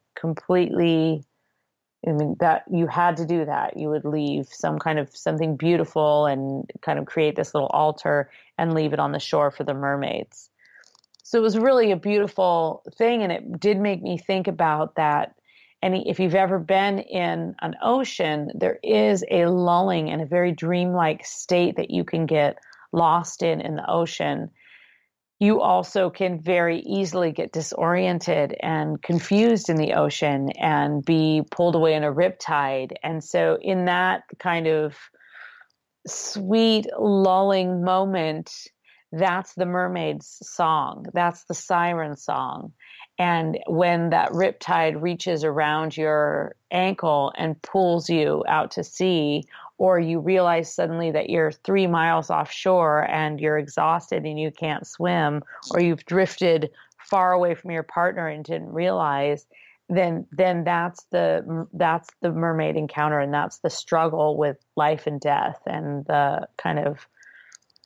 you had to do that. You would leave something beautiful and kind of create this little altar and leave it on the shore for the mermaids. So it was really a beautiful thing, and it did make me think about that. And if you've ever been in an ocean, there is a lulling and a very dreamlike state that you can get lost in the ocean. You also can very easily get disoriented and confused in the ocean and be pulled away in a riptide. And so in that kind of sweet, lulling moment, that's the mermaid's song. That's the siren song. And when that riptide reaches around your ankle and pulls you out to sea, or you realize suddenly that you're 3 miles offshore and you're exhausted and you can't swim, or you've drifted far away from your partner and didn't realize, then that's the mermaid encounter, and that's the struggle with life and death, and the kind of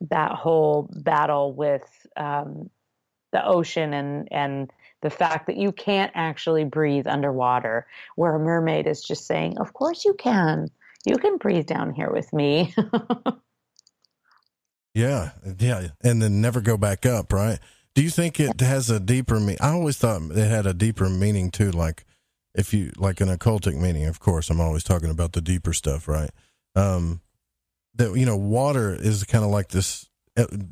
that whole battle with the ocean and the fact that you can't actually breathe underwater, where a mermaid is just saying, of course you can. You can breathe down here with me. Yeah. And then never go back up, right? Do you think it has a deeper meaning? I always thought it had a deeper meaning too, like an occultic meaning. Of course, I'm always talking about the deeper stuff, right? That, water is kind of like this.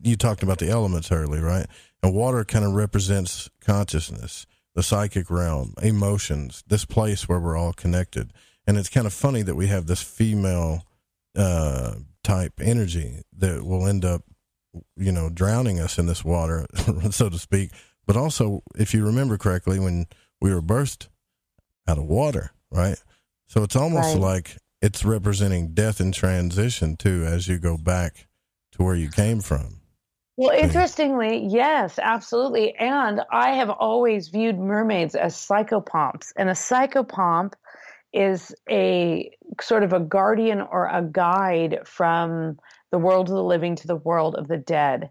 You talked about the elements earlier, right? And water kind of represents consciousness, the psychic realm, emotions, this place where we're all connected. And it's kind of funny that we have this female type energy that will end up, drowning us in this water, so to speak. But also, if you remember correctly, when we were birthed out of water, right? So it's almost like it's representing death in transition too, as you go back to where you came from. Well, interestingly, yes, absolutely. And I have always viewed mermaids as psychopomps. And a psychopomp is a sort of a guardian or a guide from the world of the living to the world of the dead.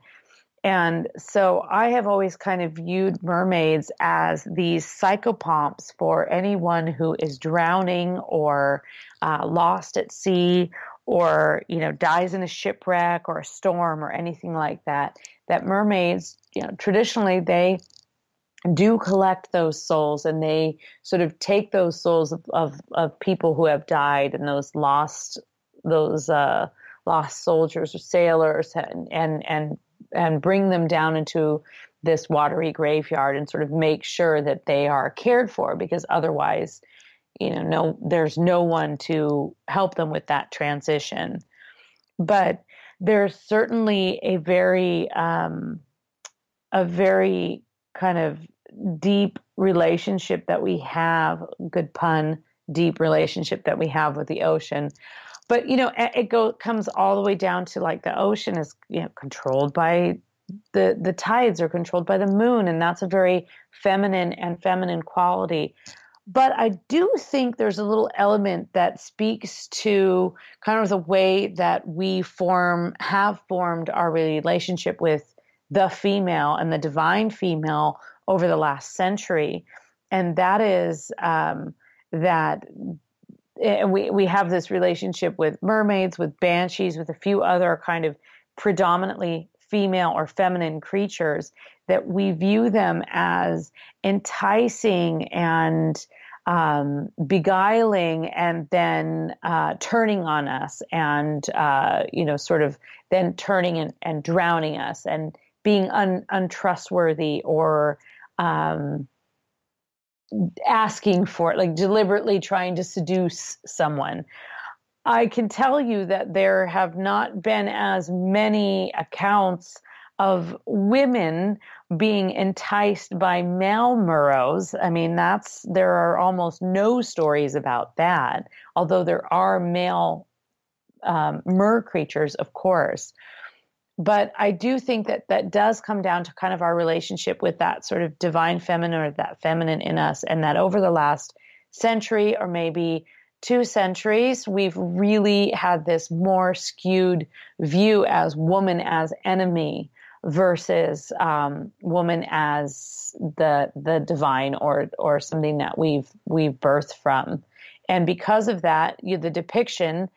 And so I have always kind of viewed mermaids as these psychopomps for anyone who is drowning or lost at sea, or, dies in a shipwreck or a storm or anything like that, that mermaids, traditionally they do collect those souls, and they sort of take those souls of people who have died and those lost soldiers or sailors and bring them down into this watery graveyard and sort of make sure that they are cared for, because otherwise, there's no one to help them with that transition. But there's certainly a very kind of deep relationship that we have, good pun, deep relationship that we have with the ocean. But, it comes all the way down to like the ocean is, controlled by the tides, are controlled by the moon. And that's a very feminine quality. But I do think there's a little element that speaks to kind of the way that we have formed our relationship with the female and the divine female over the last century. And that is that we have this relationship with mermaids, with banshees, with a few other kind of predominantly female or feminine creatures, that we view them as enticing and beguiling, and then turning on us, and sort of then turning and drowning us, and being untrustworthy, or asking for it, like deliberately trying to seduce someone. I can tell you that there have not been as many accounts of women being enticed by male merrows. I mean, there are almost no stories about that, although there are male mer creatures, of course. But I do think that does come down to kind of our relationship with that sort of divine feminine, or that feminine in us, and that over the last century or maybe 2 centuries, we've really had this more skewed view as woman as enemy versus woman as the divine, or something that we've birthed from. And because of that, the depiction,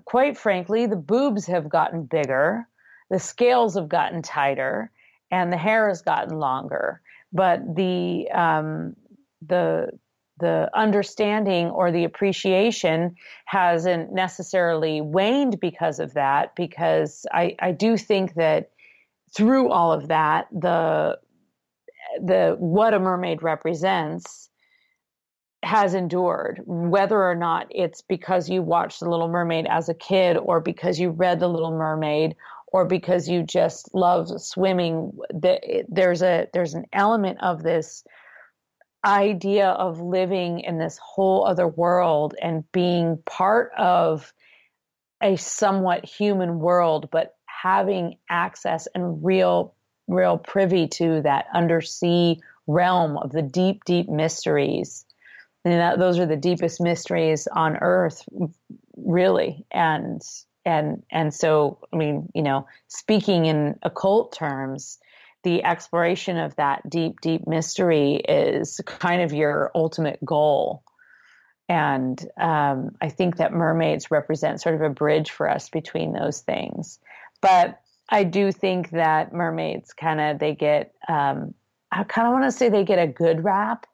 quite frankly, the boobs have gotten bigger, the scales have gotten tighter, and the hair has gotten longer. But the understanding or the appreciation hasn't necessarily waned because of that, because I do think that through all of that, the what a mermaid represents has endured, whether or not it's because you watched The Little Mermaid as a kid, or because you read The Little Mermaid, or because you just love swimming. There's an element of this idea of living in this whole other world and being part of a somewhat human world, but having access and real privy to that undersea realm of the deep, deep mysteries. And those are the deepest mysteries on earth, really. And so, I mean, speaking in occult terms, the exploration of that deep, deep mystery is kind of your ultimate goal. And I think that mermaids represent sort of a bridge for us between those things. But I do think that mermaids they get, I kind of want to say they get a good rap,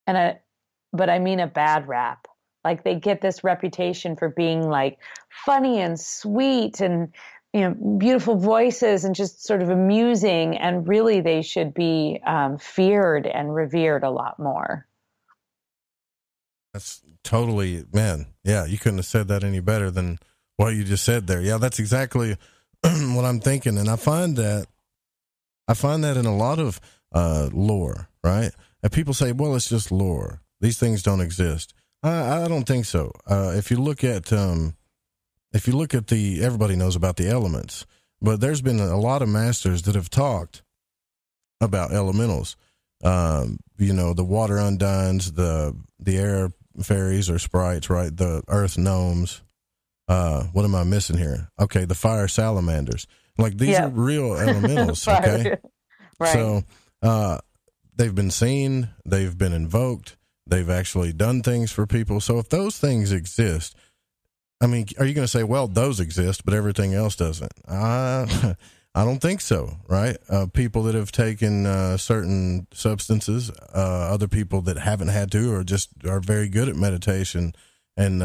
but I mean a bad rap. Like, they get this reputation for being like funny and sweet and, beautiful voices and just sort of amusing. And really they should be feared and revered a lot more. That's totally, man. Yeah. You couldn't have said that any better than what you just said there. Yeah. That's exactly what I'm thinking. And I find that in a lot of lore, right? And people say, well, it's just lore. These things don't exist. I don't think so. If you look at everybody knows about the elements, but there's been a lot of masters that have talked about elementals. The water undines, the air fairies or sprites, right? The earth gnomes. What am I missing here? Okay, the fire salamanders. Like, these are real elementals, okay? Right. So they've been seen, they've been invoked, they've actually done things for people. So if those things exist, I mean, are you going to say, well, those exist, but everything else doesn't? I don't think so, right? People that have taken certain substances, other people that haven't had to, or just are very good at meditation and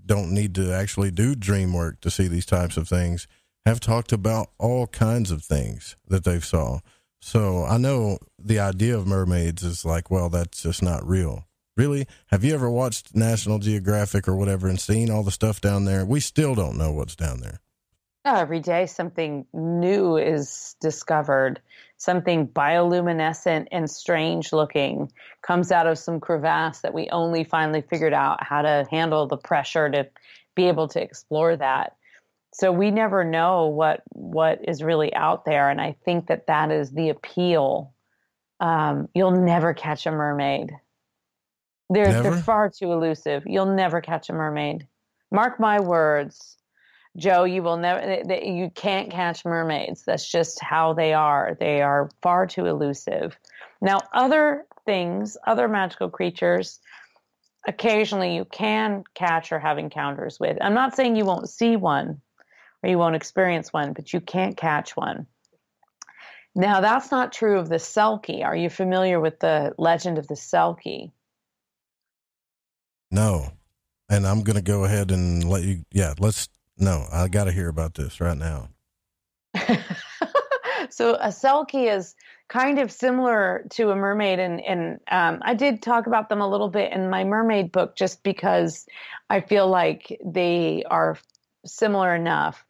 don't need to actually do dream work to see these types of things, have talked about all kinds of things that they've saw. So I know the idea of mermaids is like, well, that's just not real. Really? Have you ever watched National Geographic or whatever and seen all the stuff down there? We still don't know what's down there. Every day something new is discovered. Something bioluminescent and strange looking comes out of some crevasse that we only finally figured out how to handle the pressure to be able to explore that. So we never know what is really out there. And I think that is the appeal. You'll never catch a mermaid. They're far too elusive. You'll never catch a mermaid. Mark my words, Joe, you will never, you can't catch mermaids. That's just how they are. They are far too elusive. Now, other things, other magical creatures, occasionally you can catch or have encounters with. I'm not saying you won't see one or you won't experience one, but you can't catch one. Now, that's not true of the Selkie. Are you familiar with the legend of the Selkie? No. And I'm going to go ahead and let you, I got to hear about this right now. So a Selkie is kind of similar to a mermaid, and I did talk about them a little bit in my mermaid book just because I feel like they are similar enough.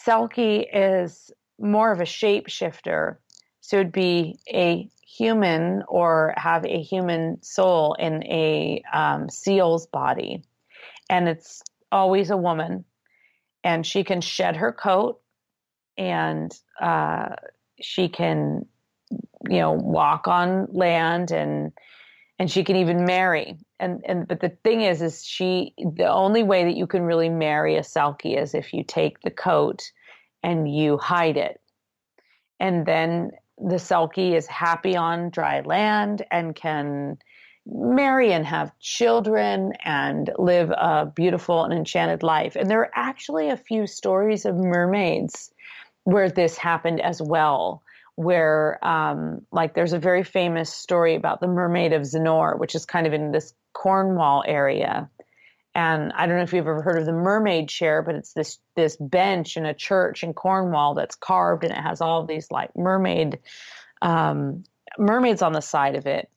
Selkie is more of a shapeshifter, so it'd be a human or have a human soul in a seal's body, and it's always a woman, and she can shed her coat, and she can, walk on land, and she can even marry. But the thing is the only way that you can really marry a Selkie is if you take the coat and you hide it. And then the Selkie is happy on dry land and can marry and have children and live a beautiful and enchanted life. And there are actually a few stories of mermaids where this happened as well, where there's a very famous story about the Mermaid of Zenor, which is kind of in this Cornwall area. And I don't know if you've ever heard of the mermaid chair, but it's this bench in a church in Cornwall that's carved, and it has all of these like mermaids on the side of it.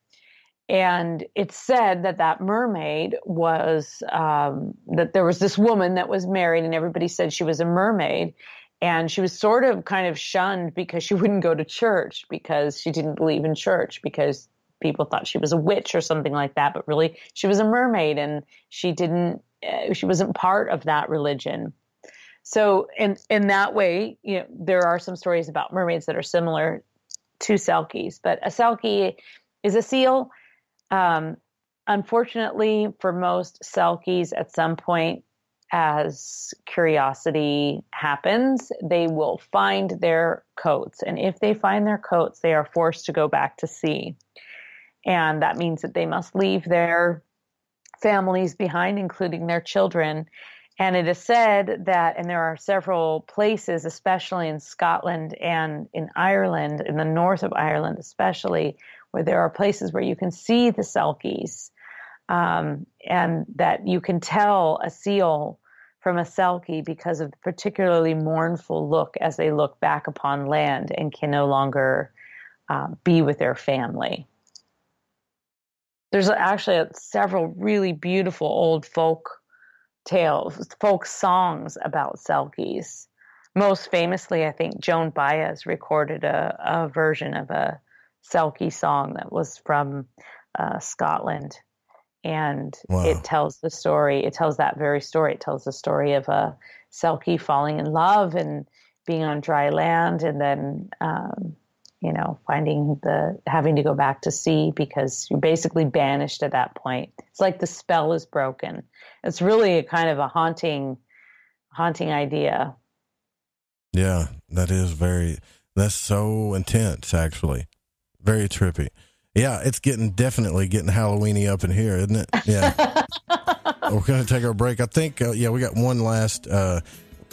And it's said that mermaid was, that there was this woman that was married, and everybody said she was a mermaid. And she was sort of kind of shunned because she wouldn't go to church, because she didn't believe in church, because people thought she was a witch or something like that. But really, she was a mermaid, and she wasn't part of that religion. So in that way, there are some stories about mermaids that are similar to Selkies. But a Selkie is a seal. Unfortunately, for most Selkies, at some point, as curiosity happens, they will find their coats. And if they find their coats, they are forced to go back to sea. And that means that they must leave their families behind, including their children. And it is said that, and there are several places, especially in Scotland and in Ireland, in the north of Ireland especially, where there are places where you can see the Selkies, and that you can tell a seal from a Selkie because of the particularly mournful look as they look back upon land and can no longer be with their family. There's actually several really beautiful old folk tales, folk songs about Selkies. Most famously, I think Joan Baez recorded a version of a Selkie song that was from Scotland. And Wow. It tells the story. It tells that very story. It tells the story of a Selkie falling in love and being on dry land, and then, having to go back to sea because you're basically banished at that point. It's like the spell is broken. It's really a kind of a haunting idea. Yeah, that's so intense, actually. Very trippy. Yeah, it's definitely getting Halloween-y up in here, isn't it? Yeah. We're going to take our break. I think, we got one last, we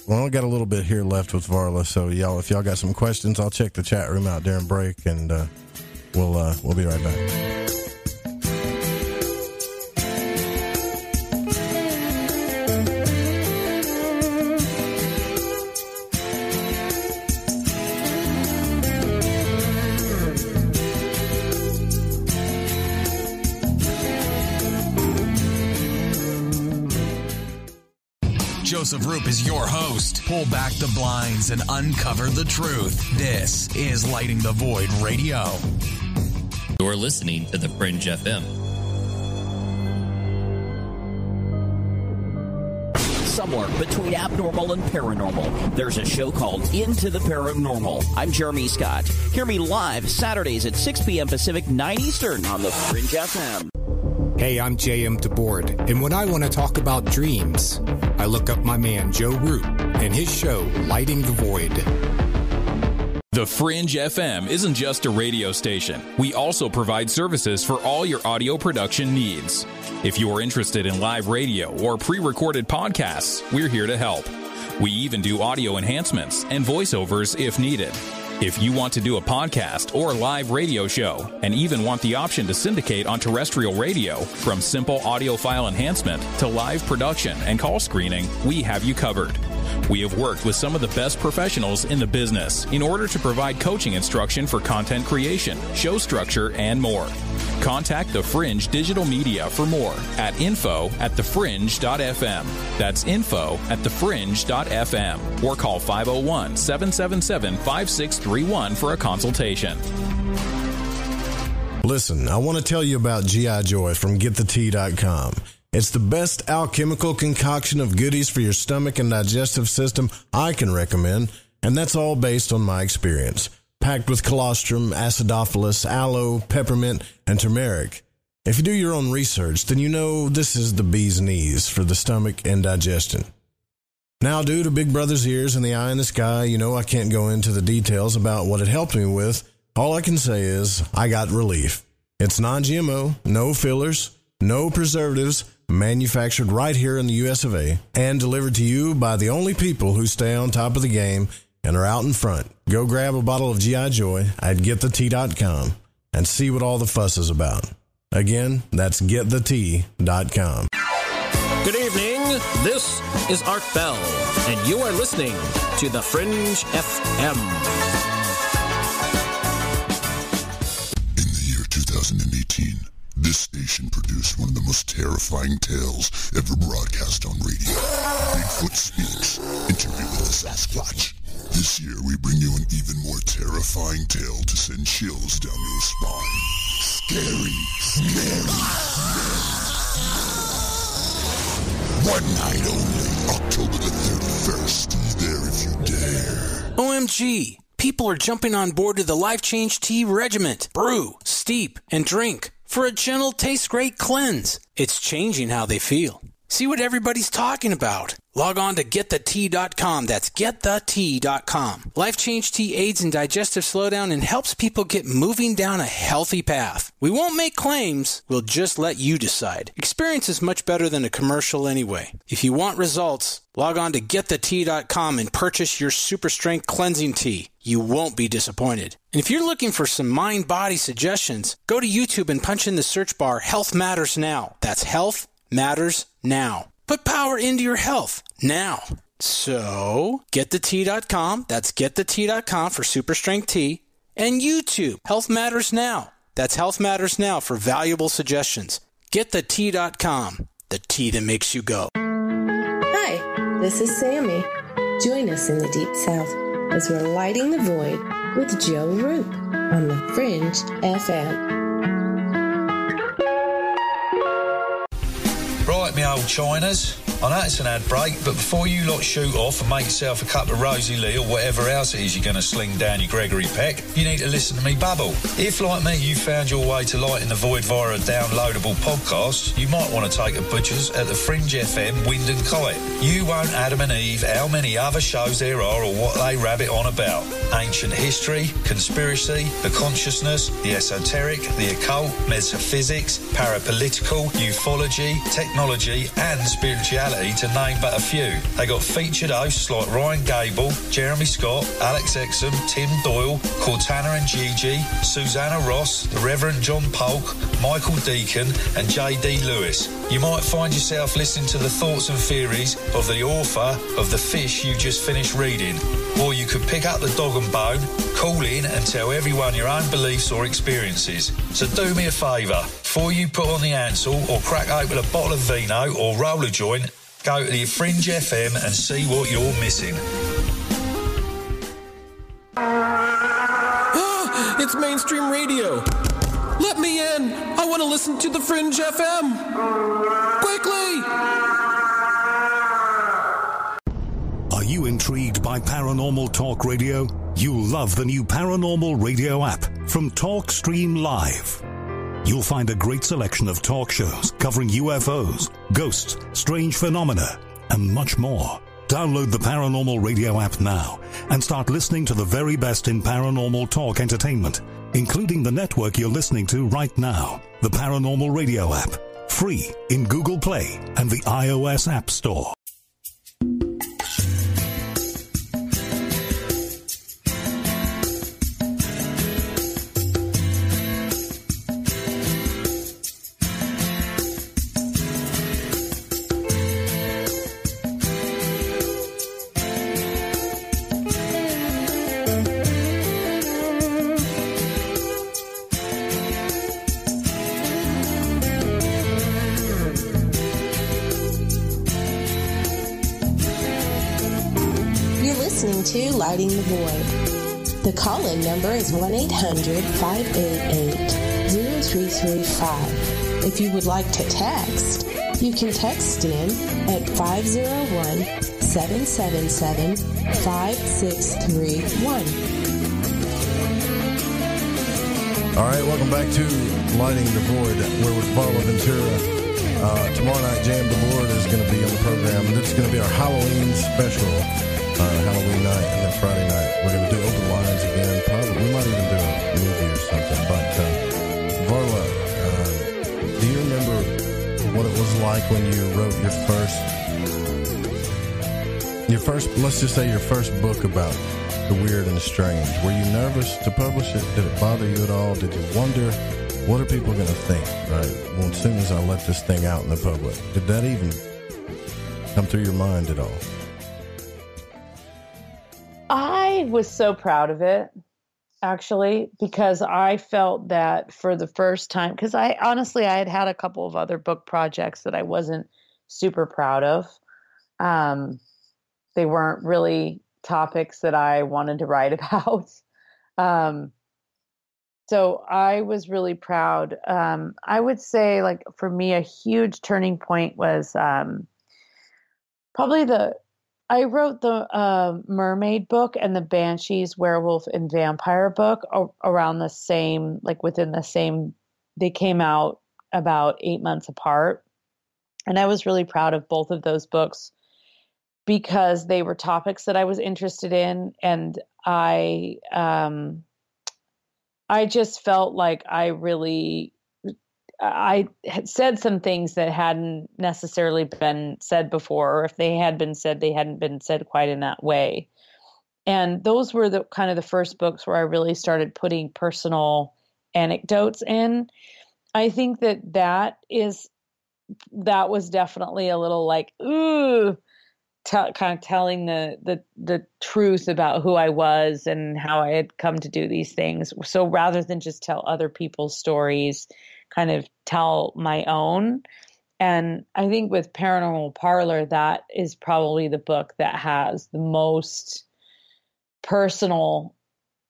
only got a little bit here left with Varla, so if y'all got some questions, I'll check the chat room out during break, and we'll be right back. Joseph Roop is your host. Pull back the blinds and uncover the truth. This is Lighting the Void Radio. You're listening to The Fringe FM. Somewhere between abnormal and paranormal, there's a show called Into the Paranormal. I'm Jeremy Scott. Hear me live Saturdays at 6 p.m. Pacific, 9 Eastern on the Fringe FM. Hey, I'm J.M. DeBoard, and when I want to talk about dreams, I look up my man Joe Root and his show, Lighting the Void. The Fringe FM isn't just a radio station. We also provide services for all your audio production needs. If you are interested in live radio or pre-recorded podcasts, we're here to help. We even do audio enhancements and voiceovers if needed. If you want to do a podcast or live radio show and even want the option to syndicate on terrestrial radio, from simple audio file enhancement to live production and call screening, we have you covered. We have worked with some of the best professionals in the business in order to provide coaching instruction for content creation, show structure, and more. Contact The Fringe Digital Media for more at info@thefringe.fm. That's info@thefringe.fm. Or call 501-777-5631 for a consultation. Listen, I want to tell you about G.I. Joy from GetTheTea.com. It's the best alchemical concoction of goodies for your stomach and digestive system I can recommend, and that's all based on my experience. Packed with colostrum, acidophilus, aloe, peppermint, and turmeric. If you do your own research, then you know this is the bee's knees for the stomach and digestion. Now, due to Big Brother's ears and the eye in the sky, I can't go into the details about what it helped me with. All I can say is I got relief. It's non-GMO, no fillers, no preservatives, manufactured right here in the US of A, and delivered to you by the only people who stay on top of the game and are out in front. Go grab a bottle of G.I. Joy at GetTheTea.com and see what all the fuss is about. Again, that's GetTheTea.com. Good evening. This is Art Bell, and you are listening to The Fringe FM. In the year 2018, this station produced one of the most terrifying tales ever broadcast on radio. Bigfoot Speaks, Interview with the Sasquatch. This year, we bring you an even more terrifying tale to send chills down your spine. Scary. One night only, October the 31st. Be there if you dare. OMG! People are jumping on board to the Life Change Tea Regiment. Brew, steep, and drink for a gentle, taste-great cleanse. It's changing how they feel. See what everybody's talking about. Log on to GetTheTea.com. That's GetTheTea.com. Life Change Tea aids in digestive slowdown and helps people get moving down a healthy path. We won't make claims. We'll just let you decide. Experience is much better than a commercial anyway. If you want results, log on to GetTheTea.com and purchase your super strength cleansing tea. You won't be disappointed. And if you're looking for some mind-body suggestions, go to YouTube and punch in the search bar Health Matters Now. That's Health Matters Now. Put power into your health now. So, GetTheTea.com. That's GetTheTea.com for super strength tea. And YouTube, Health Matters Now. That's Health Matters Now for valuable suggestions. GetTheTea.com. The tea that makes you go. Hi, this is Sammy. Join us in the Deep South as we're lighting the void with Joe Roop on the Fringe FM. Right, me old Chinas. I know it's an ad break, but before you lot shoot off and make yourself a cup of Rosie Lee or whatever else it is you're going to sling down your Gregory Peck, you need to listen to me babble. If, like me, you found your way to Light in the Void via a downloadable podcast, you might want to take a butcher's at the Fringe FM Wind and Kite. You won't Adam and Eve how many other shows there are or what they rabbit on about. Ancient history, conspiracy, the consciousness, the esoteric, the occult, metaphysics, parapolitical, ufology, technology and spirituality, to name but a few. They got featured hosts like Ryan Gable, Jeremy Scott, Alex Exum, Tim Doyle, Cortana and Gigi, Susanna Ross, the Reverend John Polk, Michael Deacon and J.D. Lewis. You might find yourself listening to the thoughts and theories of the author of The Fish you just finished reading. Or you could pick up the dog and bone, call in and tell everyone your own beliefs or experiences. So do me a favour, before you put on the Ansel or crack open a bottle of vino or roll a joint, go to the Fringe FM and see what you're missing. It's mainstream radio. Let me in. I want to listen to the Fringe FM. Quickly! Are you intrigued by Paranormal Talk Radio? You'll love the new Paranormal Radio app from TalkStream Live. You'll find a great selection of talk shows covering UFOs, ghosts, strange phenomena, and much more. Download the Paranormal Radio app now and start listening to the very best in paranormal talk entertainment, including the network you're listening to right now. The Paranormal Radio app, free in Google Play and the iOS App Store. To Lighting the Void. The call-in number is 1-800-588-0335. If you would like to text, you can text in at 501-777-5631. All right, welcome back to Lighting the Void. We're with Varla Ventura. Tomorrow night, Jam the Board is going to be on the program, and it's going to be our Halloween special. Halloween night and then Friday night. We're going to do open lines again. Probably we might even do a movie or something. But Varla, do you remember what it was like when you wrote your first? Let's just say your first book about the weird and strange. Were you nervous to publish it? Did it bother you at all? Did you wonder what are people going to think? Right. Well, as soon as I let this thing out in the public, did that even come through your mind at all? I was so proud of it, actually, because I felt that for the first time, because I had a couple of other book projects that I wasn't super proud of. They weren't really topics that I wanted to write about. So I was really proud. I would say, like, for me, a huge turning point was probably I wrote the Mermaid book and the Banshees, Werewolf and Vampire book around the same, like within the same, they came out about 8 months apart. And I was really proud of both of those books because they were topics that I was interested in. And I just felt like I had said some things that hadn't necessarily been said before, or if they had been said, they hadn't been said quite in that way. And those were the kind of the first books where I really started putting personal anecdotes in. I think that was definitely a little like, ooh, kind of telling the truth about who I was and how I had come to do these things. So rather than just tell other people's stories, kind of tell my own. And I think with Paranormal Parlor, that is probably the book that has the most personal,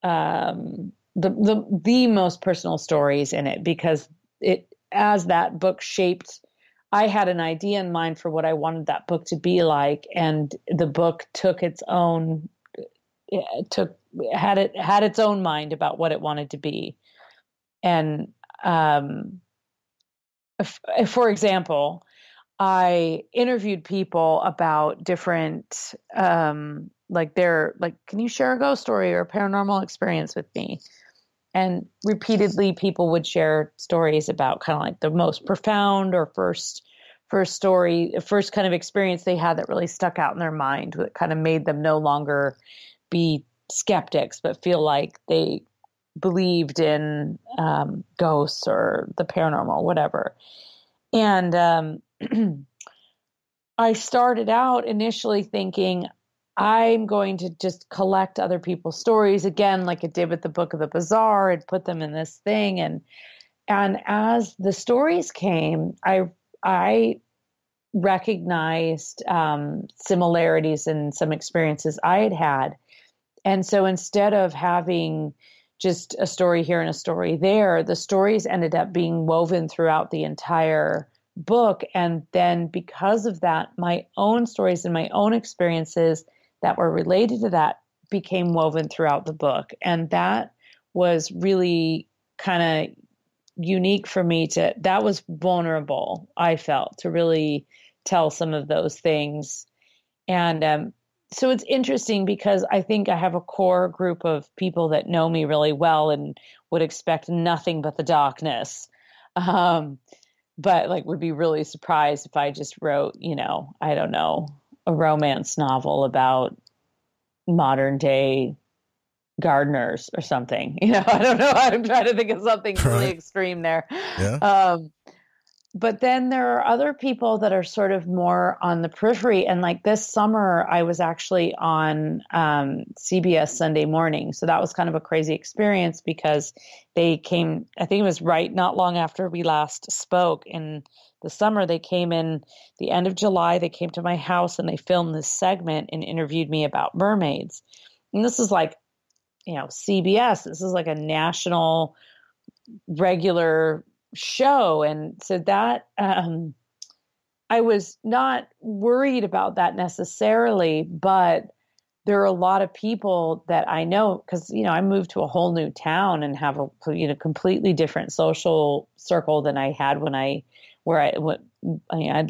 the most personal stories in it, because as that book shaped, I had an idea in mind for what I wanted that book to be like. And the book took its own, had its own mind about what it wanted to be. And, for example, I interviewed people about different, can you share a ghost story or a paranormal experience with me? And repeatedly people would share stories about kind of like the most profound or first story, first kind of experience they had that really stuck out in their mind, that kind of made them no longer be skeptics, but feel like they believed in ghosts or the paranormal, whatever. And I started out initially thinking, I'm going to just collect other people's stories again, like I did with the Book of the Bizarre, and put them in this thing. And as the stories came, I recognized similarities in some experiences I had had. And so instead of having just a story here and a story there, the stories ended up being woven throughout the entire book. And then because of that, my own stories and my own experiences that were related to that became woven throughout the book. And that was really kind of unique for me that was vulnerable, I felt, to really tell some of those things. And so it's interesting because I think I have a core group of people that know me really well and would expect nothing but the darkness. But like would be really surprised if I just wrote, I don't know, a romance novel about modern day gardeners or something. I don't know. I'm trying to think of something really extreme there. Yeah. But then there are other people that are sort of more on the periphery. And like this summer, I was actually on CBS Sunday Morning. So that was kind of a crazy experience because they came, I think it was not long after we last spoke in the summer. They came in the end of July. They came to my house and they filmed this segment and interviewed me about mermaids. And this is like, CBS. This is like a national regular show. And so that I was not worried about that necessarily, but there are a lot of people that I know because, I moved to a whole new town and have a completely different social circle than I had I'd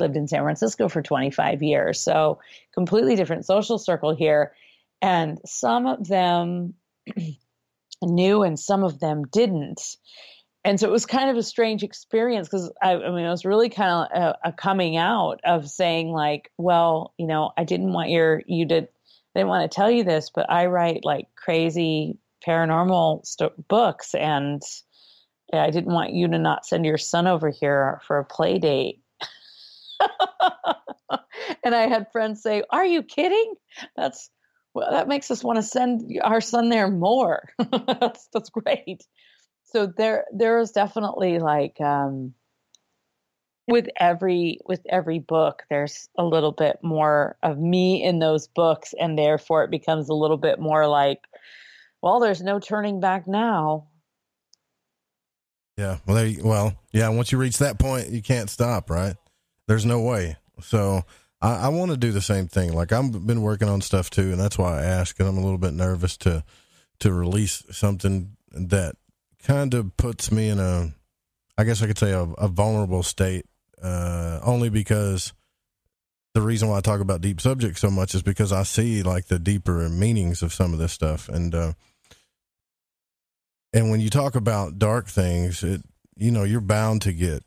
lived in San Francisco for 25 years. So completely different social circle here. And some of them knew and some of them didn't. And so it was kind of a strange experience because it was really kind of a coming out of saying like, well, I didn't want I didn't want to tell you this, but I write like crazy paranormal books, and I didn't want you to not send your son over here for a play date. And I had friends say, "Are you kidding? That makes us want to send our son there more." That's great. So there is definitely like with every book, there's a little bit more of me in those books, and therefore it becomes a little bit more like, well, there's no turning back now. Yeah. Yeah. Once you reach that point, you can't stop, right? There's no way. So I want to do the same thing. Like I've been working on stuff too, and that's why I ask, and I'm a little bit nervous to release something that kind of puts me in I guess I could say a vulnerable state, only because the reason why I talk about deep subjects so much is because I see like the deeper meanings of some of this stuff. And when you talk about dark things, you're bound to get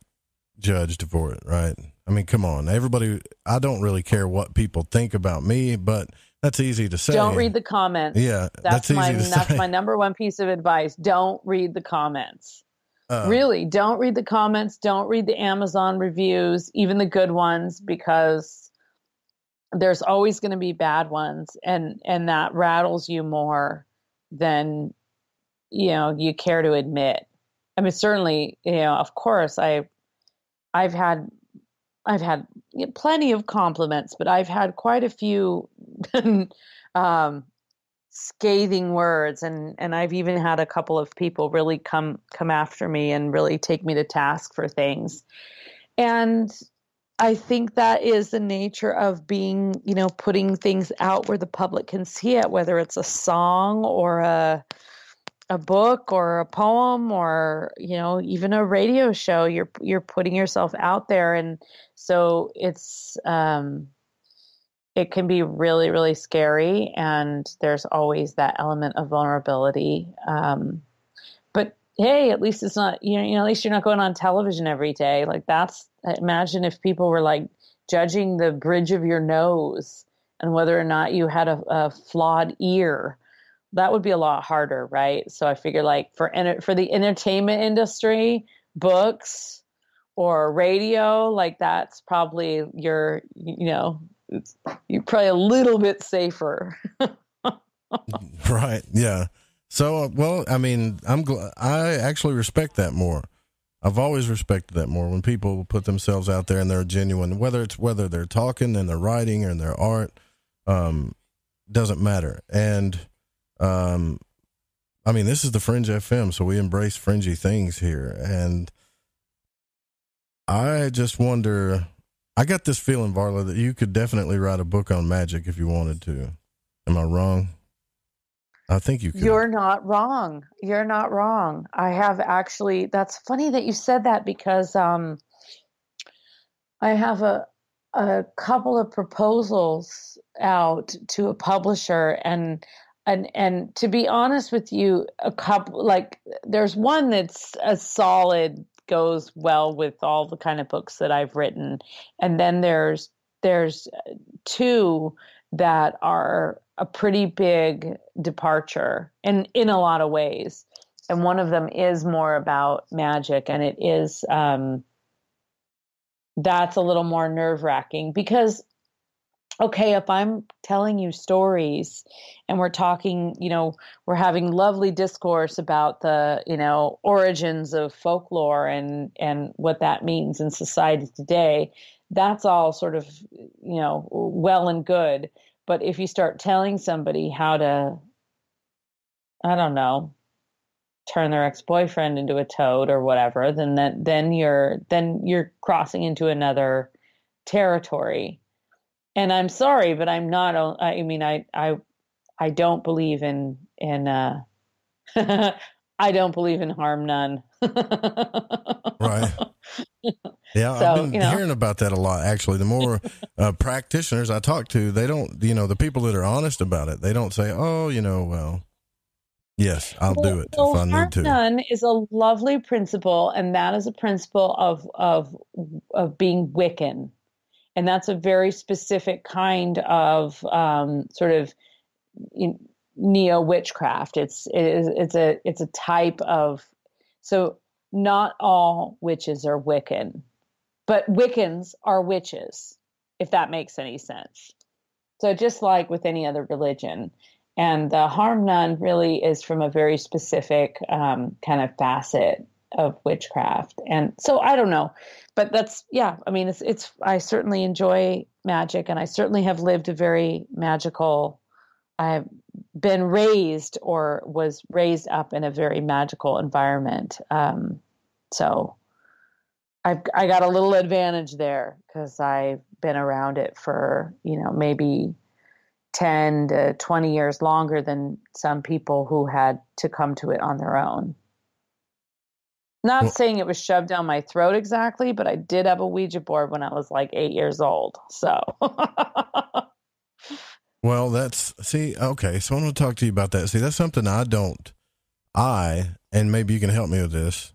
judged for it, right? I mean, come on, everybody, I don't really care what people think about me, but that's easy to say. Don't read the comments. Yeah. That's my number one piece of advice. Don't read the comments. Really, don't read the comments. Don't read the Amazon reviews, even the good ones, because there's always going to be bad ones. And that rattles you more than, you care to admit. I mean, certainly, of course I've had plenty of compliments, but I've had quite a few scathing words, and I've even had a couple of people really come after me and really take me to task for things. And I think that is the nature of being, putting things out where the public can see it, whether it's a song or a book or a poem or, even a radio show. You're putting yourself out there. And so it's, it can be really, really scary. And there's always that element of vulnerability. But hey, at least it's not, at least you're not going on television every day. Like imagine if people were like judging the bridge of your nose and whether or not you had a flawed ear. That would be a lot harder, right? So I figure like for the entertainment industry, books or radio, like that's probably you're probably a little bit safer. Right. Yeah. So, well, I mean, I actually respect that more. I've always respected that more when people put themselves out there and they're genuine, whether they're talking and they're writing or in their art, doesn't matter. And, I mean, this is the Fringe FM, so we embrace fringy things here. And I just wonder, I got this feeling, Varla, that you could definitely write a book on magic if you wanted to. Am I wrong? I think you could. You're not wrong. You're not wrong. I have actually, that's funny that you said that because I have a couple of proposals out to a publisher and to be honest with you, a couple, like there's one that's a solid, goes well with all the kind of books that I've written. And then there's two that are a pretty big departure in a lot of ways. And one of them is more about magic, and it is, that's a little more nerve-wracking because, okay, if I'm telling you stories and we're talking, we're having lovely discourse about the, origins of folklore and what that means in society today, that's all sort of, well and good. But if you start telling somebody how to, I don't know, turn their ex-boyfriend into a toad or whatever, then you're crossing into another territory. And I'm sorry, but I'm not. I mean, I don't believe in I don't believe in harm none. Right. Yeah, so, I've been hearing about that a lot, actually. The more practitioners I talk to, they don't, the people that are honest about it, they don't say, oh, well, yes, I'll do it if I need to. Harm none is a lovely principle, and that is a principle of being Wiccan. And that's a very specific kind of sort of neo-witchcraft. It's a type of, so not all witches are Wiccan. But Wiccans are witches, if that makes any sense. So just like with any other religion. And the harm none really is from a very specific kind of facet of witchcraft. And so I don't know, but that's, yeah, I mean, I certainly enjoy magic, and I certainly have lived a very magical, I've been raised or was raised up in a very magical environment. So I got a little advantage there because I've been around it for, maybe 10 to 20 years longer than some people who had to come to it on their own. Not saying it was shoved down my throat exactly, but I did have a Ouija board when I was like 8 years old. So. Well, okay. So I want to talk to you about that. See, that's something and maybe you can help me with this.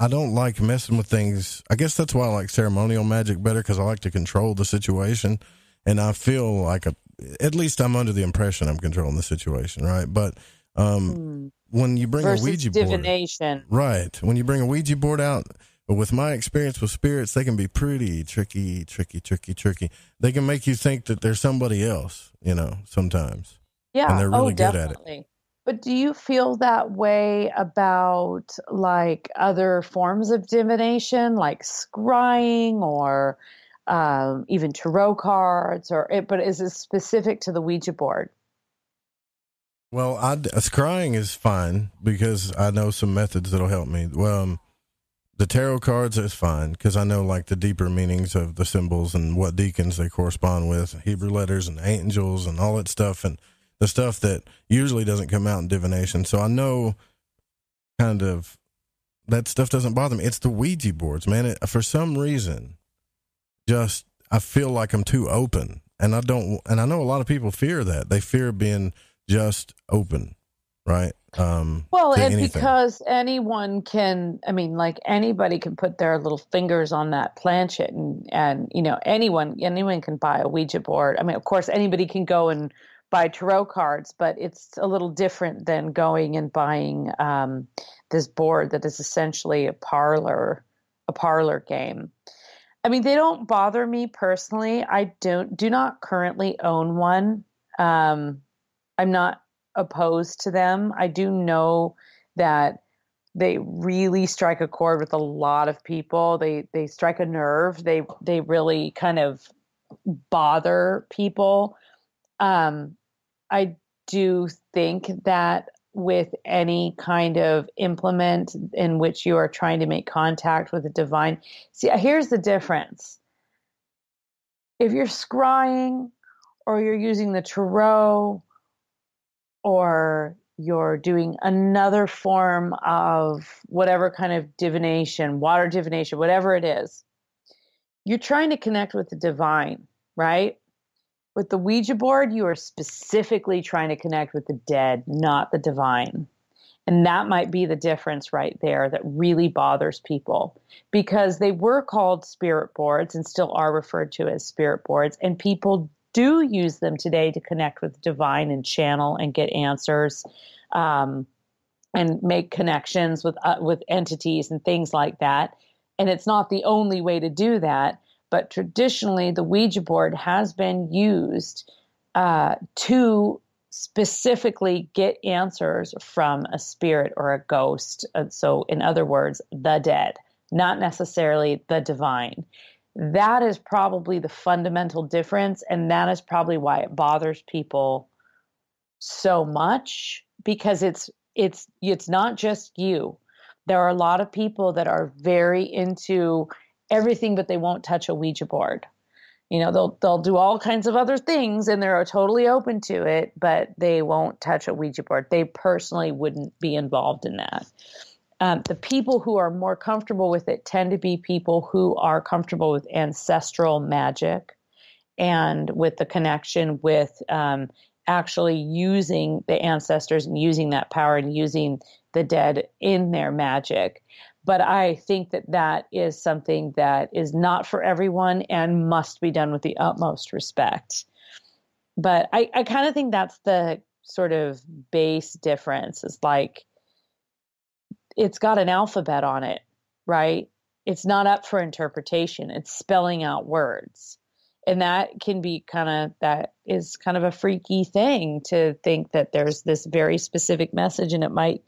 I don't like messing with things. I guess that's why I like ceremonial magic better, because I like to control the situation. And I feel like at least I'm under the impression I'm controlling the situation, right? But when you bring a Ouija board, divination, right? When you bring a Ouija board out, with my experience with spirits, they can be pretty tricky. They can make you think that there's somebody else, sometimes. Yeah, and they're really good at it. But do you feel that way about like other forms of divination, like scrying or even tarot cards, but is it specific to the Ouija board? Well, scrying is fine because I know some methods that'll help me. Well, the tarot cards is fine because I know like the deeper meanings of the symbols and what deacons they correspond with, Hebrew letters and angels and all that stuff, and the stuff that usually doesn't come out in divination. So I know kind of that stuff doesn't bother me. It's the Ouija boards, man. For some reason, just I feel like I'm too open, and I know a lot of people fear that. They fear being just open, right? Well, and anything. Because anyone can, I mean, like anybody can put their little fingers on that planchette, and you know, anyone can buy a Ouija board. I mean, of course, anybody can go and buy tarot cards, but it's a little different than going and buying this board that is essentially a parlor game. I mean, they don't bother me personally. I do not currently own one. I'm not opposed to them. I do know that they really strike a chord with a lot of people. They strike a nerve. They really kind of bother people. I do think that with any kind of implement in which you are trying to make contact with the divine, see, here's the difference. If you're scrying or you're using the tarot or you're doing another form of whatever kind of divination, water divination, whatever it is, you're trying to connect with the divine, right? With the Ouija board, you are specifically trying to connect with the dead, not the divine. And that might be the difference right there that really bothers people, because they were called spirit boards and still are referred to as spirit boards. And people do use them today to connect with the divine and channel and get answers, and make connections with entities and things like that. And it's not the only way to do that. But traditionally, the Ouija board has been used to specifically get answers from a spirit or a ghost. So, in other words, the dead, not necessarily the divine. That is probably the fundamental difference, and that is probably why it bothers people so much, because it's not just you. There are a lot of people that are very into everything, but they won't touch a Ouija board. You know, they'll do all kinds of other things and they're totally open to it, but they won't touch a Ouija board. They personally wouldn't be involved in that. The people who are more comfortable with it tend to be people who are comfortable with ancestral magic and with the connection with actually using the ancestors and using that power and using the dead in their magic. But I think that is something that is not for everyone and must be done with the utmost respect. But I kind of think that's the sort of base difference. Is like, it's got an alphabet on it, right? It's not up for interpretation. It's spelling out words. And that is kind of a freaky thing, to think that there's this very specific message and it might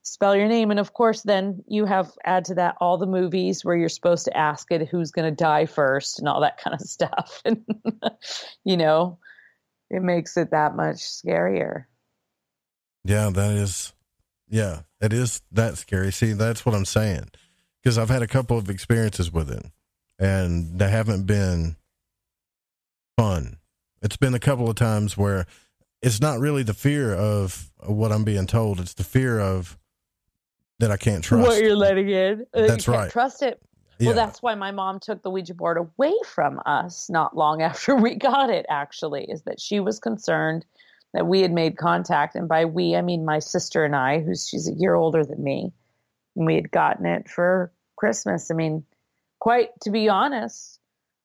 spell your name. And of course, then you add to that all the movies where you're supposed to ask it who's going to die first and all that kind of stuff. And, you know, it makes it that much scarier. Yeah, it is that scary. See, that's what I'm saying. Because I've had a couple of experiences with it and they haven't been fun. It's been a couple of times where it's not really the fear of what I'm being told. It's the fear of that I can't trust what you're letting in. That's you can't right. Trust it. Yeah. Well, that's why my mom took the Ouija board away from us not long after we got it, actually, is that she was concerned that we had made contact. And by we, I mean my sister and I, she's a year older than me. And we had gotten it for Christmas. I mean, to be honest,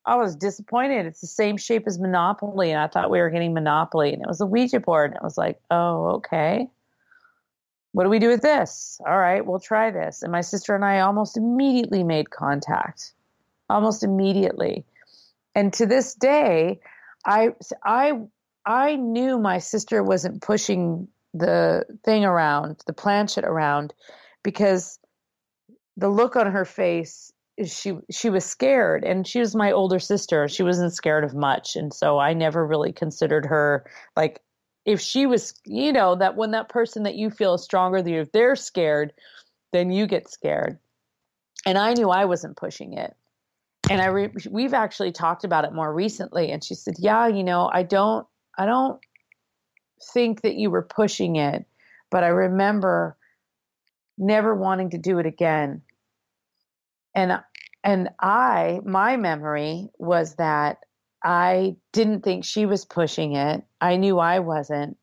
I was disappointed. It's the same shape as Monopoly. And I thought we were getting Monopoly. And it was a Ouija board. And it was like, oh, okay. What do we do with this? All right, we'll try this. And my sister and I almost immediately made contact. Almost immediately. And to this day, I knew my sister wasn't pushing the thing around, the planchette around, because the look on her face she was scared, and she was my older sister. She wasn't scared of much. And so I never really considered her like, if she was, that when that person that you feel is stronger than you, if they're scared, then you get scared. And I knew I wasn't pushing it. And we've actually talked about it more recently. And she said, yeah, I don't think that you were pushing it, but I remember never wanting to do it again. And my memory was that I didn't think she was pushing it. I knew I wasn't,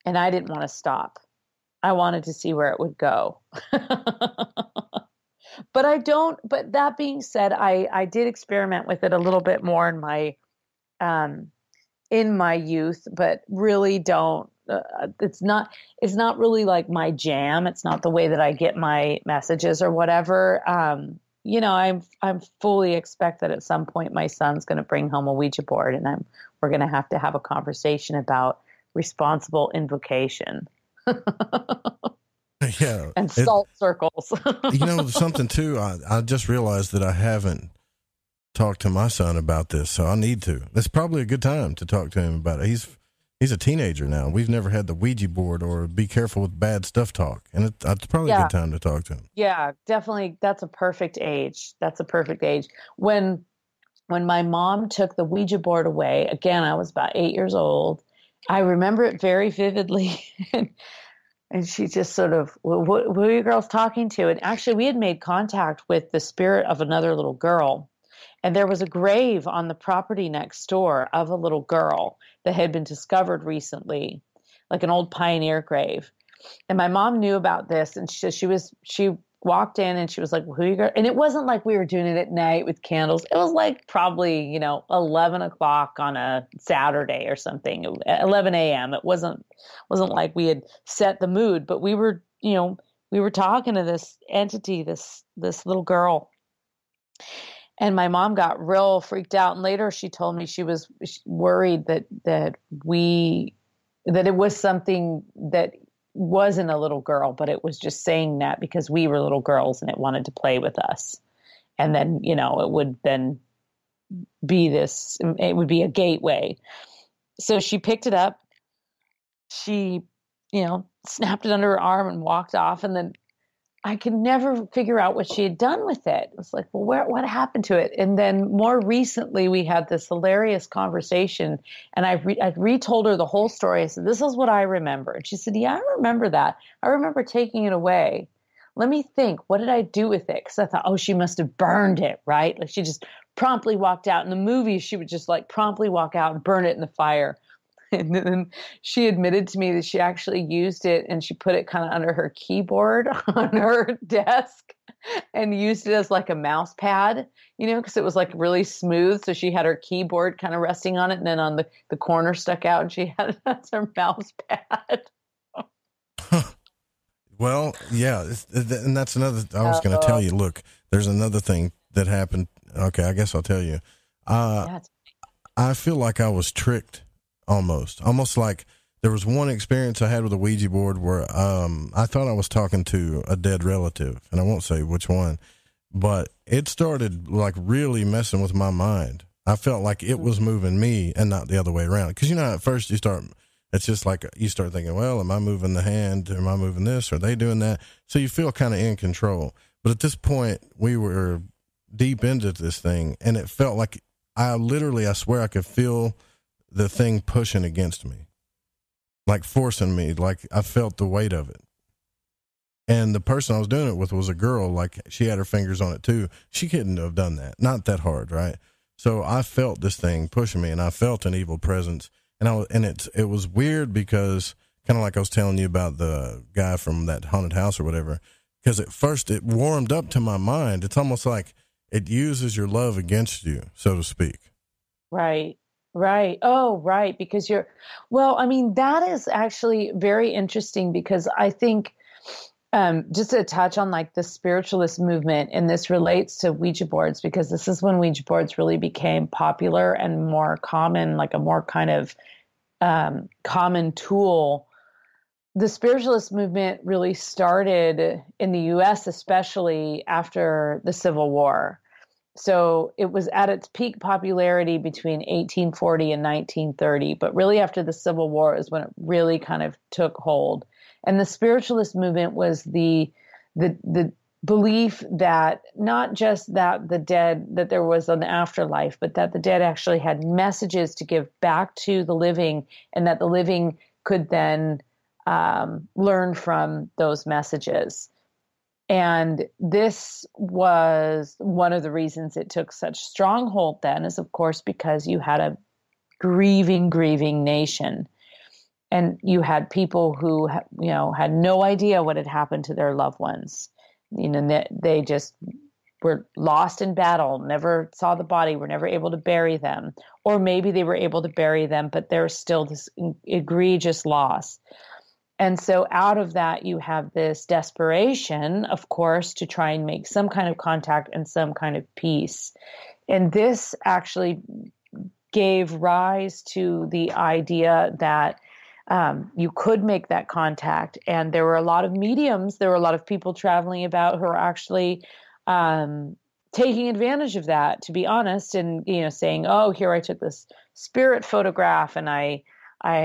and I didn't want to stop. I wanted to see where it would go. But that being said, I did experiment with it a little bit more in my youth, but really don't, it's not really like my jam. It's not the way that I get my messages or whatever. I'm fully expect that at some point my son's going to bring home a Ouija board, and we're going to have a conversation about responsible invocation. Yeah. And salt circles. Something too, I just realized that I haven't talked to my son about this, so I need to. That's probably a good time to talk to him about it. He's a teenager now. We've never had the Ouija board or be careful with bad stuff talk, and it's probably a good time to talk to him. Yeah, definitely. That's a perfect age. When my mom took the Ouija board away, again, I was about 8 years old. I remember it very vividly. And she just sort of, what are you girls talking to? And actually, we had made contact with the spirit of another little girl. And there was a grave on the property next door of a little girl that had been discovered recently, like an old pioneer grave. And my mom knew about this, and she walked in and she was like, well, who are you girls? And it wasn't like we were doing it at night with candles. It was like probably, 11 o'clock on a Saturday or something, 11 a.m. It wasn't like we had set the mood, but we were talking to this entity, this little girl. And my mom got real freaked out. And later she told me she was worried that it was something that wasn't a little girl, but it was just saying that because we were little girls and it wanted to play with us. And then, it would then be it would be a gateway. So she picked it up. She, snapped it under her arm and walked off. And then I could never figure out what she had done with it. It was like, well, what happened to it? And then more recently, we had this hilarious conversation, and I retold her the whole story. I said, this is what I remember. And she said, yeah, I remember that. I remember taking it away. Let me think. What did I do with it? Because I thought, she must have burned it, right? Like she just promptly walked out. In the movie, she would just like promptly walk out and burn it in the fire. And then she admitted to me that she actually used it, and she put it kind of under her keyboard on her desk and used it as like a mouse pad, because it was like really smooth. So she had her keyboard kind of resting on it, and then on the corner stuck out, and she had it as her mouse pad. Well, yeah. And that's another, I was going to tell you, look, there's another thing that happened. Okay. I guess I'll tell you. I feel like I was tricked. Almost like there was one experience I had with a Ouija board where I thought I was talking to a dead relative, and I won't say which one, but it started like really messing with my mind. I felt like it was moving me and not the other way around. Because at first it's just like you start thinking, well, am I moving the hand? Am I moving this? Are they doing that? So you feel kind of in control. But at this point, we were deep into this thing, and it felt like I swear I could feel the thing pushing against me, like forcing me, like I felt the weight of it. And the person I was doing it with was a girl, like she had her fingers on it too. She couldn't have done that. Not that hard, right? So I felt this thing pushing me, and I felt an evil presence. And it was weird because kind of like I was telling you about the guy from that haunted house or whatever, because at first it warmed up to my mind. It's almost like it uses your love against you, so to speak. Right. Right. Oh, right. Because that is actually very interesting, because I think just to touch on like the spiritualist movement, and this relates to Ouija boards, because this is when Ouija boards really became popular and more common, like a more kind of common tool. The spiritualist movement really started in the U.S., especially after the Civil War. So it was at its peak popularity between 1840 and 1930, but really after the Civil War is when it really kind of took hold. And the spiritualist movement was the belief that not just that the dead, that there was an afterlife, but that the dead actually had messages to give back to the living, and that the living could then learn from those messages. And this was one of the reasons it took such stronghold then, is of course because you had a grieving nation. And you had people who, had no idea what had happened to their loved ones. They just were lost in battle, never saw the body, were never able to bury them. Or maybe they were able to bury them, but there's still this egregious loss. And so out of that, you have this desperation, of course, to try and make some kind of contact and some kind of peace. And this actually gave rise to the idea that you could make that contact. And there were a lot of mediums, there were a lot of people traveling about who are actually taking advantage of that, to be honest, and, saying, oh, here I took this spirit photograph and I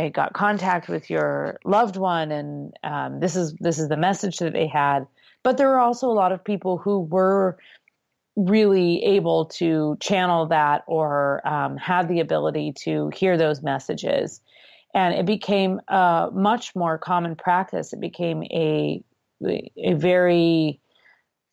got contact with your loved one, and this is the message that they had. But there were also a lot of people who were really able to channel that or had the ability to hear those messages. And it became a much more common practice. It became a very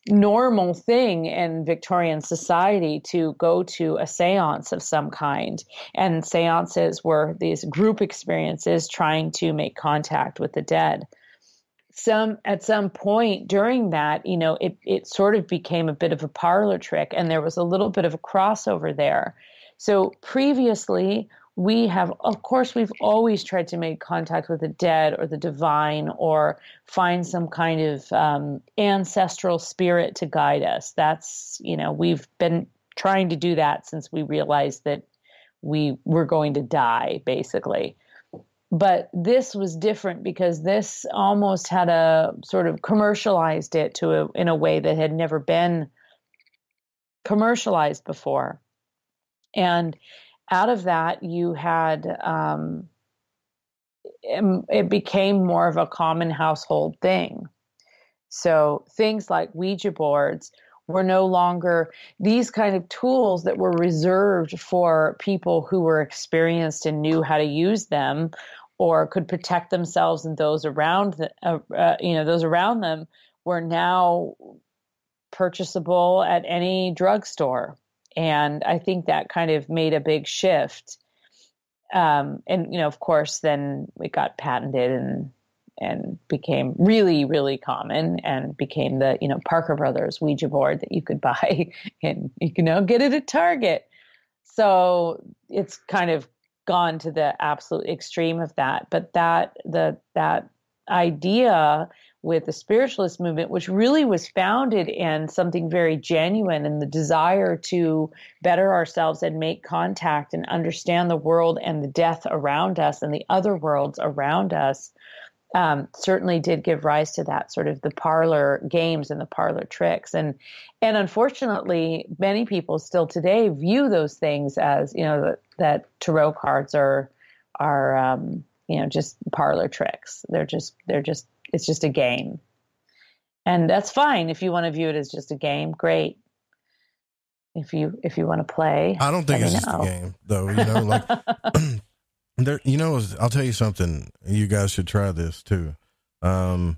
normal thing in Victorian society to go to a seance of some kind. And seances were these group experiences trying to make contact with the dead. At some point during that, it sort of became a bit of a parlor trick, and there was a little bit of a crossover there. So previously, we've always tried to make contact with the dead or the divine, or find some kind of ancestral spirit to guide us. That's, we've been trying to do that since we realized that we were going to die, basically. But this was different because this almost had a sort of commercialized it in a way that had never been commercialized before. And out of that, you had, it became more of a common household thing. So things like Ouija boards were no longer these kind of tools that were reserved for people who were experienced and knew how to use them, or could protect themselves and those around, those around them, were now purchasable at any drugstore. And I think that kind of made a big shift. And, of course, then it got patented and became really, really common, and became the, Parker Brothers Ouija board that you could buy and you can get it at Target. So it's kind of gone to the absolute extreme of that. But that idea with the spiritualist movement, which really was founded in something very genuine, and the desire to better ourselves and make contact and understand the world and the death around us and the other worlds around us, certainly did give rise to that sort of the parlor games and the parlor tricks. And unfortunately, many people still today view those things as, that tarot cards are just parlor tricks. It's just a game. And that's fine. If you want to view it as just a game, great. If you want to play. I don't think it's just a game, though. I'll tell you something. You guys should try this too. And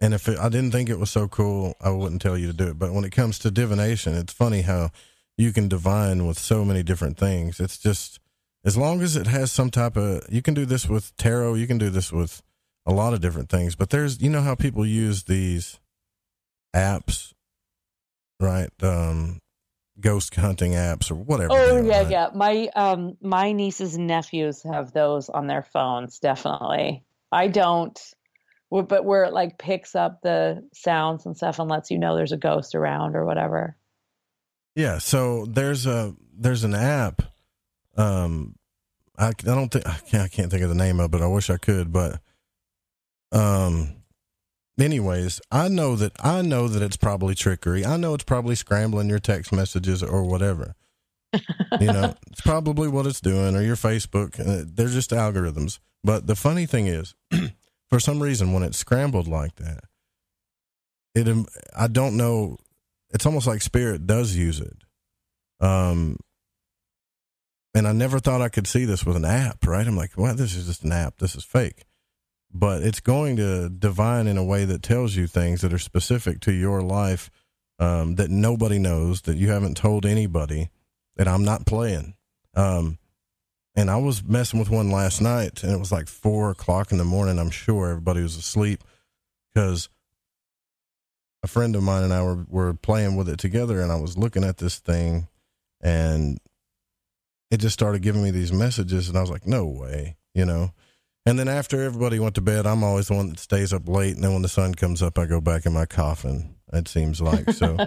if I didn't think it was so cool, I wouldn't tell you to do it. But when it comes to divination, it's funny how you can divine with so many different things. It's just, as long as it has some type of, you can do this with tarot, you can do this with a lot of different things. But there's, how people use these apps, right? Ghost hunting apps or whatever. Oh, yeah. My nieces and nephews have those on their phones, definitely. I don't, but where it like picks up the sounds and stuff and lets you know there's a ghost around or whatever. Yeah, so there's an app. I can't think of the name of it. I wish I could, but anyways, I know that it's probably trickery. I know it's probably scrambling your text messages or whatever. It's probably what it's doing, or your Facebook. They're just algorithms. But the funny thing is, for some reason, when it's scrambled like that, I don't know. It's almost like Spirit does use it. And I never thought I could see this with an app, right? I'm like, well, this is just an app. This is fake. But it's going to divine in a way that tells you things that are specific to your life, that nobody knows, that you haven't told anybody, that I'm not playing. And I was messing with one last night, and it was like 4:00 in the morning. I'm sure everybody was asleep, because a friend of mine and I were playing with it together, and I was looking at this thing, and it just started giving me these messages, and I was like, no way, And then after everybody went to bed, I'm always the one that stays up late, and then when the sun comes up, I go back in my coffin, it seems like. So,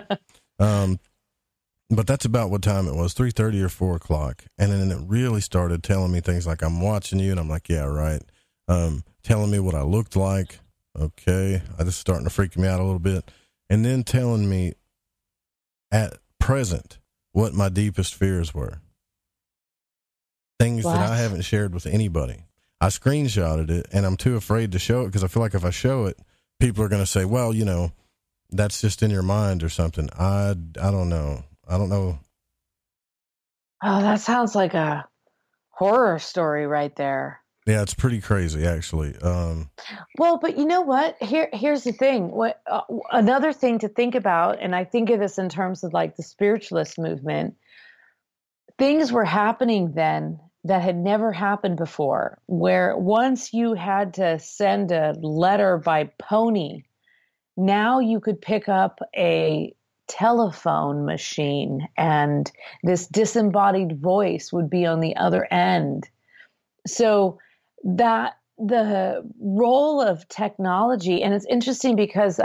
but that's about what time it was, 3:30 or 4:00. And then it really started telling me things like, I'm watching you. And I'm like, yeah, right. Telling me what I looked like. Okay. This is starting to freak me out a little bit. And then telling me at present what my deepest fears were. Things that I haven't shared with anybody. I screenshotted it, and I'm too afraid to show it, because I feel like if I show it, people are going to say, well, that's just in your mind or something. I don't know. I don't know. Oh, that sounds like a horror story right there. Yeah, it's pretty crazy, actually. Well, but you know what? Here's the thing. Another thing to think about, and I think of this in terms of like the spiritualist movement, things were happening then that had never happened before, where once you had to send a letter by pony, now you could pick up a telephone machine and this disembodied voice would be on the other end. So that the role of technology, and it's interesting because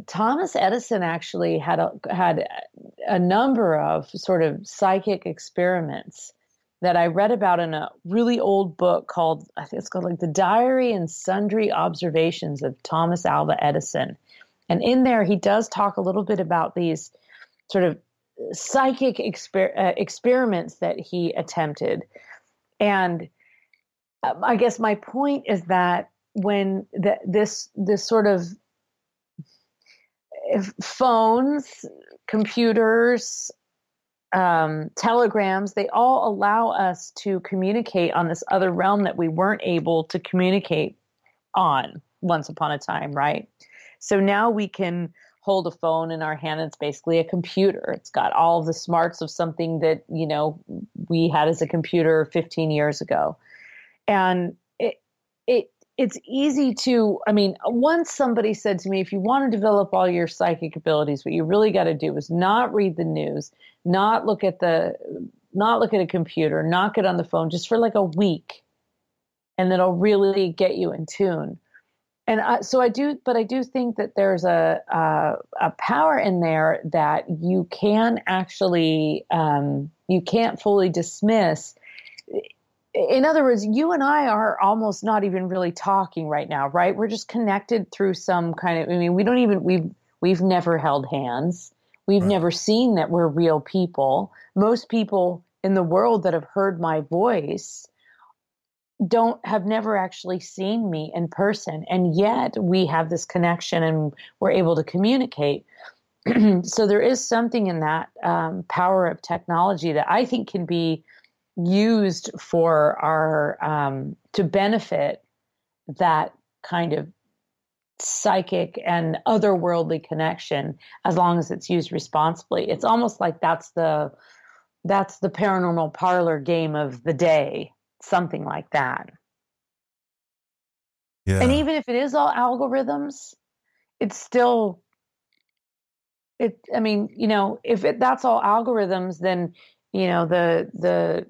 Thomas Edison actually had a number of sort of psychic experiments that I read about in a really old book called, I think it's called like The Diary and Sundry Observations of Thomas Alva Edison. And in there, he does talk a little bit about these sort of psychic experiments that he attempted. And I guess my point is that when this sort of phones, computers, telegrams, they all allow us to communicate on this other realm that we weren't able to communicate on once upon a time, right? So now we can hold a phone in our hand. It's basically a computer. It's got all of the smarts of something that, we had as a computer 15 years ago. And it's easy to, once somebody said to me, if you want to develop all your psychic abilities, what you really got to do is not read the news, not look at a computer, not get on the phone just for like a week. And that'll really get you in tune. And I do think that there's a power in there that you can actually, you can't fully dismiss. In other words, you and I are almost not even really talking right now, right? We're just connected through some kind of, we've never held hands. We've never seen that we're real people. Most people in the world that have heard my voice have never actually seen me in person. And yet we have this connection and we're able to communicate. So there is something in that power of technology that I think can be used for our to benefit that kind of psychic and otherworldly connection, as long as it's used responsibly. It's almost like that's the paranormal parlor game of the day, something like that. Yeah. And even if it is all algorithms, it's still if that's all algorithms, then the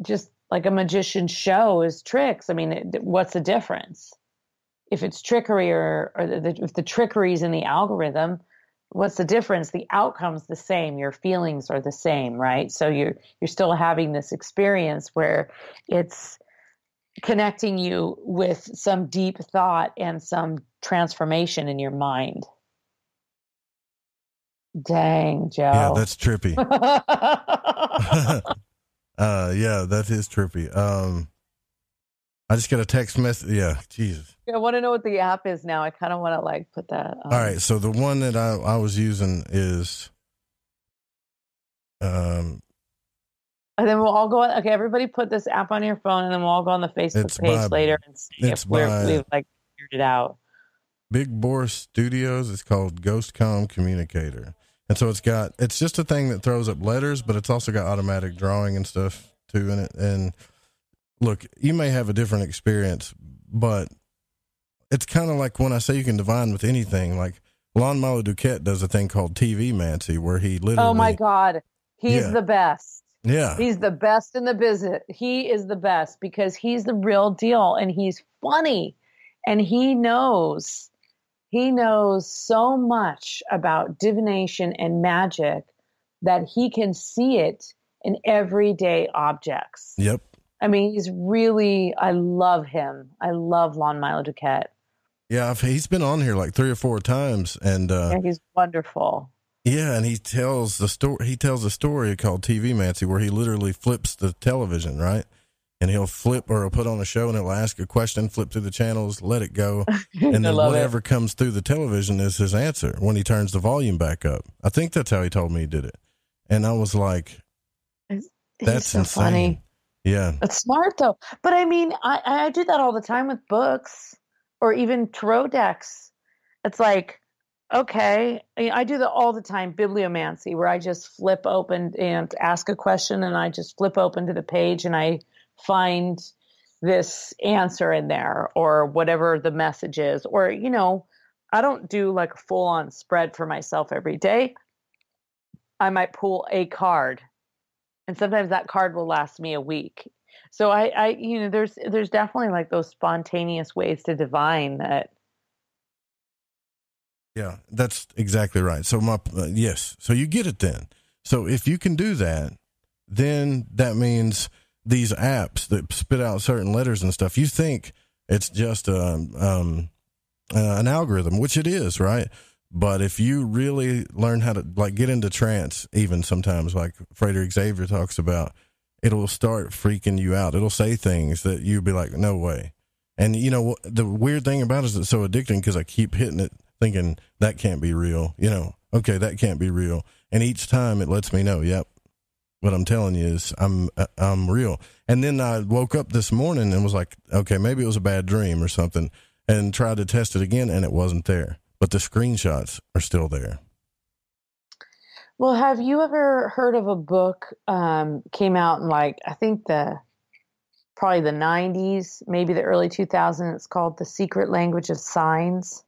just like a magician's show is tricks. What's the difference? If it's trickery if the trickery is in the algorithm, what's the difference? The outcome's the same. Your feelings are the same, right? So you're still having this experience where it's connecting you with some deep thought and some transformation in your mind. Dang, Joe. Yeah, that's trippy. Yeah, that is trippy. I just got a text message. Yeah, Jesus. I want to know what the app is now. I kind of want to like put that on. All right, so the one that I was using is and then we'll all go on. Okay, everybody put this app on your phone, and then we'll all go on the Facebook page later and see if we've like figured it out. Big Boar Studios. It's called GhostCom Communicator. And so it's just a thing that throws up letters, but it's also got automatic drawing and stuff too in it. And look, you may have a different experience, but it's kind of like when I say you can divine with anything, like Lon Milo Duquette does a thing called TV Mancy, where he literally. Oh my God. He's the best. Yeah. He's the best in the business. He is the best because he's the real deal and he's funny and he knows so much about divination and magic that he can see it in everyday objects. Yep. I mean, I love him. I love Lon Milo Duquette. Yeah, he's been on here like 3 or 4 times, and yeah, he's wonderful. Yeah, and he tells the story. He tells a story called TV Mancy, where he literally flips the television, right? And he'll flip, or he'll put on a show, and he'll ask a question, flip through the channels, let it go, and then whatever comes through the television is his answer when he turns the volume back up. I think that's how he told me he did it, and I was like, "That's so insane." Funny. Yeah, it's smart though. But I mean, I do that all the time with books or even tarot decks. It's like, okay, I do that all the time. Bibliomancy, where I just flip open and ask a question, and I just flip open to the page, and I find this answer in there, or whatever the message is. Or I don't do like a full on spread for myself every day. I might pull a card. And sometimes that card will last me a week. So there's definitely like those spontaneous ways to divine that. Yeah, that's exactly right. So yes. So you get it then. So if you can do that, then that means these apps that spit out certain letters and stuff, you think it's just an algorithm, which it is, right? But if you really learn how to like get into trance, even sometimes like Frederick Xavier talks about, it'll start freaking you out. It'll say things that you'd be like, no way. And the weird thing about it is it's so addicting because I keep hitting it thinking that can't be real. Okay, that can't be real. And each time it lets me know, yep, what I'm telling you is I'm real. And then I woke up this morning and was like, okay, maybe it was a bad dream or something, and tried to test it again, and it wasn't there. But the screenshots are still there. Well, have you ever heard of a book came out in like, I think probably the 90s, maybe the early 2000s. It's called The Secret Language of Signs.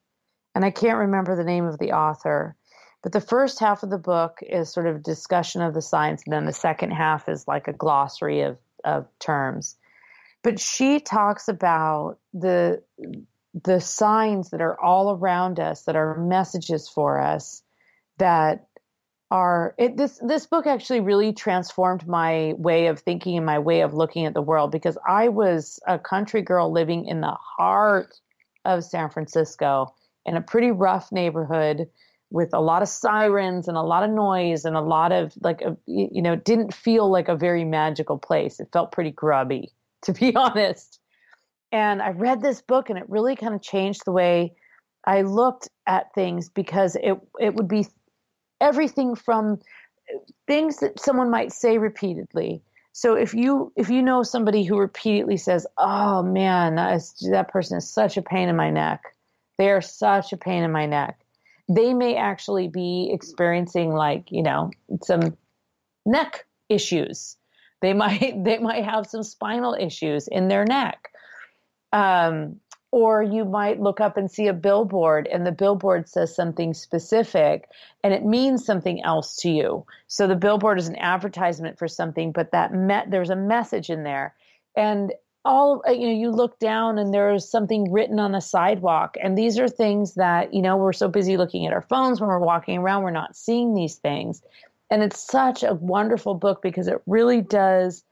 And I can't remember the name of the author. But the first half of the book is sort of discussion of the signs, and then the second half is like a glossary of terms. But she talks about the signs that are all around us, that are messages for us, that are this book actually really transformed my way of thinking and my way of looking at the world, because I was a country girl living in the heart of San Francisco in a pretty rough neighborhood with a lot of sirens and a lot of noise and a lot of didn't feel like a very magical place. It felt pretty grubby, to be honest. And I read this book, and it really kind of changed the way I looked at things, because it would be everything from things that someone might say repeatedly. So if you know somebody who repeatedly says, "Oh man, that person is such a pain in my neck. They are such a pain in my neck," they may actually be experiencing some neck issues. They might have some spinal issues in their neck. Or you might look up and see a billboard, and the billboard says something specific and it means something else to you. So the billboard is an advertisement for something, but there's a message in there. And you look down and there's something written on the sidewalk. And these are things that, we're so busy looking at our phones when we're walking around, we're not seeing these things. And it's such a wonderful book because it really does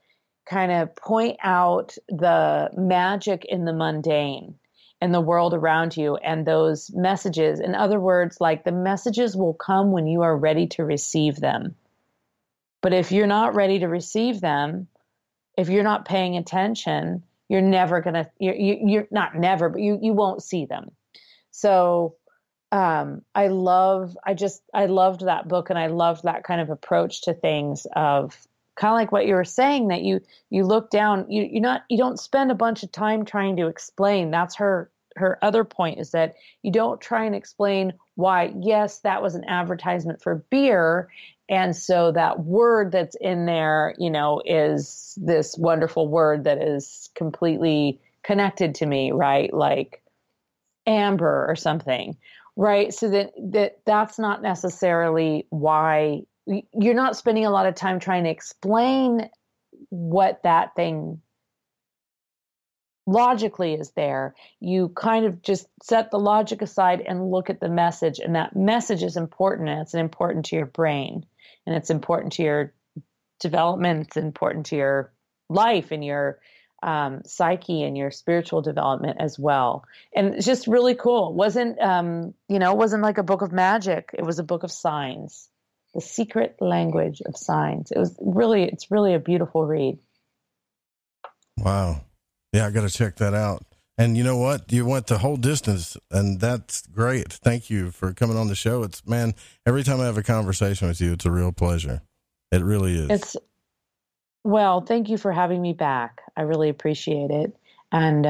kind of point out the magic in the mundane and the world around you and those messages. In other words, like the messages will come when you are ready to receive them. But if you're not ready to receive them, if you're not paying attention, you're never going to, you're not never, but you won't see them. So I loved that book, and I loved that kind of approach to things, of kind of like what you were saying, that you look down, you don't spend a bunch of time trying to explain. That's her other point, is that you don't try and explain why, yes, that was an advertisement for beer. And so that word that's in there, is this wonderful word that is completely connected to me, right? Like amber or something, right? So that's not necessarily why. You're not spending a lot of time trying to explain what that thing logically is there. You kind of just set the logic aside and look at the message, and that message is important, and it's important to your brain, and it's important to your development. It's important to your life and your psyche and your spiritual development as well. And it's just really cool. It wasn't, it wasn't like a book of magic. It was a book of signs. The Secret Language of Signs. It's really a beautiful read. Wow. Yeah, I got to check that out. And you know what? You went the whole distance, and that's great. Thank you for coming on the show. Every time I have a conversation with you, it's a real pleasure. It really is. Well, thank you for having me back. I really appreciate it. And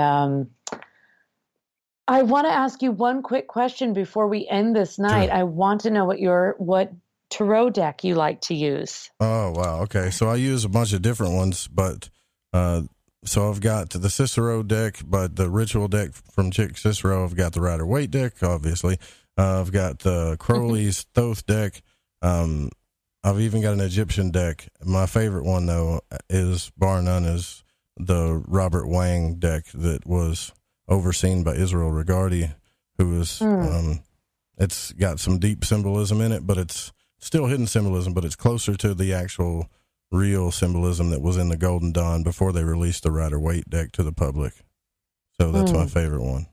I want to ask you one quick question before we end this night. Sure. I want to know what tarot deck you like to use. Oh, wow. Okay. So I use a bunch of different ones, but so I've got the Cicero deck, but the ritual deck from Chick Cicero. I've got the Rider-Waite deck, obviously. I've got the Crowley's Thoth deck. I've even got an Egyptian deck. My favorite one, though, is bar none, is the Robert Wang deck that was overseen by Israel Regardi, who is, it's got some deep symbolism in it, but it's still hidden symbolism, but it's closer to the actual real symbolism that was in the Golden Dawn before they released the Rider-Waite deck to the public. So that's my favorite one,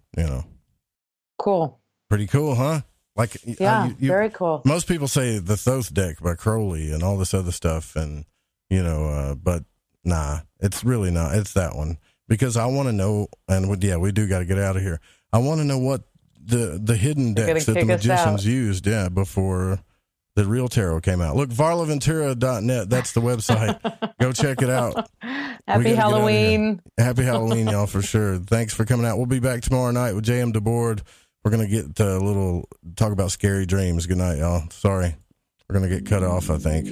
Cool. Pretty cool, huh? Like, yeah, very cool. Most people say the Thoth deck by Crowley and all this other stuff, and but nah, it's really not. It's that one, because I want to know, and we do got to get out of here. I want to know what the hidden decks that the magicians used, before the real tarot came out. Look, varlaventura.net. That's the website. Go check it out. Happy Halloween. Happy Halloween, y'all, for sure. Thanks for coming out. We'll be back tomorrow night with JM DeBoard. We're going to get talk about scary dreams. Good night, y'all. Sorry. We're going to get cut off, I think.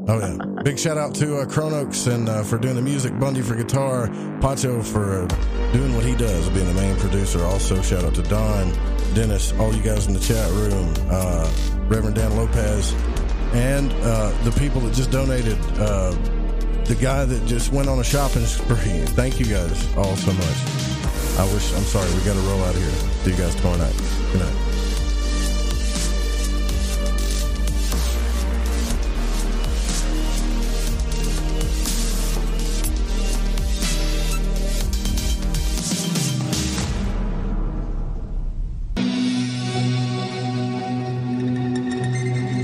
Oh, yeah. Big shout out to Chronox and for doing the music, Bundy for guitar, Pacho for doing what he does, being the main producer. Also, shout out to Don, Dennis, all you guys in the chat room, Reverend Dan Lopez, and the people that just donated, the guy that just went on a shopping spree. Thank you guys all so much. I'm sorry, we got to roll out of here. See you guys tomorrow night. Good night.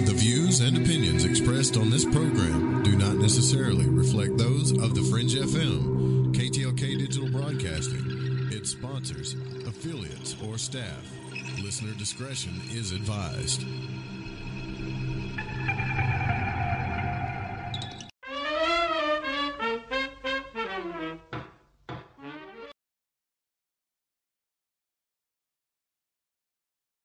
The views and opinions expressed on this program do not necessarily reflect those of the Fringe FM, KTLK Digital Broadcasting, its sponsors, affiliates, or staff. Listener discretion is advised.